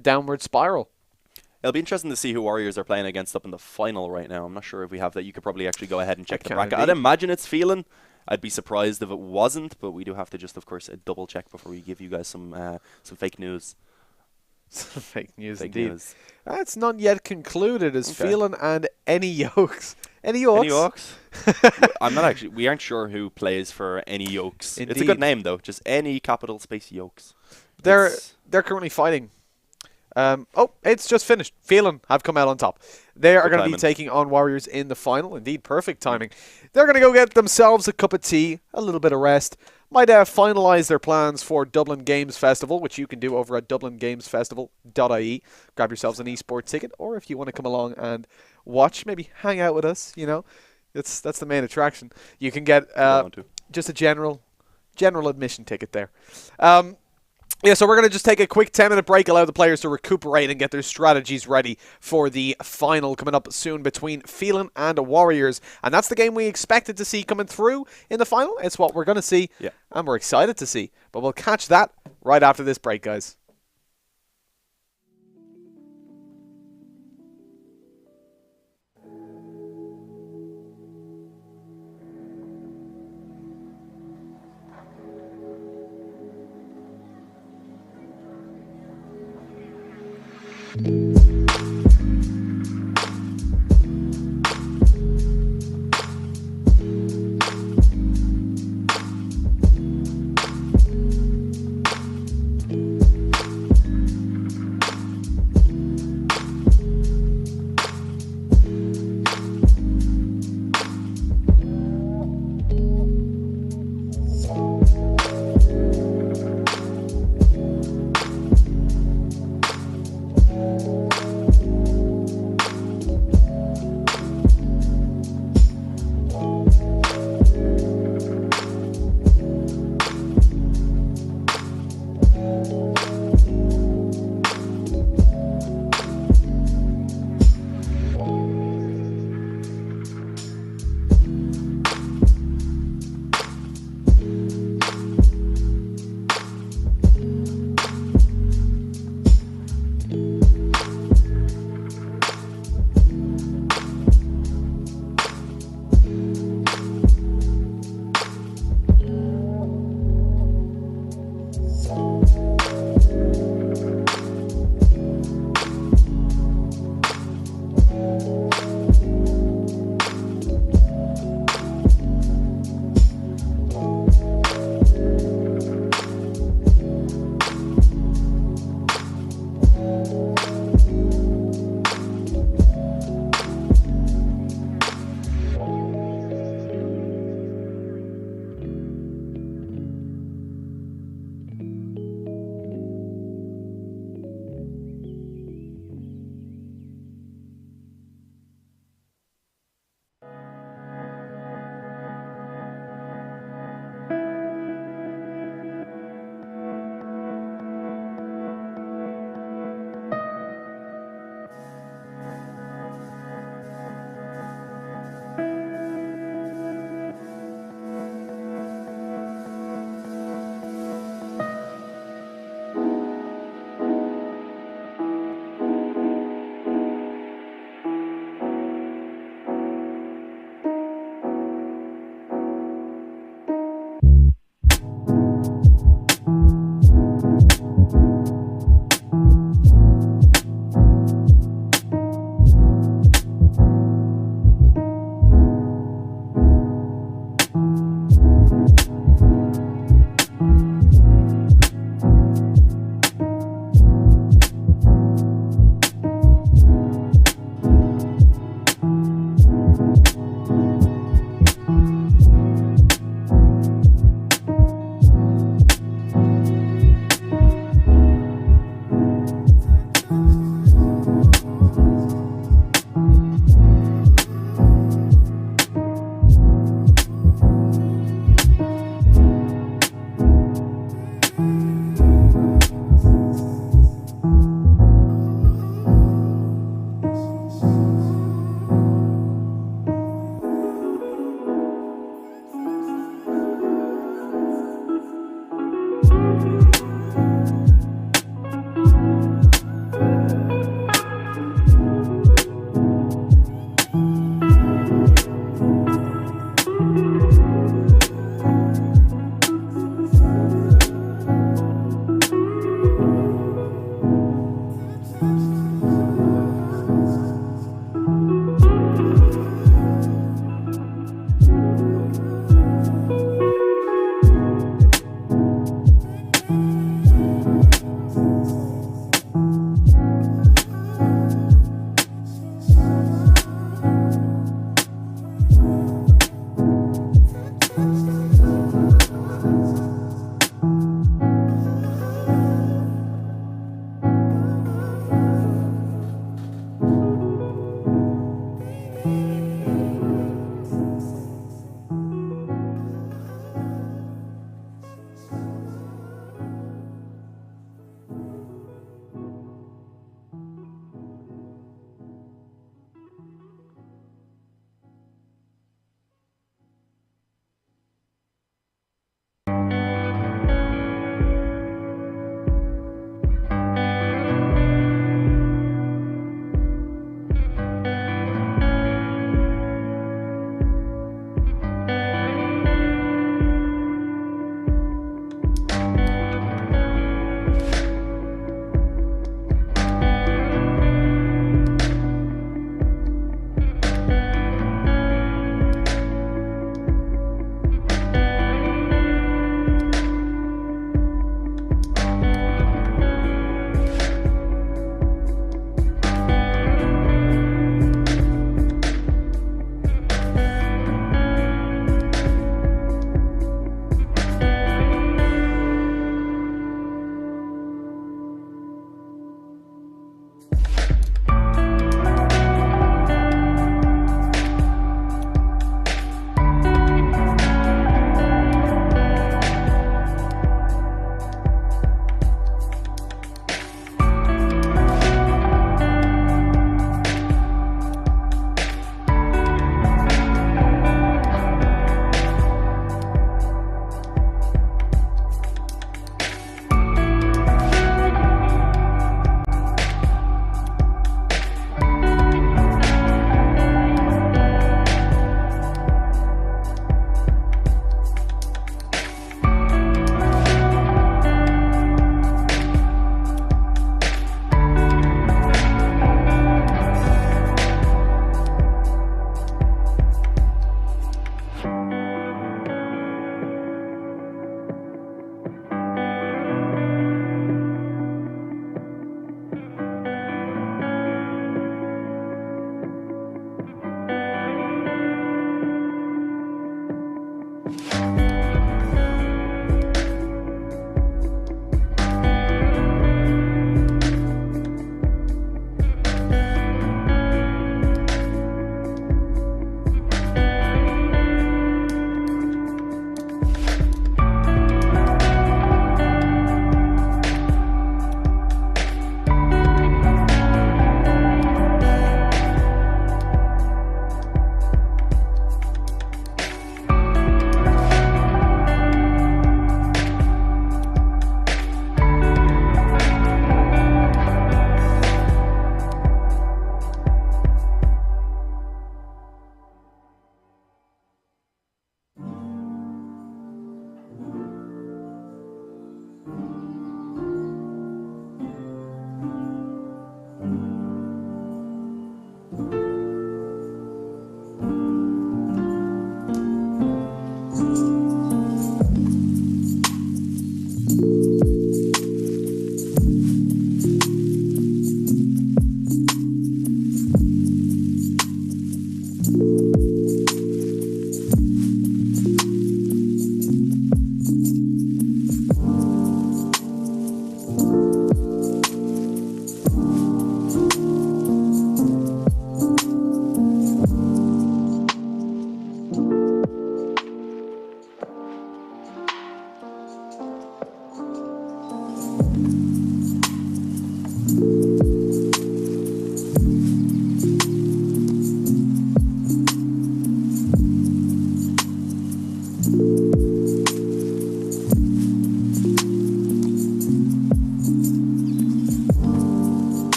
downward spiral. It'll be interesting to see who Warriors are playing against up in the final right now. I'm not sure if we have that. You could probably actually go ahead and check the bracket. I'd imagine it's Phelan. I'd be surprised if it wasn't, but we do have to just, of course, double check before we give you guys some fake news. Fake news, indeed. That's not yet concluded as Phelan and Any Yokes. Any Yokes? I'm not actually. We aren't sure who plays for Any Yokes. Indeed. It's a good name though. Just Any capital space Yokes. They're currently fighting. It's just finished. Phelan have come out on top. They are going to be taking on Warriors in the final. Indeed, perfect timing. They're going to go get themselves a cup of tea, a little bit of rest. Might finalise their plans for Dublin Games Festival, which you can do over at dublingamesfestival.ie. Grab yourselves an esports ticket, or if you want to come along and watch, maybe hang out with us. You know, that's the main attraction. You can get just a general admission ticket there. So we're going to just take a quick 10-minute break, allow the players to recuperate and get their strategies ready for the final coming up soon between Phelan and Warriors. And that's the game we expected to see coming through in the final. It's what we're going to see, and we're excited to see. But we'll catch that right after this break, guys.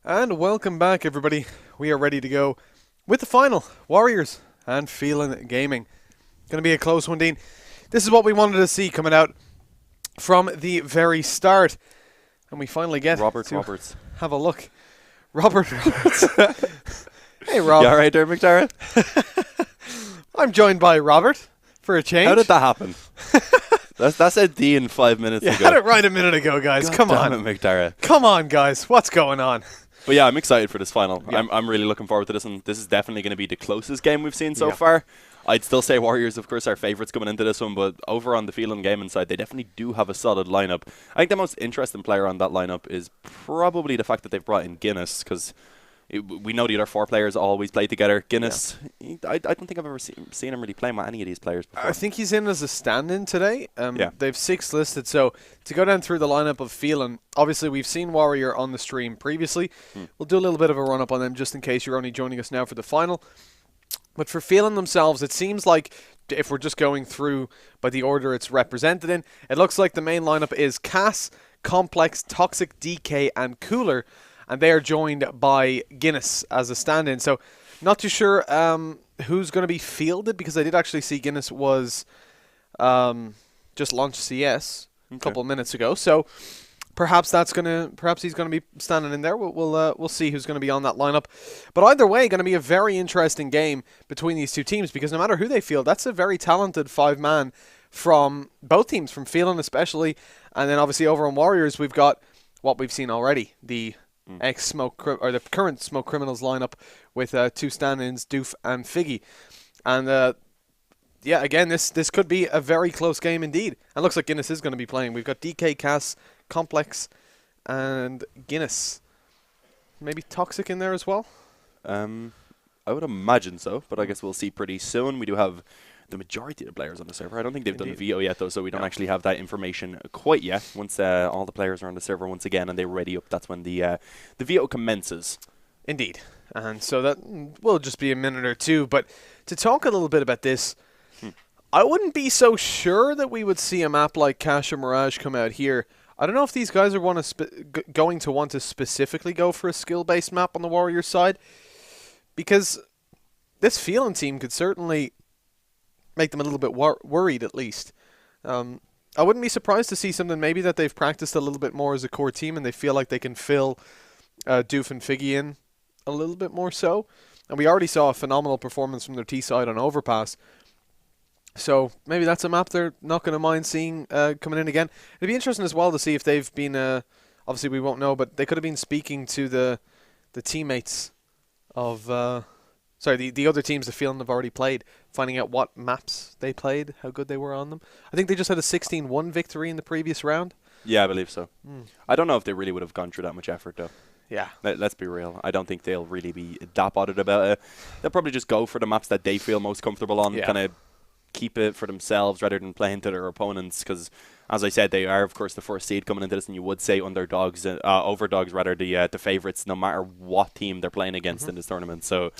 And welcome back, everybody. We are ready to go with the final. Warriors and Phelan Gaming. Going to be a close one, Dean. This is what we wanted to see coming out from the very start. And we finally get Roberts. Have a look. Robert Roberts. Hey, Rob. You all right there, McDara? I'm joined by Robert for a change. How did that happen? That's a Dean 5 minutes ago. You had it right a minute ago, guys. God Come damn on. it, McDara. Come on, guys. What's going on? But yeah, I'm excited for this final. Yeah. I'm really looking forward to this, and this is definitely going to be the closest game we've seen so far. I'd still say Warriors, of course, are favourites coming into this one, but over on the Phelan Gaming side, they definitely do have a solid lineup. I think the most interesting player on that lineup is probably the fact that they've brought in Guinness, because we know the other four players always play together. Guinness, I don't think I've ever seen him really playing with any of these players before. I think he's in as a stand-in today. They've 6 listed, so to go down through the lineup of Phelan, obviously we've seen Warrior on the stream previously. We'll do a little bit of a run-up on them just in case you're only joining us now for the final. But for Phelan themselves, it seems like, if we're just going through by the order it's represented in, it looks like the main lineup is Cass, Complex, Toxic, DK, and Cooler. And they are joined by Guinness as a stand-in. So, not too sure who's going to be fielded, because I did actually see Guinness was just launched CS a couple of minutes ago. So, perhaps he's going to be standing in there. We'll see who's going to be on that lineup. But either way, going to be a very interesting game between these two teams, because no matter who they field, that's a very talented 5-man from both teams, from Phelan especially, and then obviously over on Warriors we've got what we've seen already, the the current Smoke Criminals lineup with 2 stand-ins, Doof and Figgy. And yeah, again, this could be a very close game indeed. And looks like Guinness is going to be playing. We've got DK, Cass, Complex, and Guinness. Maybe Toxic in there as well? I would imagine so, but I guess we'll see pretty soon. We do have the majority of the players on the server. I don't think they've done the veto yet, though, so we don't actually have that information quite yet. Once all the players are on the server once again and they're ready up, that's when the veto commences. Indeed. And so that will just be a minute or two. But to talk a little bit about this, I wouldn't be so sure that we would see a map like Cash or Mirage come out here. I don't know if these guys are going to want to specifically go for a skill-based map on the Warriors side, because this Phelan team could certainly make them a little bit worried, at least. I wouldn't be surprised to see something maybe that they've practiced a little bit more as a core team and they feel like they can fill Doof and Figgy in a little bit more so. And we already saw a phenomenal performance from their T side on Overpass. So maybe that's a map they're not going to mind seeing coming in again. It'd be interesting as well to see if they've been, obviously we won't know, but they could have been speaking to the teammates of, the other teams the Phelan have already played, finding out what maps they played, how good they were on them. I think they just had a 16-1 victory in the previous round. Yeah, I believe so. I don't know if they really would have gone through that much effort, though. Yeah. Let's be real. I don't think they'll really be that bothered about it. They'll probably just go for the maps that they feel most comfortable on, kind of keep it for themselves rather than playing to their opponents, because, as I said, they are, of course, the first seed coming into this, and you would say overdogs, the favourites, no matter what team they're playing against in this tournament. So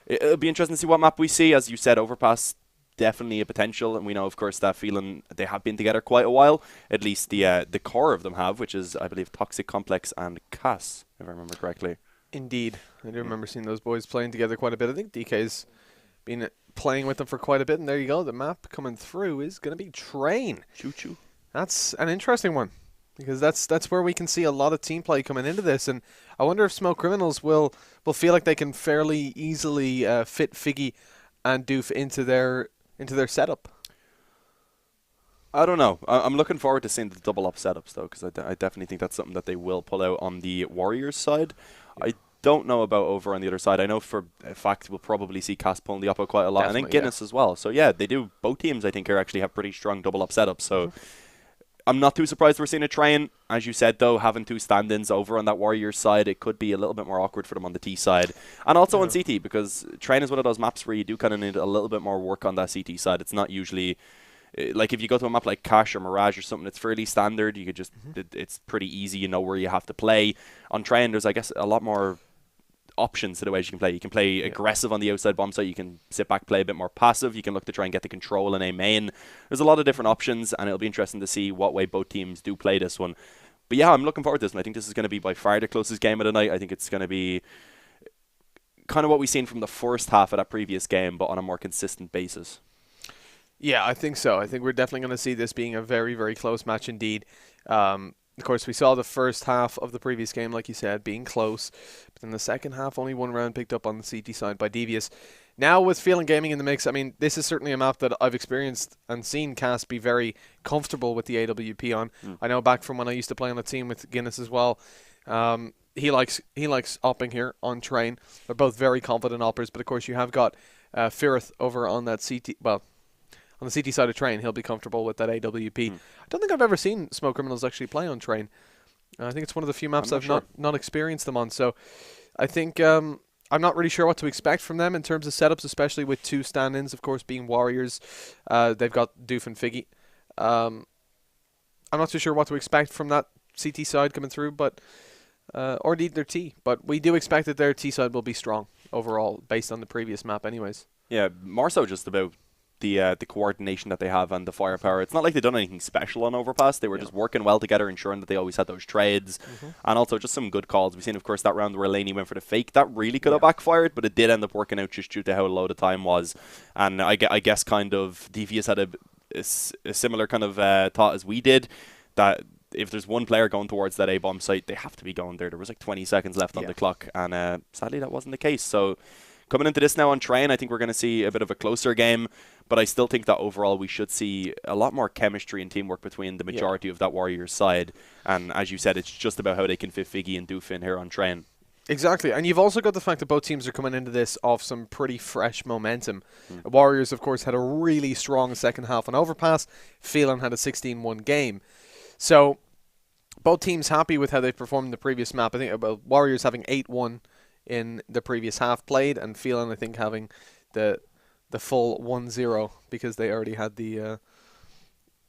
it'll be interesting to see what map we see. As you said, Overpass, definitely a potential, and we know, of course, that Phelan, they have been together quite a while. At least the core of them have, which is, I believe, Toxic, Complex, and Cass, if I remember correctly. Indeed. I do remember seeing those boys playing together quite a bit. I think DK's been playing with them for quite a bit, and there you go. The map coming through is going to be Train. Choo-choo. That's an interesting one, because that's where we can see a lot of team play coming into this, and I wonder if Smoke Criminals will feel like they can fairly easily fit Figgy and Doof into their setup. I don't know. I'm looking forward to seeing the double up setups, though, because I definitely think that's something that they will pull out on the Warriors side. I don't know about over on the other side. I know for a fact we'll probably see Cass pulling the upper quite a lot. Definitely, and then Guinness as well. So yeah, they do. Both teams, I think, actually have pretty strong double up setups. So I'm not too surprised we're seeing a Train. As you said, though, having two stand-ins over on that Warriors side, it could be a little bit more awkward for them on the T side. And also on CT, because Train is one of those maps where you do kind of need a little bit more work on that CT side. It's not usually, like if you go to a map like Cash or Mirage or something, it's fairly standard. You could just, it's pretty easy. You know where you have to play. On Train, there's, I guess, a lot more options to the ways you can play. You can play aggressive on the outside bomb site. You can sit back, play a bit more passive. You can look to try and get the control in a main. There's a lot of different options, and it'll be interesting to see what way both teams do play this one. But yeah, I'm looking forward to this, and I think this is going to be by far the closest game of the night. I think it's going to be kind of what we've seen from the first half of that previous game, but on a more consistent basis. Yeah, I think so. I think we're definitely going to see this being a very, very close match indeed. Of course, we saw the first half of the previous game, like you said, being close. But in the second half, only one round picked up on the CT side by Devious. Now with Phelan Gaming in the mix, I mean, this is certainly a map that I've experienced and seen Cass be very comfortable with the AWP on. I know back from when I used to play on a team with Guinness as well. He likes opping here on Train. They're both very confident oppers, but of course you have got Firth over on that CT, well, on the CT side of Train. He'll be comfortable with that AWP. I don't think I've ever seen Smoke Criminals actually play on Train. I think it's one of the few maps I've not experienced them on. So I think I'm not really sure what to expect from them in terms of setups, especially with two stand-ins, of course, being Warriors. They've got Doof and Figgy. I'm not too sure what to expect from that CT side coming through, but or indeed their T. But we do expect that their T side will be strong overall, based on the previous map anyways. Yeah, more so just about the coordination that they have and the firepower. It's not like they've done anything special on Overpass. They were just working well together, ensuring that they always had those trades, and also just some good calls. We've seen, of course, that round where Laney went for the fake. That really could have backfired, but it did end up working out just due to how low the time was. And I guess kind of Devious had a similar kind of thought as we did, that if there's one player going towards that A-bomb site, they have to be going there. There was like 20 seconds left on the clock, and sadly that wasn't the case. So coming into this now on Train, I think we're going to see a bit of a closer game, but I still think that overall we should see a lot more chemistry and teamwork between the majority of that Warriors side. And as you said, it's just about how they can fit Figgy and Doof in here on Train. Exactly, and you've also got the fact that both teams are coming into this off some pretty fresh momentum. Warriors, of course, had a really strong second half on Overpass. Phelan had a 16-1 game. So both teams happy with how they performed in the previous map. I think about Warriors having 8-1 in the previous half played, and Phelan, I think, having the full 1-0 because they already had the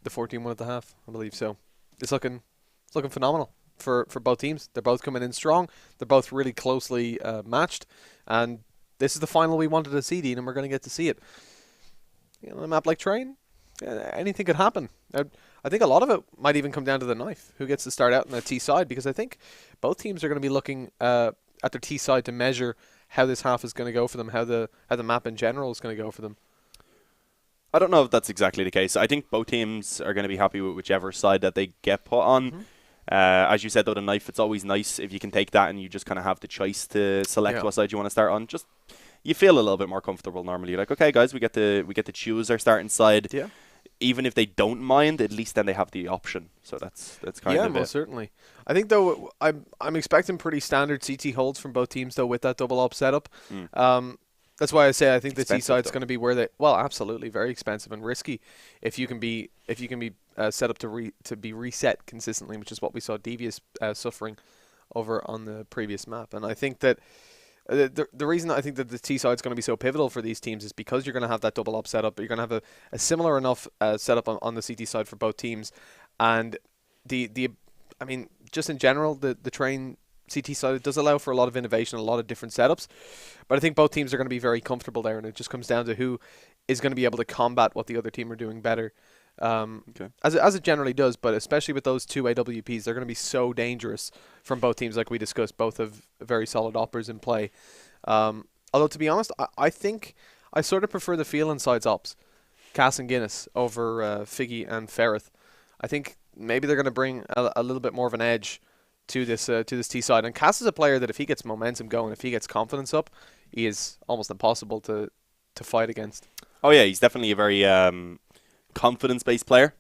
14-1 at the half, I believe. So it's looking phenomenal for both teams. They're both coming in strong. They're both really closely matched, and this is the final we wanted to see, Dean, and we're going to get to see it. On a map like Train, anything could happen. I think a lot of it might even come down to the knife. Who gets to start out in the T side? Because I think both teams are going to be looking at their T side to measure how this half is going to go for them, how the map in general is going to go for them. I don't know if that's exactly the case. I think both teams are going to be happy with whichever side that they get put on. As you said, though, the knife, it's always nice if you can take that and you just kind of have the choice to select what side you want to start on. Just you feel a little bit more comfortable normally. You're like, okay, guys, we get to choose our starting side. Yeah. Even if they don't mind, at least then they have the option. So that's kind of it. Yeah, most certainly. I think, though, I'm expecting pretty standard CT holds from both teams, though, with that double op setup. That's why I say I think the T side's going to be where they absolutely very expensive and risky if you can be set up to be reset consistently, which is what we saw Devious suffering over on the previous map. And I think that the reason I think that the T side's going to be so pivotal for these teams is because you're going to have that double up setup, but you're going to have a similar enough setup on the CT side for both teams, and I mean, just in general, the Train CT side does allow for a lot of innovation, a lot of different setups, but I think both teams are going to be very comfortable there, and it just comes down to who is going to be able to combat what the other team are doing better. As it generally does, but especially with those two AWPs, they're going to be so dangerous from both teams, like we discussed. Both have very solid oppers in play. Although, to be honest, I think I sort of prefer the Phelan side's ops, Cass and Guinness, over Figgy and Ferrith. I think maybe they're going to bring a little bit more of an edge to this T side. And Cass is a player that if he gets momentum going, if he gets confidence up, he is almost impossible to fight against. Oh yeah, he's definitely a very confidence-based player.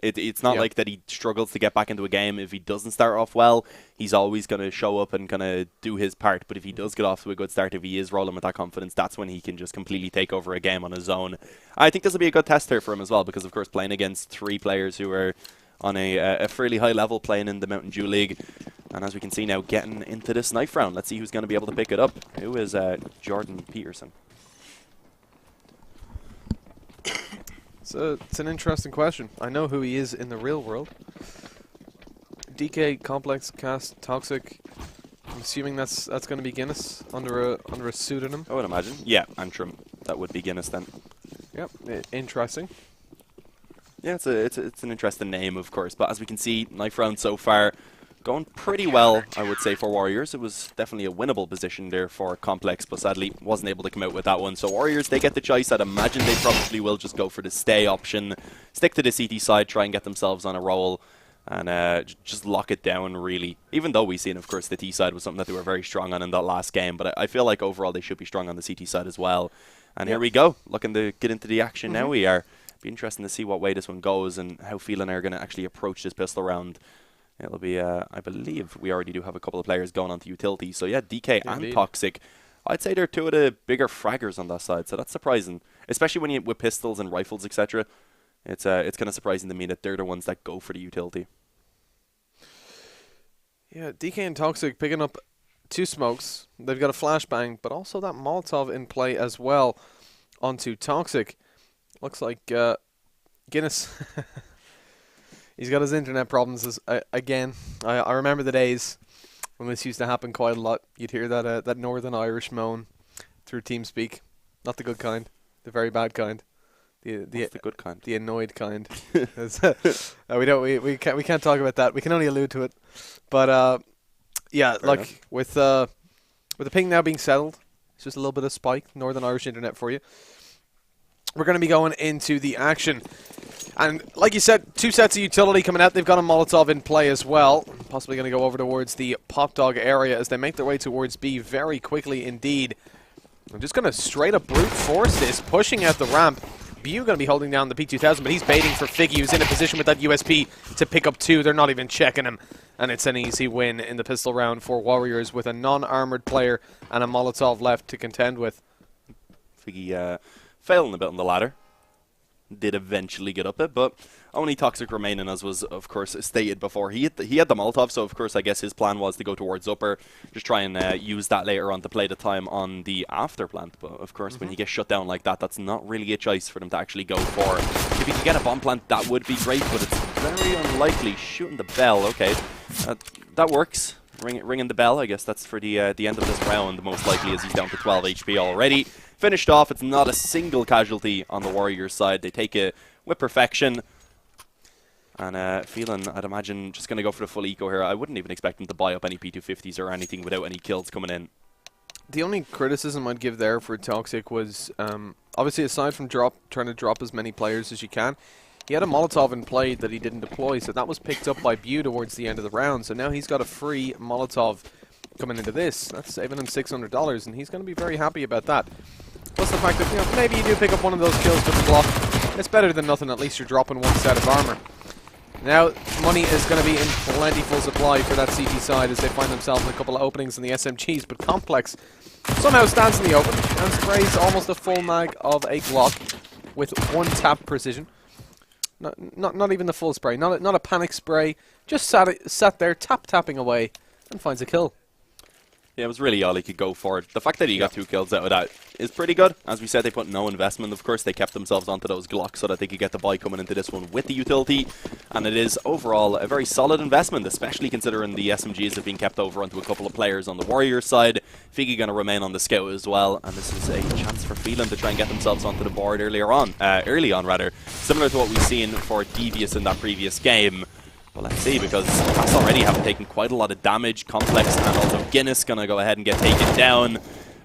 It's not like that he struggles to get back into a game. If he doesn't start off well, he's always going to show up and kind of do his part. But if he does get off to a good start, if he is rolling with that confidence, that's when he can just completely take over a game on his own. I think this will be a good test here for him as well, because of course playing against three players who are on a fairly high level playing in the Mountain Dew League. And as we can see now, getting into this knife round. Let's see who's going to be able to pick it up. Who is Jordan Peterson? It's an interesting question. I know who he is in the real world. DK, Complex, Cast, Toxic. I'm assuming that's going to be Guinness under a pseudonym. I would imagine. Yeah, Antrim. That would be Guinness then. Yep, interesting. Yeah, it's an interesting name, of course. But as we can see, knife round so far going pretty well, I would say, for Warriors. It was definitely a winnable position there for Complex, but sadly wasn't able to come out with that one. So Warriors, they get the choice. I'd imagine they probably will just go for the stay option, stick to the CT side, try and get themselves on a roll, and just lock it down, really. Even though we've seen, of course, the T side was something that they were very strong on in that last game, but I feel like overall they should be strong on the CT side as well. And here we go, looking to get into the action now. We are. Be interesting to see what way this one goes and how Phelan are going to actually approach this pistol round. It'll be, I believe, we already do have a couple of players going on to utility. So yeah, DK and Toxic. I'd say they're two of the bigger fraggers on that side, so that's surprising. Especially when you with pistols and rifles, etc. It's kind of surprising to me that they're the ones that go for the utility. Yeah, DK and Toxic picking up two smokes. They've got a flashbang, but also that Molotov in play as well onto Toxic. Looks like Guinness. He's got his internet problems again. I remember the days when this used to happen quite a lot. You'd hear that Northern Irish moan through TeamSpeak. Not the good kind. The very bad kind. The good kind? The annoyed kind. we can't talk about that. We can only allude to it. But yeah, fair like enough. With the ping now being settled, it's just a little bit of spike. Northern Irish internet for you. We're going to be going into the action. And like you said, two sets of utility coming out. They've got a Molotov in play as well. Possibly going to go over towards the Pop Dog area as they make their way towards B very quickly indeed. I'm just going to straight up brute force this, pushing out the ramp. Bu going to be holding down the P2000, but he's baiting for Figgy, who's in a position with that USP to pick up two. They're not even checking him. And it's an easy win in the pistol round for Warriors with a non-armored player and a Molotov left to contend with. Figgy failing a bit on the ladder. Did eventually get up it, but only toxic remaining, as was of course stated before. He had the Molotov, so of course I guess his plan was to go towards upper, just try and use that later on to play the time on the after plant. But of course when you get shut down like that, that's not really a choice for them to actually go for. If he could get a bomb plant, that would be great, but it's very unlikely. Shooting the bell, okay, that works. Ringing the bell, I guess that's for the end of this round, most likely, as he's down to 12 HP already. Finished off, it's not a single casualty on the Warriors side. They take it with perfection. And feeling, I'd imagine, just going to go for the full eco here. I wouldn't even expect them to buy up any P250s or anything without any kills coming in. The only criticism I'd give there for Toxic was, obviously aside from trying to drop as many players as you can, he had a Molotov in play that he didn't deploy, so that was picked up by Bew towards the end of the round. So now he's got a free Molotov coming into this. That's saving him $600, and he's going to be very happy about that. Plus the fact that, you know, maybe you do pick up one of those kills with the Glock. It's better than nothing. At least you're dropping one set of armor. Now, money is going to be in plentiful supply for that CT side as they find themselves in a couple of openings in the SMGs, but Complex somehow stands in the open and sprays almost a full mag of a Glock with one tap precision. Not even the full spray, not a panic spray, just sat there tapping away and finds a kill. Yeah, it was really all he could go for. The fact that he got 2 kills out of that is pretty good. As we said, they put no investment. Of course, they kept themselves onto those Glocks so that they could get the buy coming into this one with the utility. And it is overall a very solid investment, especially considering the SMGs have been kept over onto a couple of players on the Warriors side. Figgy going to remain on the scout as well. And this is a chance for Phelan to try and get themselves onto the board early on, similar to what we've seen for Devious in that previous game. Well, let's see, because Pass already have taken quite a lot of damage. Complex and also Guinness going to go ahead and get taken down.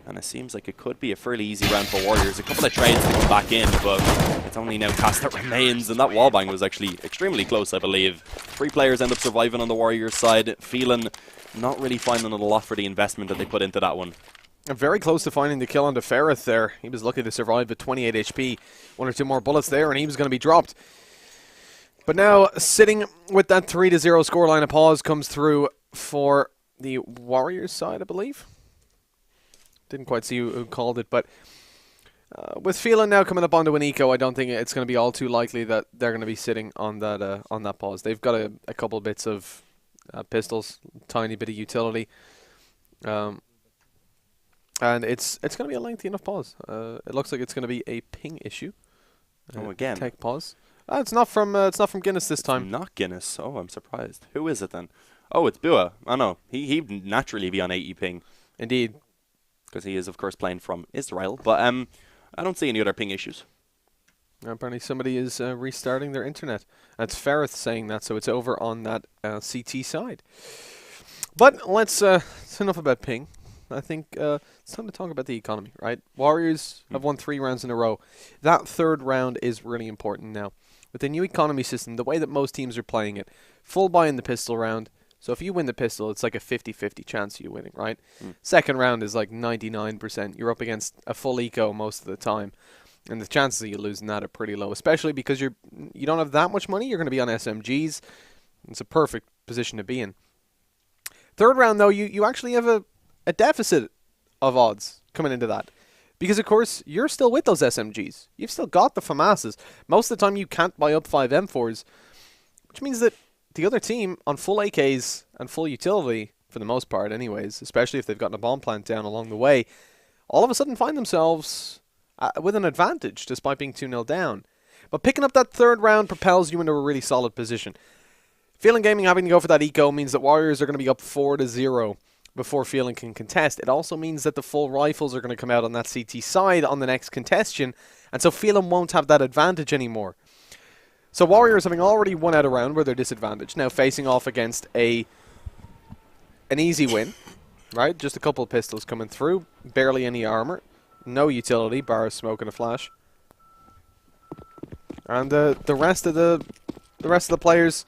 And it seems like it could be a fairly easy round for Warriors. A couple of trades to come back in, but it's only now Cass that remains. And that wallbang was actually extremely close, I believe. 3 players end up surviving on the Warriors side. Phelan not really finding a lot for the investment that they put into that one. Very close to finding the kill onto Ferrith there. He was lucky to survive with 28 HP. 1 or 2 more bullets there, and he was going to be dropped. But now, sitting with that 3-0 scoreline, a pause comes through for the Warriors side, I believe. Didn't quite see who called it, but with Phelan now coming up onto an eco, I don't think it's going to be all too likely that they're going to be sitting on that pause. They've got a couple bits of pistols, tiny bit of utility, and it's going to be a lengthy enough pause. It looks like it's going to be a ping issue. Again. Take pause. It's not from Guinness this time. It's not Guinness. Oh, I'm surprised. Who is it then? Oh, it's Bua. Oh no, he'd naturally be on 80 ping. Indeed, because he is of course playing from Israel. But I don't see any other ping issues. Apparently, somebody is restarting their internet. That's Ferrith saying that, so it's over on that CT side. But let's. It's enough about ping. I think it's time to talk about the economy, right? Warriors have won 3 rounds in a row. That 3rd round is really important now. With the new economy system, the way that most teams are playing it, full buy in the pistol round. So if you win the pistol, it's like a 50-50 chance of you winning, right? 2nd round is like 99%. You're up against a full eco most of the time. And the chances of you losing that are pretty low, especially because you don't have that much money. You're going to be on SMGs. It's a perfect position to be in. 3rd round, though, you actually have a deficit of odds coming into that. Because, of course, you're still with those SMGs. You've still got the FAMASs. Most of the time, you can't buy up 5 M4s, which means that the other team on full AKs and full utility, for the most part anyways, especially if they've gotten a bomb plant down along the way, all of a sudden find themselves with an advantage despite being 2-0 down. But picking up that 3rd round propels you into a really solid position. Phelan Gaming having to go for that eco means that Warriors are going to be up 4-0 before Phelan can contest. It also means that the full rifles are going to come out on that CT side on the next contestation, and so Phelan won't have that advantage anymore. So Warriors, having already won out a round where they're disadvantaged, now facing off against an easy win, right? Just a couple of pistols coming through, barely any armor, no utility, bar smoke and a flash. And the rest of the players,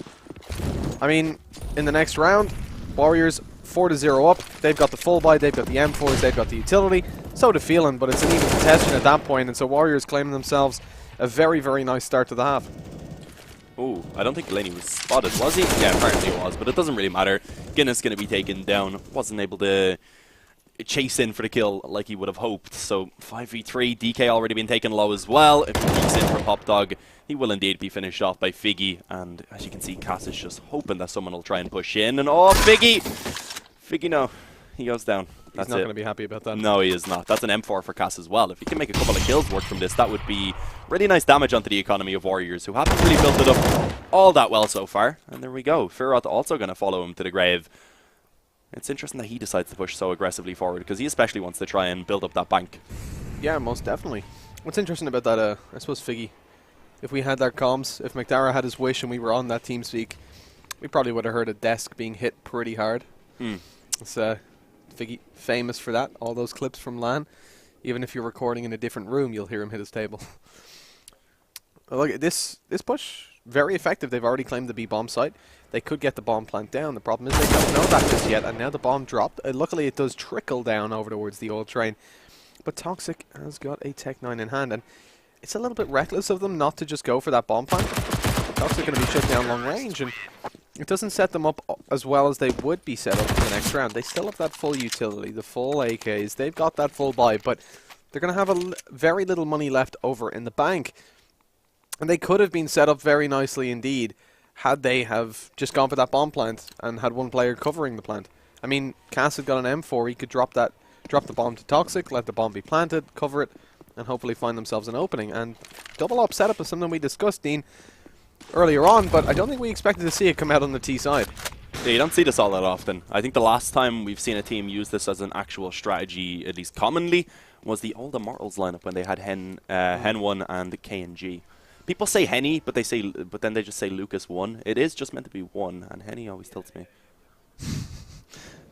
I mean, in the next round, Warriors 4-0 up. They've got the full buy, they've got the M4s, they've got the utility. So do Phelan, but it's an even contestation at that point, and so Warriors claiming themselves a very, very nice start to the half. Oh, I don't think Delaney was spotted, was he? Yeah, apparently he was, but it doesn't really matter. Guinness going to be taken down. Wasn't able to chase in for the kill like he would have hoped. So 5v3, DK already been taken low as well. If he peeks in for Pop Dog, he will indeed be finished off by Figgy. And as you can see, Cass is just hoping that someone will try and push in. And oh, Figgy! Figgy, no. He goes down. He's not going to be happy about that. No, he is not. That's an M4 for Cass as well. If he can make a couple of kills work from this, that would be really nice damage onto the economy of Warriors, who haven't really built it up all that well so far. And there we go. Firot also going to follow him to the grave. It's interesting that he decides to push so aggressively forward, because he especially wants to try and build up that bank. Yeah, most definitely. What's interesting about that, I suppose, Figgy, if we had that comms, if McDara had his wish and we were on that TeamSpeak, we probably would have heard a desk being hit pretty hard. It's Figgy famous for that, all those clips from LAN. Even if you're recording in a different room, you'll hear him hit his table. Look, this push, very effective. They've already claimed the B bomb site. They could get the bomb plant down. The problem is they don't know that just yet, and now the bomb dropped. Luckily, it does trickle down over towards the oil train. But Toxic has got a Tech 9 in hand, and it's a little bit reckless of them not to just go for that bomb plant. Toxic going to be shut down long range, and it doesn't set them up as well as they would be set up for the next round. They still have that full utility, the full AKs. They've got that full buy, but they're going to have very little money left over in the bank. And they could have been set up very nicely indeed had they have just gone for that bomb plant and had one player covering the plant. I mean, Cass had got an M4. He could drop the bomb to Toxic, let the bomb be planted, cover it, and hopefully find themselves an opening. And double up setup is something we discussed, Dean, earlier on, but I don't think we expected to see it come out on the T side. Yeah, you don't see this all that often. I think the last time we've seen a team use this as an actual strategy, at least commonly, was the old Immortals lineup when they had Hen 1 and KNG. People say Henny, but then they just say Lucas 1. It is just meant to be 1, and Henny always tilts me.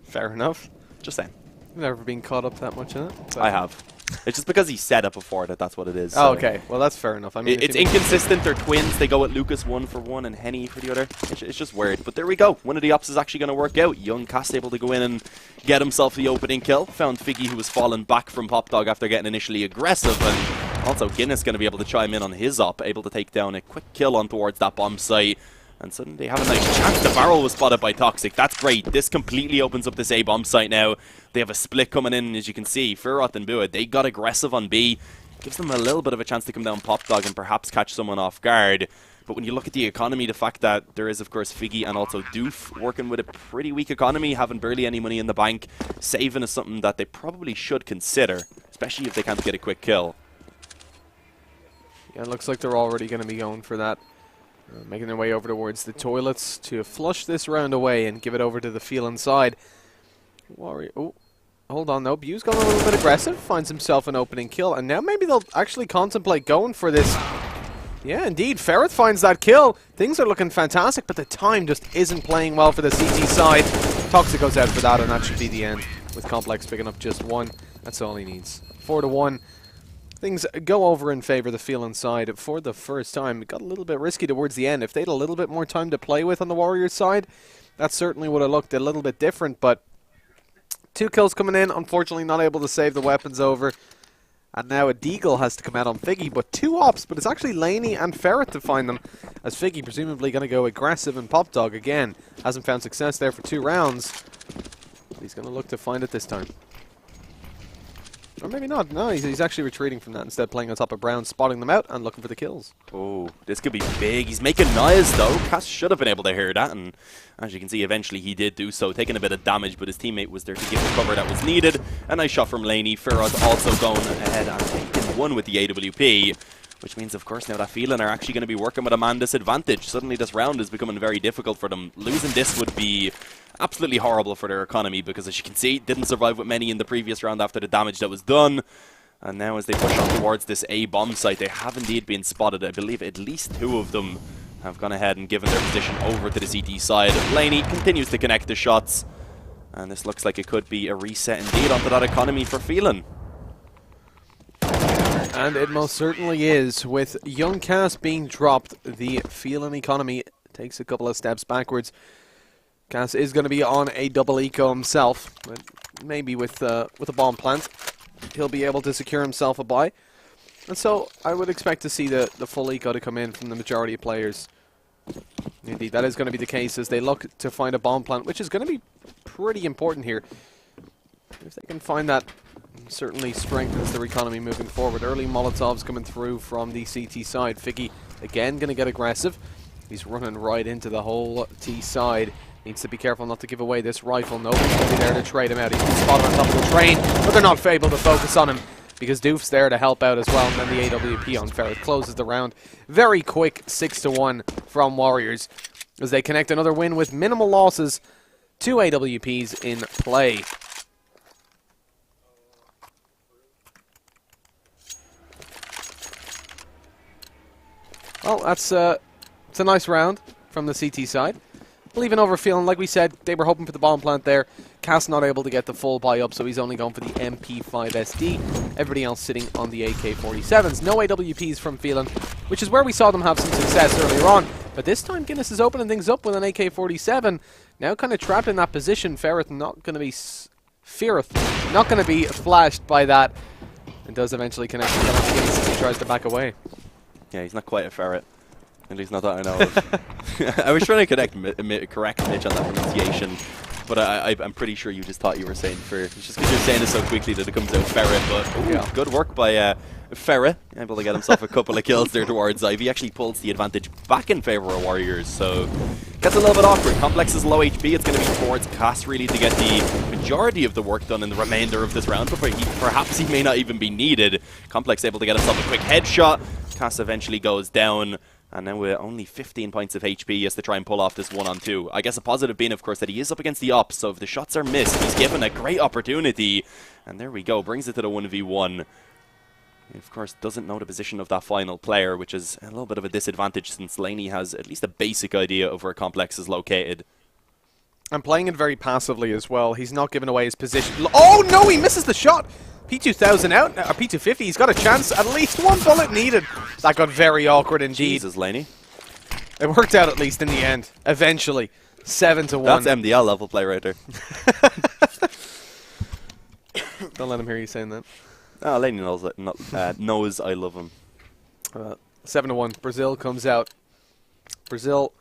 Fair enough. Just saying. You've never been caught up that much in it? So. I have. It's just because he said it before that's what it is. So. Oh, okay. Well, that's fair enough. I mean, it's inconsistent. They're twins. They go at Lucas 1 for one and Henny for the other. It's just weird. But there we go. One of the ops is actually going to work out. Young Cass able to go in and get himself the opening kill. Found Figgy, who was fallen back from Pop Dog after getting initially aggressive. And also Guinness going to be able to chime in on his op, able to take down a quick kill on towards that bomb site. And suddenly they have a nice chance. The barrel was spotted by Toxic. That's great. This completely opens up this A bomb site now. They have a split coming in, as you can see. Firot and Bua, they got aggressive on B. Gives them a little bit of a chance to come down Pop Dog and perhaps catch someone off guard. But when you look at the economy, the fact that there is, of course, Figgy and also Doof working with a pretty weak economy, having barely any money in the bank, saving is something that they probably should consider, especially if they can't get a quick kill. Yeah, it looks like they're already going to be going for that. Making their way over towards the toilets to flush this round away and give it over to the field inside. Warrior. Oh, hold on though. Bu's gone a little bit aggressive. Finds himself an opening kill. And now maybe they'll actually contemplate going for this. Yeah, indeed. Ferret finds that kill. Things are looking fantastic, but the time just isn't playing well for the CT side. Toxic goes out for that, and that should be the end. With Complex picking up just one. That's all he needs. 4-1. Things go over in favor of the field inside for the first time. It got a little bit risky towards the end. If they had a little bit more time to play with on the Warriors side, that certainly would have looked a little bit different. But 2 kills coming in. Unfortunately, not able to save the weapons over. And now a Deagle has to come out on Figgy. But 2 ops, but it's actually Laney and Ferret to find them. As Figgy presumably going to go aggressive, and Pop Dog again hasn't found success there for 2 rounds. He's going to look to find it this time. Or maybe not. No, he's actually retreating from that, instead playing on top of Brown, spotting them out and looking for the kills. Oh, this could be big. He's making noise, though. Cass should have been able to hear that, and as you can see, eventually he did do so, taking a bit of damage, but his teammate was there to give the cover that was needed. A nice shot from Laney. Firot also going ahead and taking one with the AWP, which means, of course, now that Phelan are actually going to be working with a man disadvantage. Suddenly this round is becoming very difficult for them. Losing this would be absolutely horrible for their economy, because as you can see, didn't survive with many in the previous round after the damage that was done. And now as they push on towards this A bomb site, they have indeed been spotted. I believe at least 2 of them have gone ahead and given their position over to the CT side. Laney continues to connect the shots, and this looks like it could be a reset indeed onto that economy for Phelan. And it most certainly is. With young Cass being dropped, the Phelan economy takes a couple of steps backwards. Cass is going to be on a double eco himself, but maybe with a bomb plant, he'll be able to secure himself a buy. And so I would expect to see the full eco to come in from the majority of players. Indeed, that is going to be the case as they look to find a bomb plant, which is going to be pretty important here. If they can find that, certainly strengthens their economy moving forward. Early Molotovs coming through from the CT side. Figgy, again, going to get aggressive. He's running right into the whole T side. Needs to be careful not to give away this rifle. Nobody's going to be there to trade him out. He's been spotted on top of the train, but they're not able to focus on him because Doof's there to help out as well. And then the AWP on Ferret closes the round. Very quick 6-1 from Warriors as they connect another win with minimal losses. 2 AWPs in play. Well, it's a nice round from the CT side. Leaving over feeling, like we said, they were hoping for the bomb plant there. Cass not able to get the full buy up, so he's only going for the MP5SD. Everybody else sitting on the AK-47s. No AWPs from Phelan, which is where we saw them have some success earlier on. But this time Guinness is opening things up with an AK-47. Now kind of trapped in that position. Ferret not going to be... not going to be flashed by that. And does eventually connect with Guinness as he tries to back away. Yeah, he's not quite a Ferret. At least not that I know of. I was trying to correct Mitch on that pronunciation, but I'm pretty sure you just thought you were saying Ferret. It's just because you're saying it so quickly that it comes out Ferret, but ooh, yeah. Good work by Ferret. Able to get himself a couple of kills there towards Ivy. Actually pulls the advantage back in favour of Warriors, so gets a little bit awkward. Complex is low HP. It's going to be towards Cass really to get the majority of the work done in the remainder of this round, but perhaps he may not even be needed. Complex able to get himself a quick headshot. Cass eventually goes down. And now with only 15 points of HP, he has to try and pull off this 1-on-2. I guess a positive being, of course, that he is up against the ops, so if the shots are missed, he's given a great opportunity. And there we go, brings it to the 1v1. He, of course, doesn't know the position of that final player, which is a little bit of a disadvantage since Laney has at least a basic idea of where Complex is located. And playing it very passively as well. He's not giving away his position. Oh, no, he misses the shot! P2000 out, or P250, he's got a chance, at least one bullet needed. That got very awkward indeed. Jesus, Laney. It worked out at least in the end, eventually. 7-1. That's MDL level play right there. Don't let him hear you saying that. Oh, Laney knows, knows I love him. 7-1, Brazil comes out. Brazil...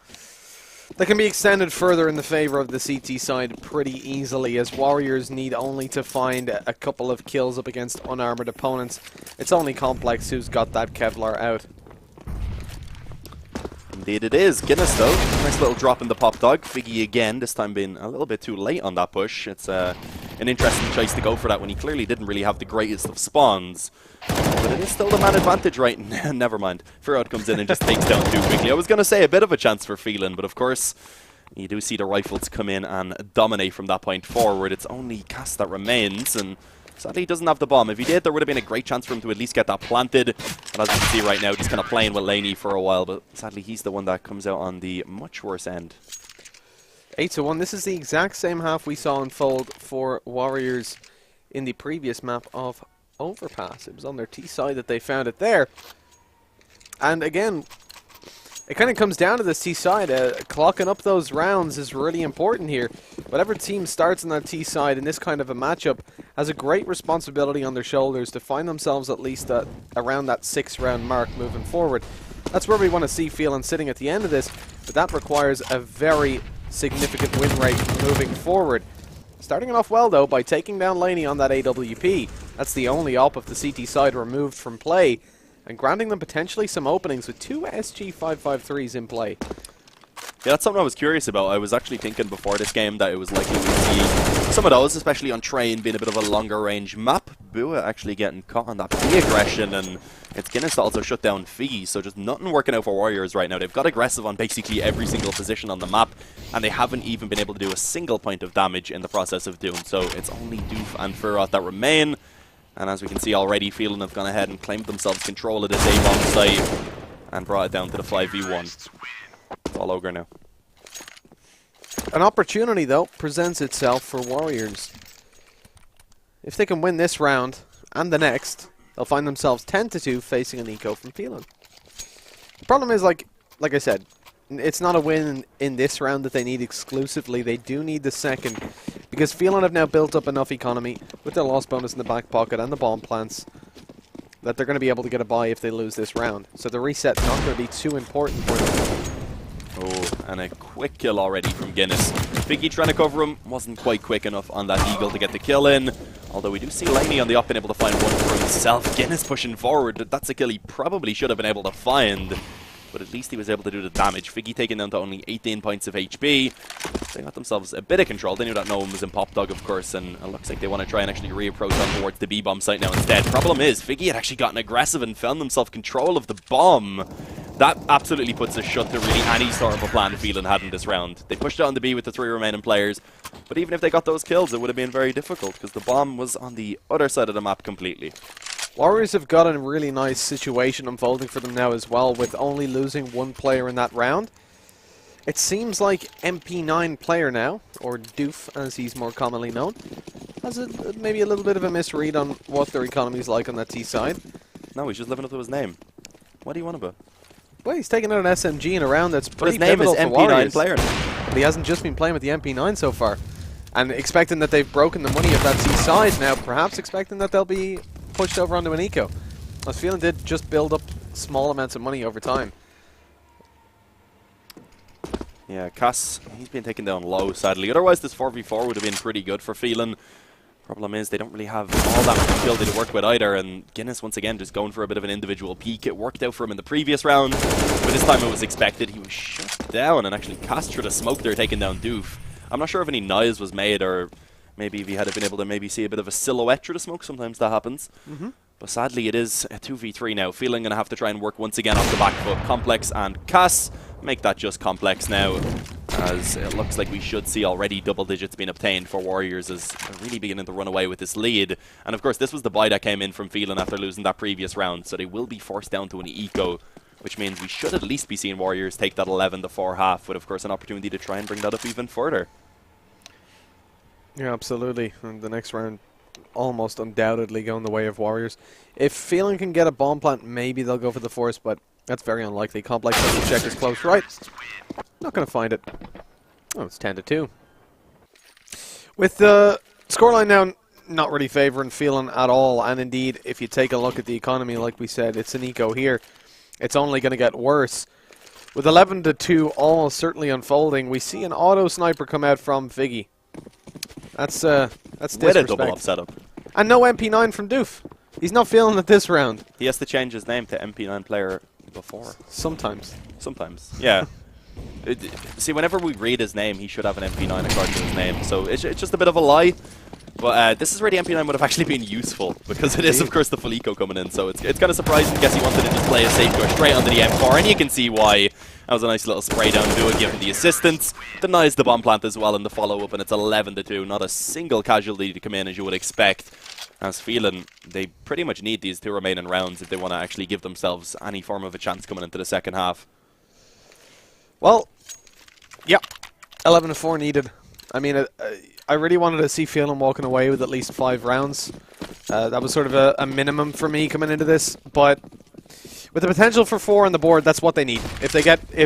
That can be extended further in the favour of the CT side pretty easily, as Warriors need only to find a couple of kills up against unarmoured opponents. It's only Complex who's got that Kevlar out. Indeed it is. Guinness though, nice little drop in the pop dog. Figgy again, this time being a little bit too late on that push. It's an interesting choice to go for that when he clearly didn't really have the greatest of spawns. But it is still the man advantage, right? Never mind. Furod comes in and just takes down too quickly. I was going to say a bit of a chance for Phelan, but of course, you do see the rifles come in and dominate from that point forward. It's only Cass that remains, and sadly he doesn't have the bomb. If he did, there would have been a great chance for him to at least get that planted. But as you can see right now, just kind of playing with Laney for a while, but sadly he's the one that comes out on the much worse end. 8-1. This is the exact same half we saw unfold for Warriors in the previous map of Overpass. It was on their T side that they found it there. And again, it kind of comes down to this T side. Clocking up those rounds is really important here. Whatever team starts on that T side in this kind of a matchup has a great responsibility on their shoulders to find themselves at least around that 6-round mark moving forward. That's where we want to see Phelan sitting at the end of this, but that requires a very significant win rate moving forward. Starting it off well, though, by taking down Laney on that AWP. That's the only op of the CT side removed from play, and granting them potentially some openings with 2 SG553s in play. Yeah, that's something I was curious about. I was actually thinking before this game that it was likely we'd see some of those, especially on Train, being a bit of a longer range map. Bua actually getting caught on that B aggression, and it's Guinness to also shut down Fee, so just nothing working out for Warriors right now. They've got aggressive on basically every single position on the map, and they haven't even been able to do a single point of damage in the process of doing so. It's only Doof and Furot that remain, and as we can see already, Phelan have gone ahead and claimed themselves control of this A-bomb site and brought it down to the 5v1. It's all Ogre now. An opportunity, though, presents itself for Warriors. If they can win this round and the next, they'll find themselves 10-2 facing an eco from Phelan. The problem is, like I said, it's not a win in this round that they need exclusively. They do need the second, because Phelan have now built up enough economy with their loss bonus in the back pocket and the bomb plants that they're going to be able to get a bye if they lose this round. So the reset's not going to be too important for them. Oh, and a quick kill already from Guinness. Figgy trying to cover him, wasn't quite quick enough on that Eagle to get the kill in. Although we do see Laney on the up, been able to find one for himself. Guinness pushing forward, that's a kill he probably should have been able to find. But at least he was able to do the damage. Figgy taking down to only 18 points of HP. They got themselves a bit of control. They knew that no one was in Pop Dog, of course, and it looks like they want to try and actually reapproach on towards the B-bomb site now instead. Problem is, Figgy had actually gotten aggressive and found himself control of the bomb. That absolutely puts a shut to really any sort of a plan Phelan had in this round. They pushed it on the B with the 3 remaining players, but even if they got those kills, it would have been very difficult because the bomb was on the other side of the map completely. Warriors have got a really nice situation unfolding for them now as well, with only losing 1 player in that round. It seems like MP9 player now, or Doof as he's more commonly known, has maybe a little bit of a misread on what their economy is like on that T side. No, he's just living up to his name. What do you want about? Well, he's taking out an SMG in a round that's pretty but his name is MP9 player. But he hasn't just been playing with the MP9 so far. And expecting that they've broken the money of that T side now, perhaps expecting that they'll be pushed over onto an eco. I was feeling did just build up small amounts of money over time. Yeah, Cass, he's been taken down low, sadly. Otherwise, this 4v4 would have been pretty good for Phelan. Problem is, they don't really have all that much ability to work with either, and Guinness, once again, just going for a bit of an individual peak. It worked out for him in the previous round, but this time it was expected. He was shut down, and actually Cass through the smoke there, taking down Doof. I'm not sure if any noise was made, or maybe if he had been able to maybe see a bit of a silhouette through the smoke. Sometimes that happens. But sadly, it is a 2v3 now. Phelan going to have to try and work once again off the back foot. Complex and Cass make that just Complex now, as it looks like we should see already double digits being obtained for Warriors as they're really beginning to run away with this lead. And of course, this was the buy that came in from Phelan after losing that previous round, so they will be forced down to an eco, which means we should at least be seeing Warriors take that 11-4 half, with of course an opportunity to try and bring that up even further. Yeah, absolutely. And the next round almost undoubtedly going the way of Warriors. If Phelan can get a bomb plant, maybe they'll go for the force, but that's very unlikely. Complex has to check his close right. Not going to find it. Oh, it's 10-2. With the scoreline now not really favouring Phelan at all, and indeed, if you take a look at the economy, like we said, it's an eco here. It's only going to get worse. With 11-2 almost certainly unfolding, we see an auto sniper come out from Figgy. That's disrespect. With a double up setup. And no MP9 from Doof. He's not feeling it this round. He has to change his name to MP9 player before. Sometimes. Sometimes, yeah. See, whenever we read his name, he should have an MP9 according to his name. So it's just a bit of a lie. But this is where the MP9 would have actually been useful, because it is, of course, the full eco coming in. So it's kind of surprising. I guess he wanted to just play a safe go straight onto the M4, and you can see why. That was a nice little spray down to do it, given the assistance. Denies the bomb plant as well in the follow-up, and it's 11-2. Not a single casualty to come in, as you would expect. As Phelan, they pretty much need these 2 remaining rounds if they want to actually give themselves any form of a chance coming into the second half. Well, yeah, 11-4 needed. I mean, I really wanted to see Phelan walking away with at least 5 rounds. That was sort of a minimum for me coming into this, but with the potential for 4 on the board, that's what they need. If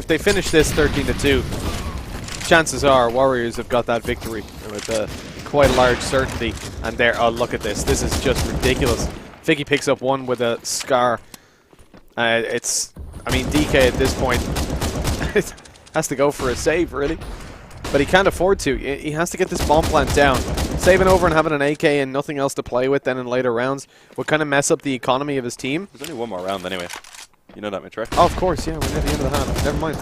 they finish this 13-2, chances are Warriors have got that victory with quite a large certainty. And there, oh, look at this. This is just ridiculous. Figgy picks up 1 with a Scar. I mean, DK at this point has to go for a save, really. But he can't afford to. He has to get this bomb plant down. Saving over and having an AK and nothing else to play with then in later rounds would kind of mess up the economy of his team. There's only 1 more round anyway. You know that, Mitch, right? Oh, of course, yeah. We're near the end of the half. Never mind.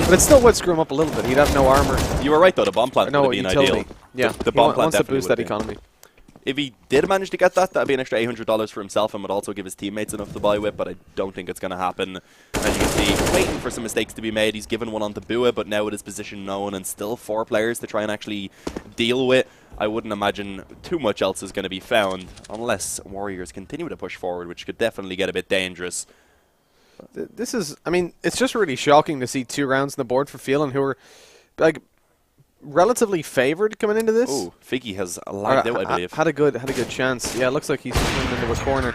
But it still would screw him up a little bit. He'd have no armor. You were right, though. The bomb plant would have been utility. ideal. Yeah, the bomb plant wants to definitely boost that economy. If he did manage to get that, that'd be an extra $800 for himself and would also give his teammates enough to buy with, but I don't think it's going to happen. As you can see, waiting for some mistakes to be made. He's given 1 on the Bua, but now with his position known and still 4 players to try and actually deal with, I wouldn't imagine too much else is going to be found, unless Warriors continue to push forward, which could definitely get a bit dangerous. This is, I mean, it's just really shocking to see 2 rounds on the board for Phelan, who are, like, relatively favoured coming into this. Oh, Figgy has lagged out, I believe. Had a good chance. Yeah, it looks like he's turned into a corner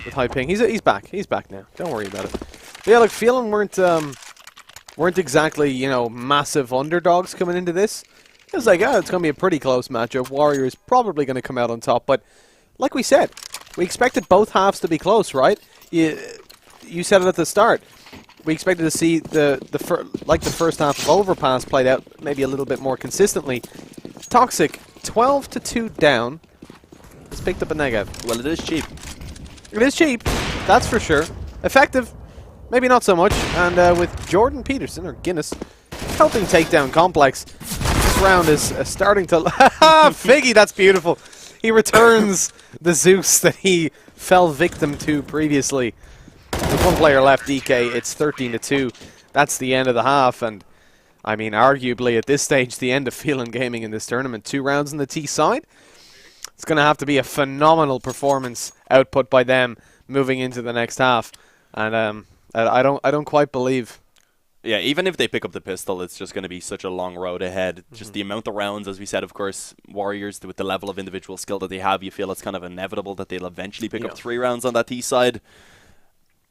with high ping. He's back. He's back now. Don't worry about it. But yeah, look, Phelan weren't exactly, you know, massive underdogs coming into this. It was like, it's going to be a pretty close matchup. Warriors probably going to come out on top. But like we said, we expected both halves to be close, right? You said it at the start. we expected to see like the first half of Overpass played out maybe a little bit more consistently. Toxic, 12-2 down. It's picked up a neg out. Well, it is cheap. It is cheap, that's for sure. Effective, maybe not so much. And with Jordan Peterson, or Guinness, helping take down Complex, this round is starting to... Figgy, that's beautiful. He returns the Zeus that he fell victim to previously. With one player left, DK, it's 13-2. That's the end of the half, and I mean, arguably at this stage, the end of Phelan Gaming in this tournament. 2 rounds on the T side. It's going to have to be a phenomenal performance output by them moving into the next half, and I don't quite believe. Yeah, even if they pick up the pistol, it's just going to be such a long road ahead. Just the amount of rounds, as we said, of course, Warriors, with the level of individual skill that they have, you feel it's kind of inevitable that they'll eventually pick up 3 rounds on that T side.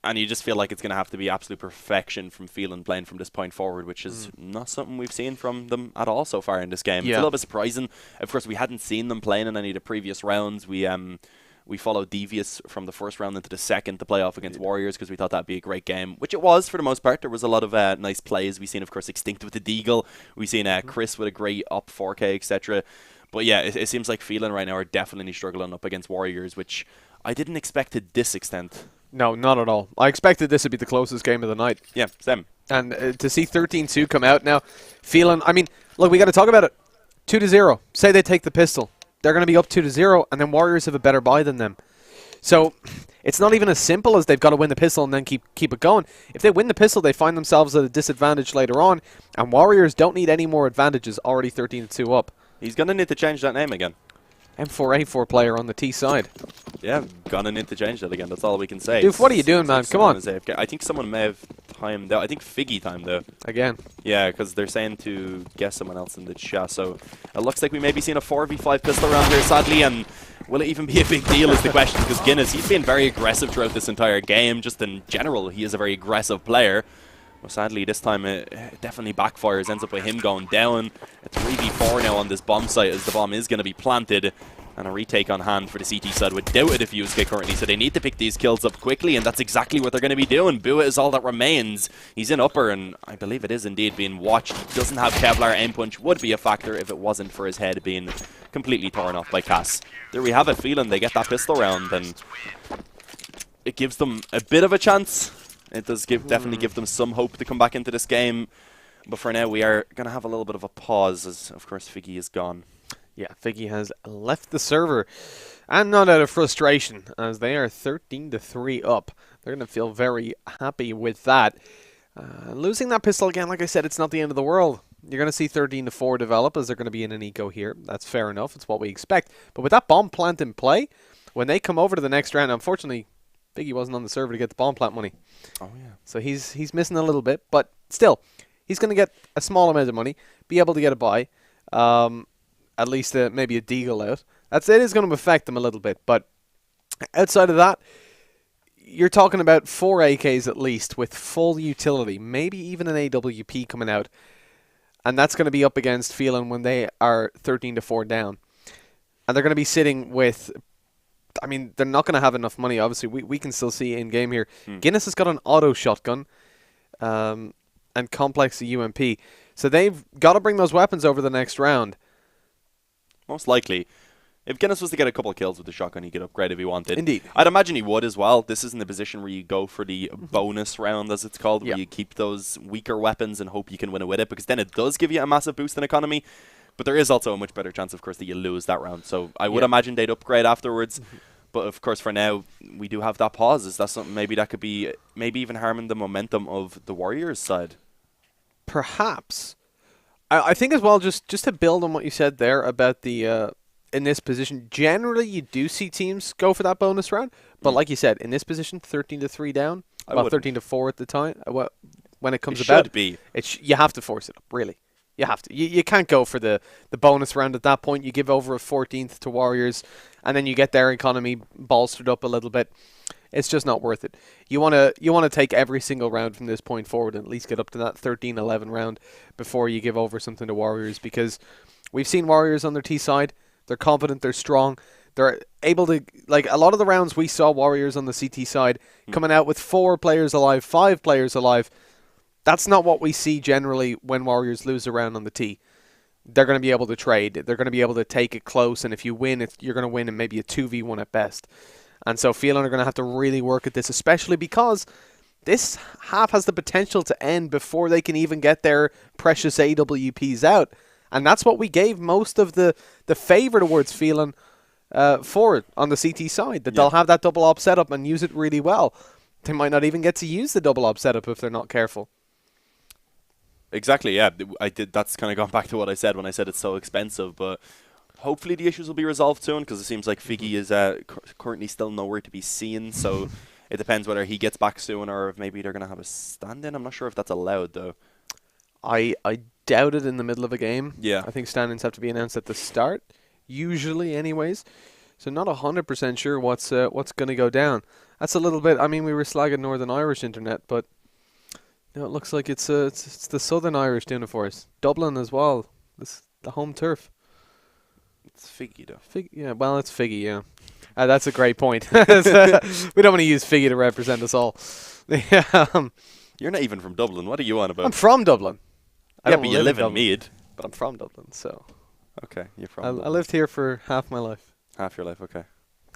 And you just feel like it's going to have to be absolute perfection from Phelan playing from this point forward, which is not something we've seen from them at all so far in this game. It's a little bit surprising. Of course, we hadn't seen them playing in any of the previous rounds. We followed Devious from the first round into the second to play off against Warriors because we thought that'd be a great game, which it was for the most part. There was a lot of nice plays. We've seen, of course, Extinct with the Deagle. We've seen Chris with a great up 4K, etc. But yeah, it seems like Phelan right now are definitely struggling up against Warriors, which I didn't expect to this extent. No, not at all. I expected this would be the closest game of the night. Yeah, same. And to see 13-2 come out now, Phelan, I mean, look, we got to talk about it. 2-0. Say they take the pistol. They're going to be up 2-0, and then Warriors have a better buy than them. So it's not even as simple as they've got to win the pistol and then keep it going. If they win the pistol, they find themselves at a disadvantage later on, and Warriors don't need any more advantages, already 13-2 up. He's going to need to change that name again. M4A4 player on the T side. Yeah, gonna need to change that again. That's all we can say. Dude, what are you doing, man? Come on. I think someone may have timed out. I think Figgy timed out. Again. Yeah, because they're saying to guess someone else in the chat. So it looks like we may be seeing a 4v5 pistol round here, sadly. And will it even be a big deal is the question. Because Guinness, he's been very aggressive throughout this entire game. Just in general, he is a very aggressive player. Well, sadly, this time it definitely backfires. Ends up with him going down. A 3v4 now on this bomb site as the bomb is going to be planted. And a retake on hand for the CT side without a defuse kit currently. So they need to pick these kills up quickly, and that's exactly what they're going to be doing. Bua is all that remains. He's in upper, and I believe it is indeed being watched. He doesn't have Kevlar. Aim punch would be a factor if it wasn't for his head being completely torn off by Cass. There we have it, Phelan. They get that pistol round, and it gives them a bit of a chance. It does definitely give them some hope to come back into this game. But for now, we are going to have a little bit of a pause as, of course, Figgy is gone. Yeah, Figgy has left the server, and not out of frustration, as they are 13-3 up. They're going to feel very happy with that. Losing that pistol again, like I said, it's not the end of the world. You're going to see 13-4 develop as they're going to be in an eco here. That's fair enough. It's what we expect. But with that bomb plant in play, when they come over to the next round, unfortunately, Figgy wasn't on the server to get the bomb plant money. Oh, yeah. So he's missing a little bit, but still, he's going to get a small amount of money, be able to get a buy. At least maybe a deagle out. It is going to affect them a little bit, but outside of that, you're talking about 4 AKs at least with full utility, maybe even an AWP coming out, and that's going to be up against Phelan when they are 13-4 down, and they're going to be sitting with. I mean, they're not going to have enough money. Obviously, we can still see in game here. Guinness has got an auto shotgun, and Complex a UMP, so they've got to bring those weapons over the next round. Most likely. If Guinness was to get a couple of kills with the shotgun, he could upgrade if he wanted. Indeed. I'd imagine he would as well. This isn't the position where you go for the bonus round, as it's called, where you keep those weaker weapons and hope you can win it with it, because then it does give you a massive boost in economy. But there is also a much better chance, of course, that you lose that round. So I would imagine they'd upgrade afterwards. But, of course, for now, we do have that pause. Is that something maybe that could be maybe even harming the momentum of the Warriors side? Perhaps. I think as well, just to build on what you said there about the in this position, generally you do see teams go for that bonus round. But like you said, in this position, 13-3 down, 13-4 at the time. When it comes about, you have to force it up, really. You have to. You can't go for the bonus round at that point. You give over a 14th to Warriors, and then you get their economy bolstered up a little bit. It's just not worth it. You want to take every single round from this point forward and at least get up to that 13-11 round before you give over something to Warriors, because we've seen Warriors on their T side. They're confident, they're strong. They're able to, like, a lot of the rounds we saw Warriors on the CT side coming out with 4 players alive, 5 players alive. That's not what we see generally when Warriors lose a round on the T. They're going to be able to trade. They're going to be able to take it close, and if you win, you're going to win in maybe a 2v1 at best. And so Phelan are going to have to really work at this, especially because this half has the potential to end before they can even get their precious AWPs out. And that's what we gave most of the favor towards Phelan for it on the CT side, that they'll have that double op setup and use it really well. They might not even get to use the double op setup if they're not careful. Exactly, yeah. That's kind of gone back to what I said when I said it's so expensive, but hopefully the issues will be resolved soon, because it seems like Figgy is currently still nowhere to be seen, so it depends whether he gets back soon or if maybe they're going to have a stand-in. I'm not sure if that's allowed, though. I doubt it in the middle of a game. Yeah. I think stand-ins have to be announced at the start, usually anyways. So not 100% sure what's going to go down. That's a little bit, I mean, we were slagging Northern Irish internet, but it looks like it's the Southern Irish doing it for us. Dublin as well. The home turf. It's Figgy, though. Yeah, well, it's Figgy, yeah. That's a great point. We don't want to use Figgy to represent us all. You're not even from Dublin. What are you on about? I'm from Dublin. Yeah, but you live in Meath. But I'm from Dublin, so. Okay, you're from I lived here for half my life. Half your life, okay.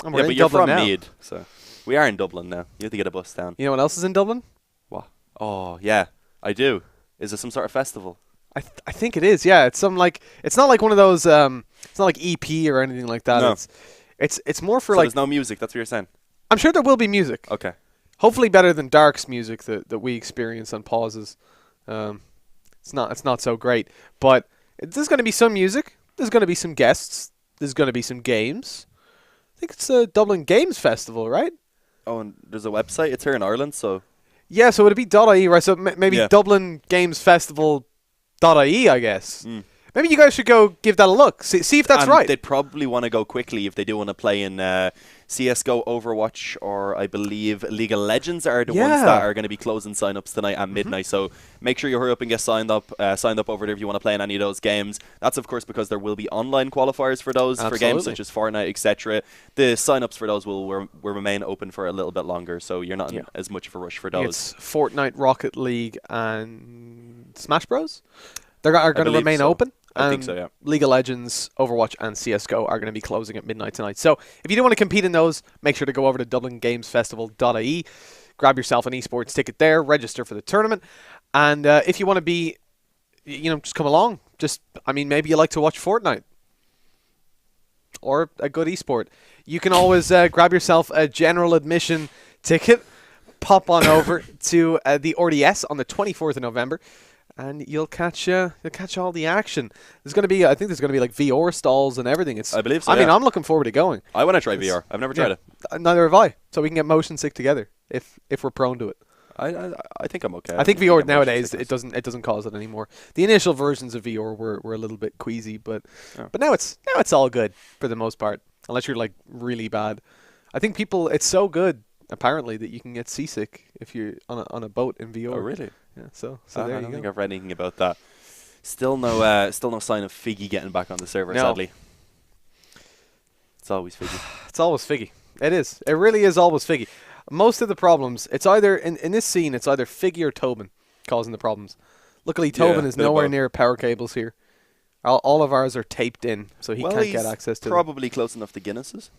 Yeah, but you're from Meath, so. We are in Dublin now. You have to get a bus down. You know what else is in Dublin? What? Oh, yeah, I do. Is it some sort of festival? I think it is, yeah. It's it's not like one of those, it's not like EP or anything like that. No. It's more for so like. There's no music, that's what you're saying? I'm sure there will be music. Okay. Hopefully better than Dark's music that we experience on pauses. It's not so great, but there's going to be some music. There's going to be some guests. There's going to be some games. I think it's a Dublin Games Festival, right? Oh, and there's a website. It's here in Ireland, so. Yeah, so it'd be .ie, right? So maybe Dublin Games Festival.ie, I guess. Maybe you guys should go give that a look. See if that's right. They'd probably want to go quickly if they do want to play in CSGO, Overwatch, or I believe League of Legends are the ones that are going to be closing signups tonight at midnight. So make sure you hurry up and get signed up over there if you want to play in any of those games. That's, of course, because there will be online qualifiers for those, for games such as Fortnite, etc. The signups for those will remain open for a little bit longer, so you're not in as much of a rush for those. It's Fortnite, Rocket League, and Smash Bros. They're going to remain open. I think so, yeah. League of Legends, Overwatch, and CSGO are going to be closing at midnight tonight. So if you do want to compete in those, make sure to go over to DublinGamesFestival.ie, grab yourself an esports ticket there, register for the tournament, and if you want to be, just come along. Maybe you like to watch Fortnite or a good esport. You can always grab yourself a general admission ticket, pop on over to the RDS on the 24th of November. And you'll catch all the action. I think there's going to be like VR stalls and everything. I believe so. I mean, I'm looking forward to going. I want to try VR. I've never tried it. Neither have I. So we can get motion sick together if we're prone to it. I think I'm okay. I think VR nowadays it doesn't cause it anymore. The initial versions of VR were a little bit queasy, but now it's all good for the most part, unless you're like really bad. I think it's so good apparently that you can get seasick if you're on a boat in VR. Oh really? Yeah, so there you go. I don't think I've read anything about that. Still no sign of Figgy getting back on the server, sadly. It's always Figgy. It's always Figgy. It is. It really is always Figgy. Most of the problems, it's either, in this scene, it's either Figgy or Tobin causing the problems. Luckily, Tobin is nowhere near power cables here. All of ours are taped in, so he can't get access to them. Probably close enough to Guinness's.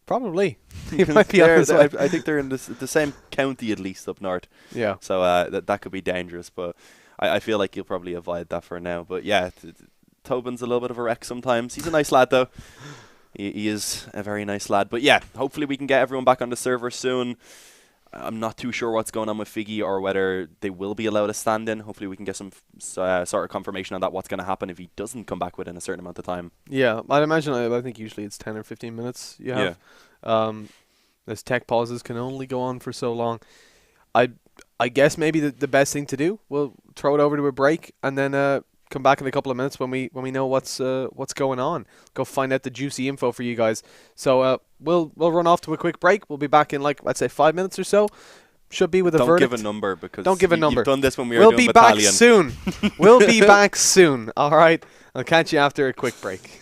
Probably. He might be on I think they're in the same county at least up north. Yeah. So that could be dangerous, but I feel like you'll probably avoid that for now. But yeah, Tobin's a little bit of a wreck sometimes. He's a nice lad though. He is a very nice lad. But yeah, hopefully we can get everyone back on the server soon. I'm not too sure what's going on with Figgy or whether they will be allowed to stand in. Hopefully we can get some sort of confirmation on that, what's going to happen if he doesn't come back within a certain amount of time. Yeah, I'd imagine, I think usually it's 10 or 15 minutes you have. Yeah. As tech pauses can only go on for so long. I guess maybe the best thing to do, we'll throw it over to a break and then come back in a couple of minutes when we know what's going on. Go find out the juicy info for you guys. So we'll run off to a quick break. We'll be back in let's say 5 minutes or so. Should be with a verdict. Don't give a number because don't give a number. You've done this when we were doing Battalion. We'll be back soon. We'll be back soon. All right. I'll catch you after a quick break.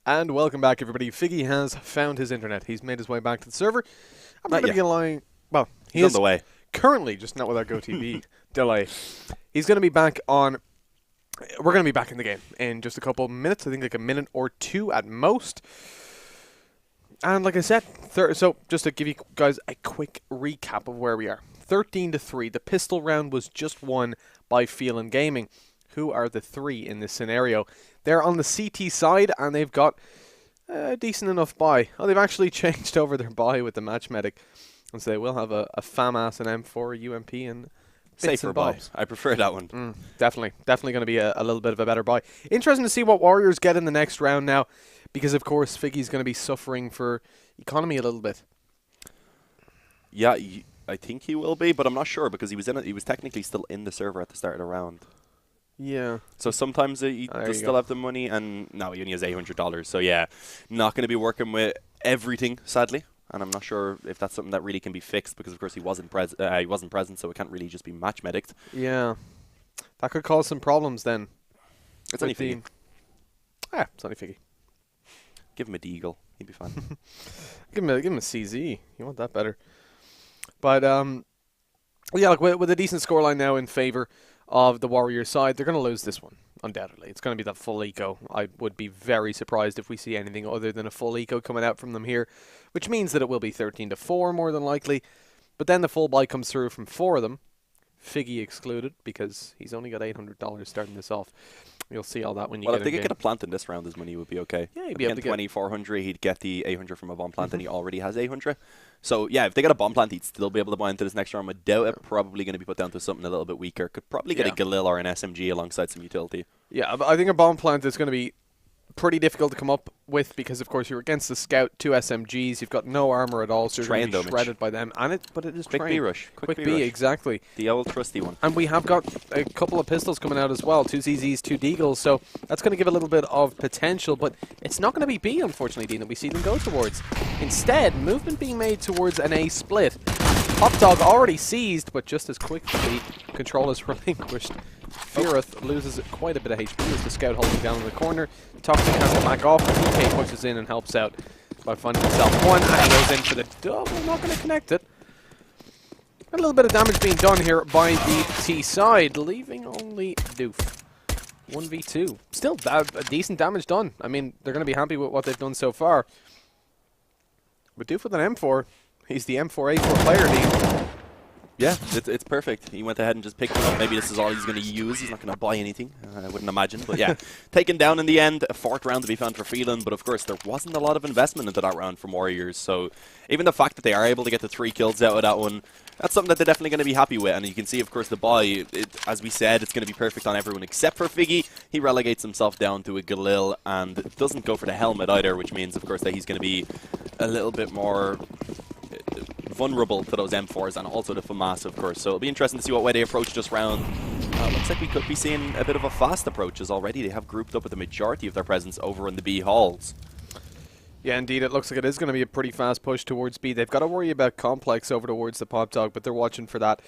And welcome back, everybody. Figgy has found his internet. He's made his way back to the server. I'm not going to be lying. Well, he's on the way. Currently, just not with our GoTV delay. He's going to be back on. We're going to be back in the game in just a couple of minutes. I think like a minute or two at most. And like I said, so just to give you guys a quick recap of where we are. 13-3. The pistol round was just won by Feeling Gaming. Who are the three in this scenario? They're on the CT side, and they've got a decent enough buy. Oh, they've actually changed over their buy with the match medic. And so they will have a FAMAS, an M4, a UMP, and safer buys. I prefer that one. Definitely going to be a little bit of a better buy. Interesting to see what Warriors get in the next round now, because of course Figgy's going to be suffering for economy a little bit. Yeah, I think he will be, but I'm not sure because he was technically still in the server at the start of the round. Yeah. So sometimes he does still have the money, and no, he only has $800. So yeah, not going to be working with everything, sadly. And I'm not sure if that's something that really can be fixed because, of course, he wasn't present, so it can't really just be match medicked. Yeah, that could cause some problems then. It's only Figgy. Yeah, it's only Figgy. Give him a deagle, he'd be fine. give him a CZ. You want that better? But yeah, like with a decent scoreline now in favor of the Warriors side, they're going to lose this one, undoubtedly. It's going to be that full eco. I would be very surprised if we see anything other than a full eco coming out from them here, which means that it will be 13-4 more than likely. But then the full buy comes through from four of them, Figgy excluded, because he's only got $800 starting this off. You'll see all that when you get in. Well, if they could get a plant in this round, his money would be okay. Yeah, he'd be able to get 2,400. He'd get the 800 from a bomb plant, and he already has 800. So yeah, if they get a bomb plant, he'd still be able to buy into this next round. I doubt it. Probably going to be put down to something a little bit weaker. Could probably get a Galil or an SMG alongside some utility. Yeah, but I think a bomb plant is going to be pretty difficult to come up with because, of course, you're against the scout, 2 SMGs. You've got no armor at all, so you're going to be shredded by them. But it is quick trained. B rush. Quick B, exactly. The old trusty one. And we have got a couple of pistols coming out as well, 2 CZs, 2 Deagles, so that's going to give a little bit of potential, but it's not going to be B, unfortunately, Dean, that we see them go towards. Instead, movement being made towards an A split. Hot Dog already seized, but just as quickly, control is relinquished. Feareth loses quite a bit of HP as the scout holding down in the corner. Toxic has to back off, but DK pushes in and helps out by finding himself one, and he goes in for the double. Not going to connect it. A little bit of damage being done here by the T side, leaving only Doof. 1v2. Still decent damage done. I mean, they're going to be happy with what they've done so far. But Doof with an M4. He's the M4A4 player, Dean. Yeah, it's perfect. He went ahead and just picked it up. Maybe this is all he's going to use. He's not going to buy anything, I wouldn't imagine. But yeah, taken down in the end. A 4th round to be found for Phelan. But of course, there wasn't a lot of investment into that round from Warriors. So even the fact that they are able to get the 3 kills out of that one, that's something that they're definitely going to be happy with. And you can see, of course, the buy, as we said, it's going to be perfect on everyone except for Figgy. He relegates himself down to a Galil and doesn't go for the helmet either, which means, of course, that he's going to be a little bit more vulnerable to those M4s and also the FAMAS, of course. So it'll be interesting to see what way they approach this round. Looks like we could be seeing a bit of a fast approach as already they have grouped up with the majority of their presence over in the B halls. Yeah, indeed, it looks like it is going to be a pretty fast push towards B. They've got to worry about Complex over towards the Pop Dog, but they're watching for that.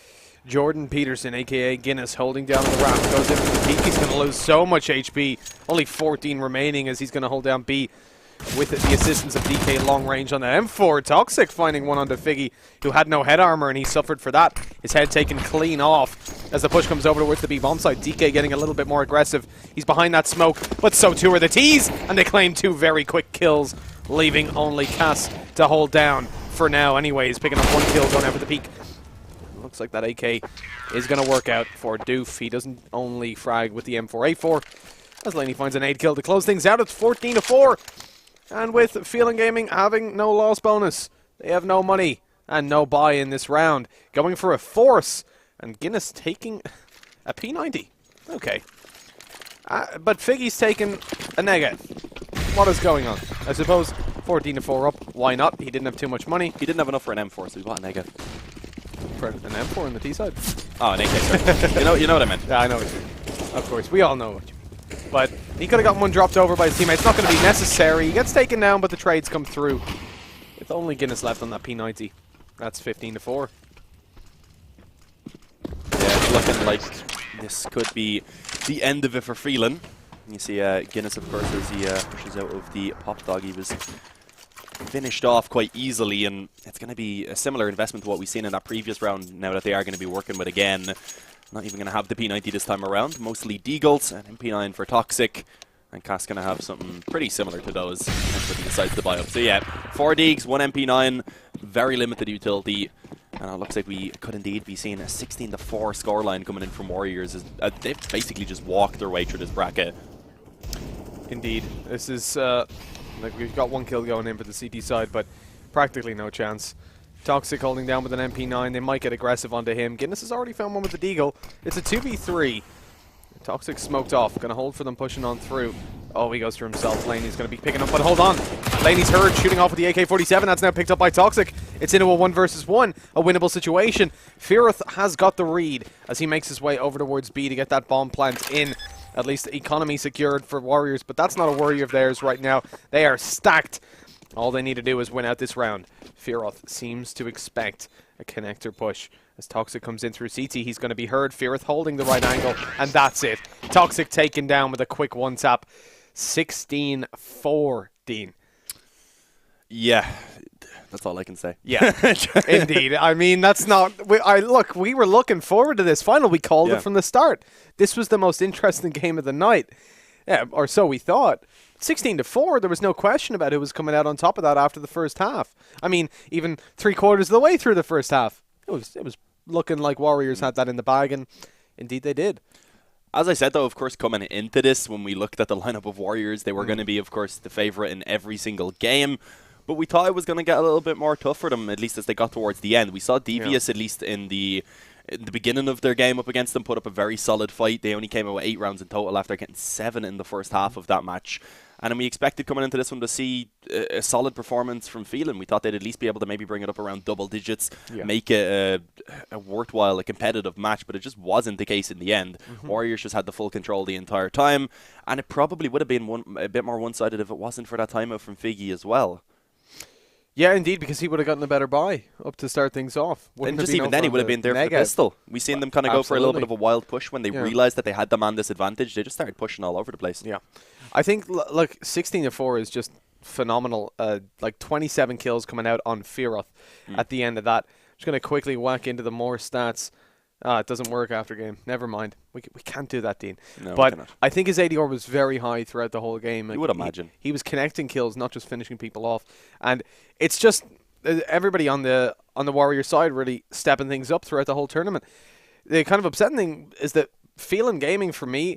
Jordan Peterson, a.k.a. Guinness, holding down the ramp, goes in for the peak. He's going to lose so much HP. Only 14 remaining as he's going to hold down B with the assistance of DK long range on the M4. Toxic finding one onto Figgy, who had no head armor, and he suffered for that. His head taken clean off as the push comes over towards the B bomb site. DK getting a little bit more aggressive. He's behind that smoke, but so too are the T's, and they claim 2 very quick kills, leaving only Cass to hold down for now. Anyways, picking up 1 kill, going out for the peak. Looks like that AK is going to work out for Doof. He doesn't only frag with the M4A4, as Laney finds an 8 kill to close things out. It's 14-4. And with Feeling Gaming having no loss bonus, they have no money and no buy in this round. Going for a force, and Guinness taking a P90. Okay. But Figgy's taking a negative. What is going on? I suppose 14-4 up. Why not? He didn't have too much money. He didn't have enough for an M4, so he bought a negative. For an M4 on the T side? Oh, an AK, sorry. you know what I meant. Yeah, I know what you mean. Of course, we all know what you mean. But he could have gotten one dropped over by his teammates. Not going to be necessary. He gets taken down, but the trades come through. With only Guinness left on that P90. That's 15-4. Yeah, it's looking like this could be the end of it for Phelan. You see Guinness, of course, as he pushes out of the pop dog. He was finished off quite easily, and it's going to be a similar investment to what we've seen in that previous round now that they are going to be working with, again, not even going to have the P90 this time around. Mostly Deagles and MP9 for Toxic. And Cass going to have something pretty similar to those when he decides to buy up. So yeah, 4 Deags, 1 MP9, very limited utility. And it looks like we could indeed be seeing a 16-4 scoreline coming in from Warriors. They've basically just walked their way through this bracket. Indeed. This is, like, we've got 1 kill going in for the CT side, but practically no chance. Toxic holding down with an MP9. They might get aggressive onto him. Guinness has already found one with the Deagle. It's a 2v3. Toxic smoked off. Going to hold for them pushing on through. Oh, he goes for himself. Laney's going to be picking up, but hold on. Laney's heard shooting off with the AK-47. That's now picked up by Toxic. It's into a 1 versus 1. A winnable situation. Fearoth has got the read as he makes his way over towards B to get that bomb plant in. At least economy secured for Warriors, but that's not a worry of theirs right now. They are stacked. All they need to do is win out this round. Fearoth seems to expect a connector push. As Toxic comes in through CT, he's going to be heard. Fearoth holding the right angle, and that's it. Toxic taken down with a quick one-tap. 16-4, Dean. Yeah, that's all I can say. Yeah, indeed. I mean, that's not... Look, we were looking forward to this final. We called it from the start. This was the most interesting game of the night. Yeah, or so we thought. 16-4, there was no question about who was coming out on top of that after the first half. I mean, even 3/4 of the way through the first half. It was looking like Warriors had that in the bag, and indeed they did. As I said, though, of course, coming into this, when we looked at the lineup of Warriors, they were going to be, of course, the favourite in every single game. But we thought it was going to get a little bit more tough for them, at least as they got towards the end. We saw Devious, at least in the beginning of their game up against them, put up a very solid fight. They only came out with 8 rounds in total after getting 7 in the first half of that match. And we expected coming into this one to see a solid performance from Phelan. We thought they'd at least be able to maybe bring it up around double digits, make it a worthwhile, a competitive match, but it just wasn't the case in the end. Warriors just had the full control the entire time, and it probably would have been a bit more one-sided if it wasn't for that timeout from Figgy as well. Yeah, indeed, because he would have gotten a better buy up to start things off. And just even then, he would have been there for the pistol. We seen them kind of go for a little bit of a wild push when they realized that they had the man disadvantage. They just started pushing all over the place. Yeah. I think, look, 16-4 is just phenomenal. Like 27 kills coming out on Fearoth at the end of that. Just going to quickly whack into the more stats. It doesn't work after game. Never mind. We can't do that, Dean. No, but I think his ADR was very high throughout the whole game. Like, you would imagine. He was connecting kills, not just finishing people off. And it's just everybody on the Warrior side really stepping things up throughout the whole tournament. The kind of upsetting thing is that Phelan Gaming, for me,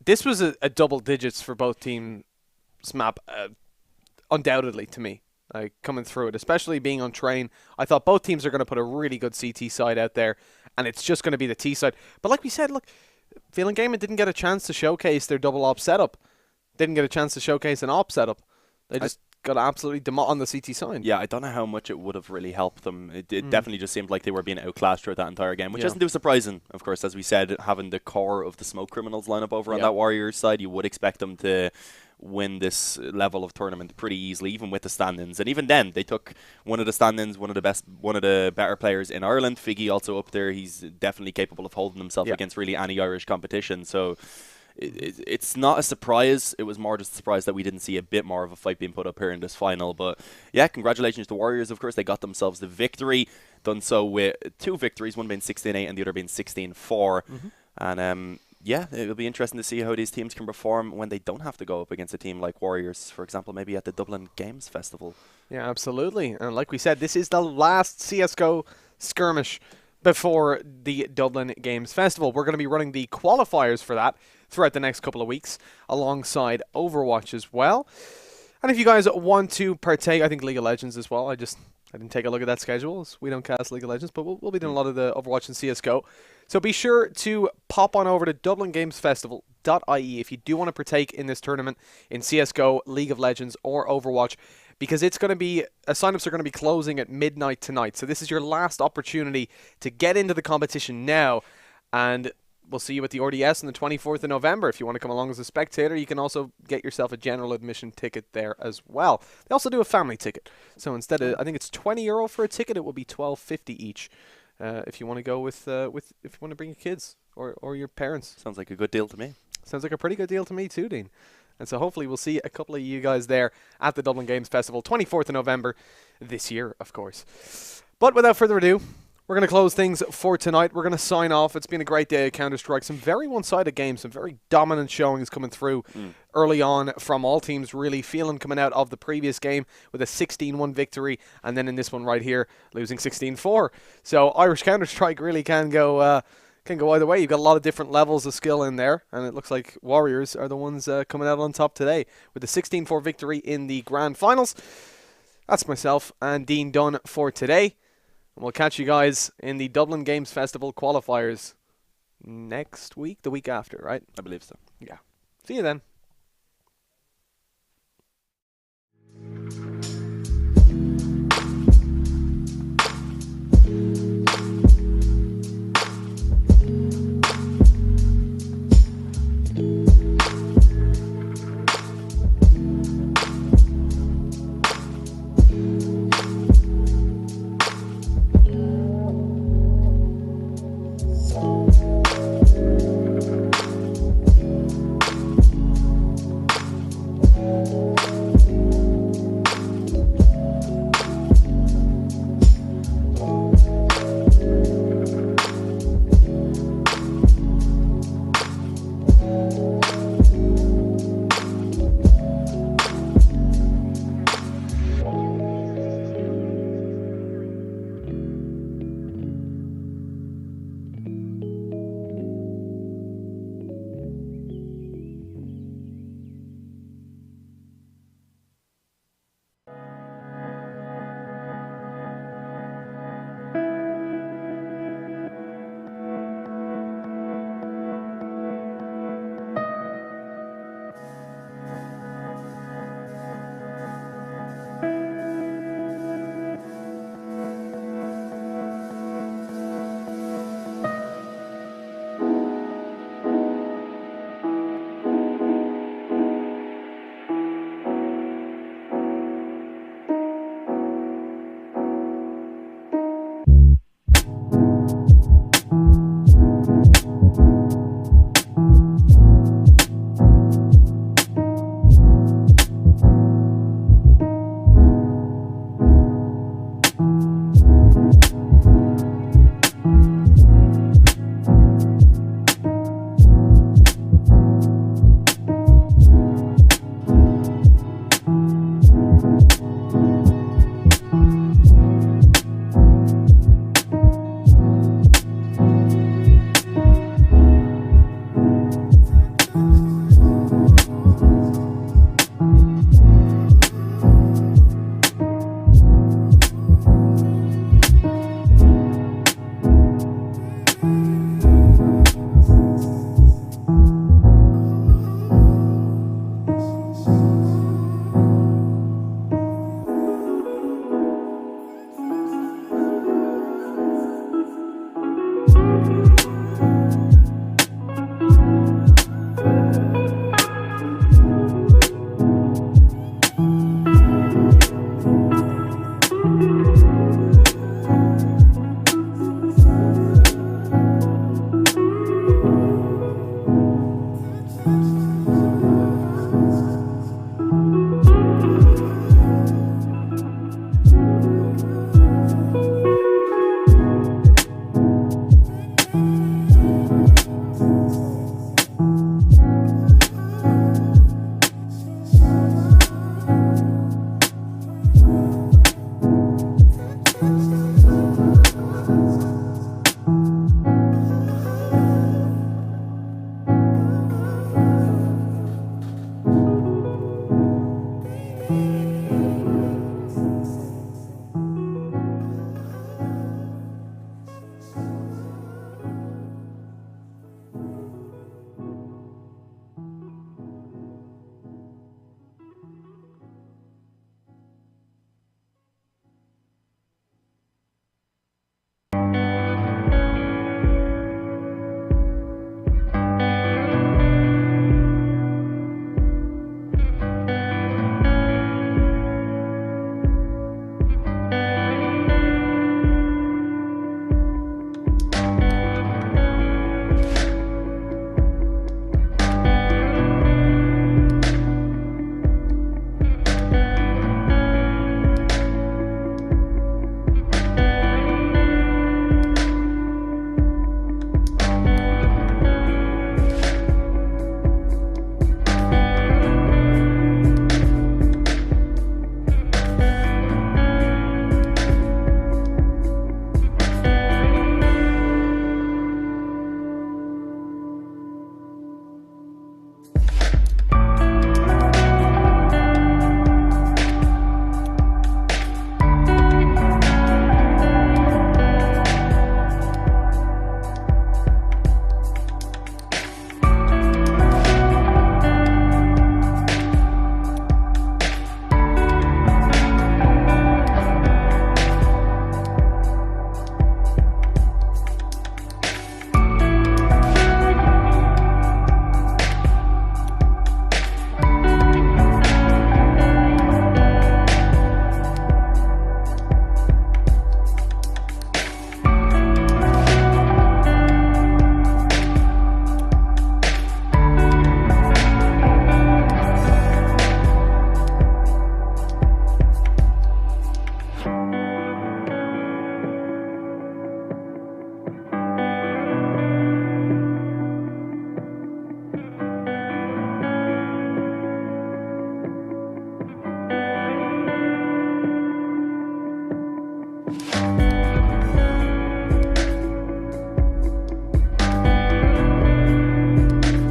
this was a double digits for both teams map, undoubtedly, to me. Like, coming through it, especially being on train. I thought both teams are going to put a really good CT side out there, and it's just going to be the T side. But like we said, look, Phelan Gaming didn't get a chance to showcase their double op setup. Didn't get a chance to showcase an op setup. They just got absolutely on the CT side. Yeah, I don't know how much it would have really helped them. It definitely just seemed like they were being outclassed throughout that entire game, which isn't too surprising. Of course, as we said, having the core of the Smoke Criminals lineup over on that Warriors side, you would expect them to win this level of tournament pretty easily, even with the stand-ins. And even then, they took one of the stand-ins, one of the better players in Ireland. Figgy also up there. He's definitely capable of holding himself against really any Irish competition. So it's not a surprise. It was more just a surprise that we didn't see a bit more of a fight being put up here in this final. But yeah, congratulations to Warriors, of course. They got themselves the victory. Done so with 2 victories, one being 16-8 and the other being 16-4. And yeah, it'll be interesting to see how these teams can perform when they don't have to go up against a team like Warriors, for example, maybe at the Dublin Games Festival. Yeah, absolutely. And like we said, this is the last CSGO skirmish before the Dublin Games Festival. We're going to be running the qualifiers for that throughout the next couple of weeks, alongside Overwatch as well. And if you guys want to partake, I think League of Legends as well. I didn't take a look at that schedule. We don't cast League of Legends, but we'll be doing a lot of the Overwatch and CSGO. So be sure to pop on over to DublinGamesFestival.ie if you do want to partake in this tournament in CSGO, League of Legends, or Overwatch, because it's going to be, signups are going to be closing at midnight tonight. So this is your last opportunity to get into the competition now, and we'll see you at the RDS on the 24th of November. If you want to come along as a spectator, you can also get yourself a general admission ticket there as well. They also do a family ticket. So instead of, I think it's €20 for a ticket, it will be $12.50 each. If you want to go with if you want to bring your kids or your parents. Sounds like a good deal to me. Sounds like a pretty good deal to me too, Dean. And so hopefully we'll see a couple of you guys there at the Dublin Games Festival, 24th of November this year, of course. But without further ado, we're going to close things for tonight. We're going to sign off. It's been a great day of Counter-Strike. Some very one-sided games, some very dominant showings coming through early on from all teams, really feeling coming out of the previous game with a 16-1 victory, and then in this one right here, losing 16-4. So Irish Counter-Strike really can go either way. You've got a lot of different levels of skill in there, and it looks like Warriors are the ones coming out on top today with a 16-4 victory in the grand finals. That's myself and Dean done for today. And we'll catch you guys in the Dublin Games Festival qualifiers next week, the week after, right? I believe so. Yeah. See you then.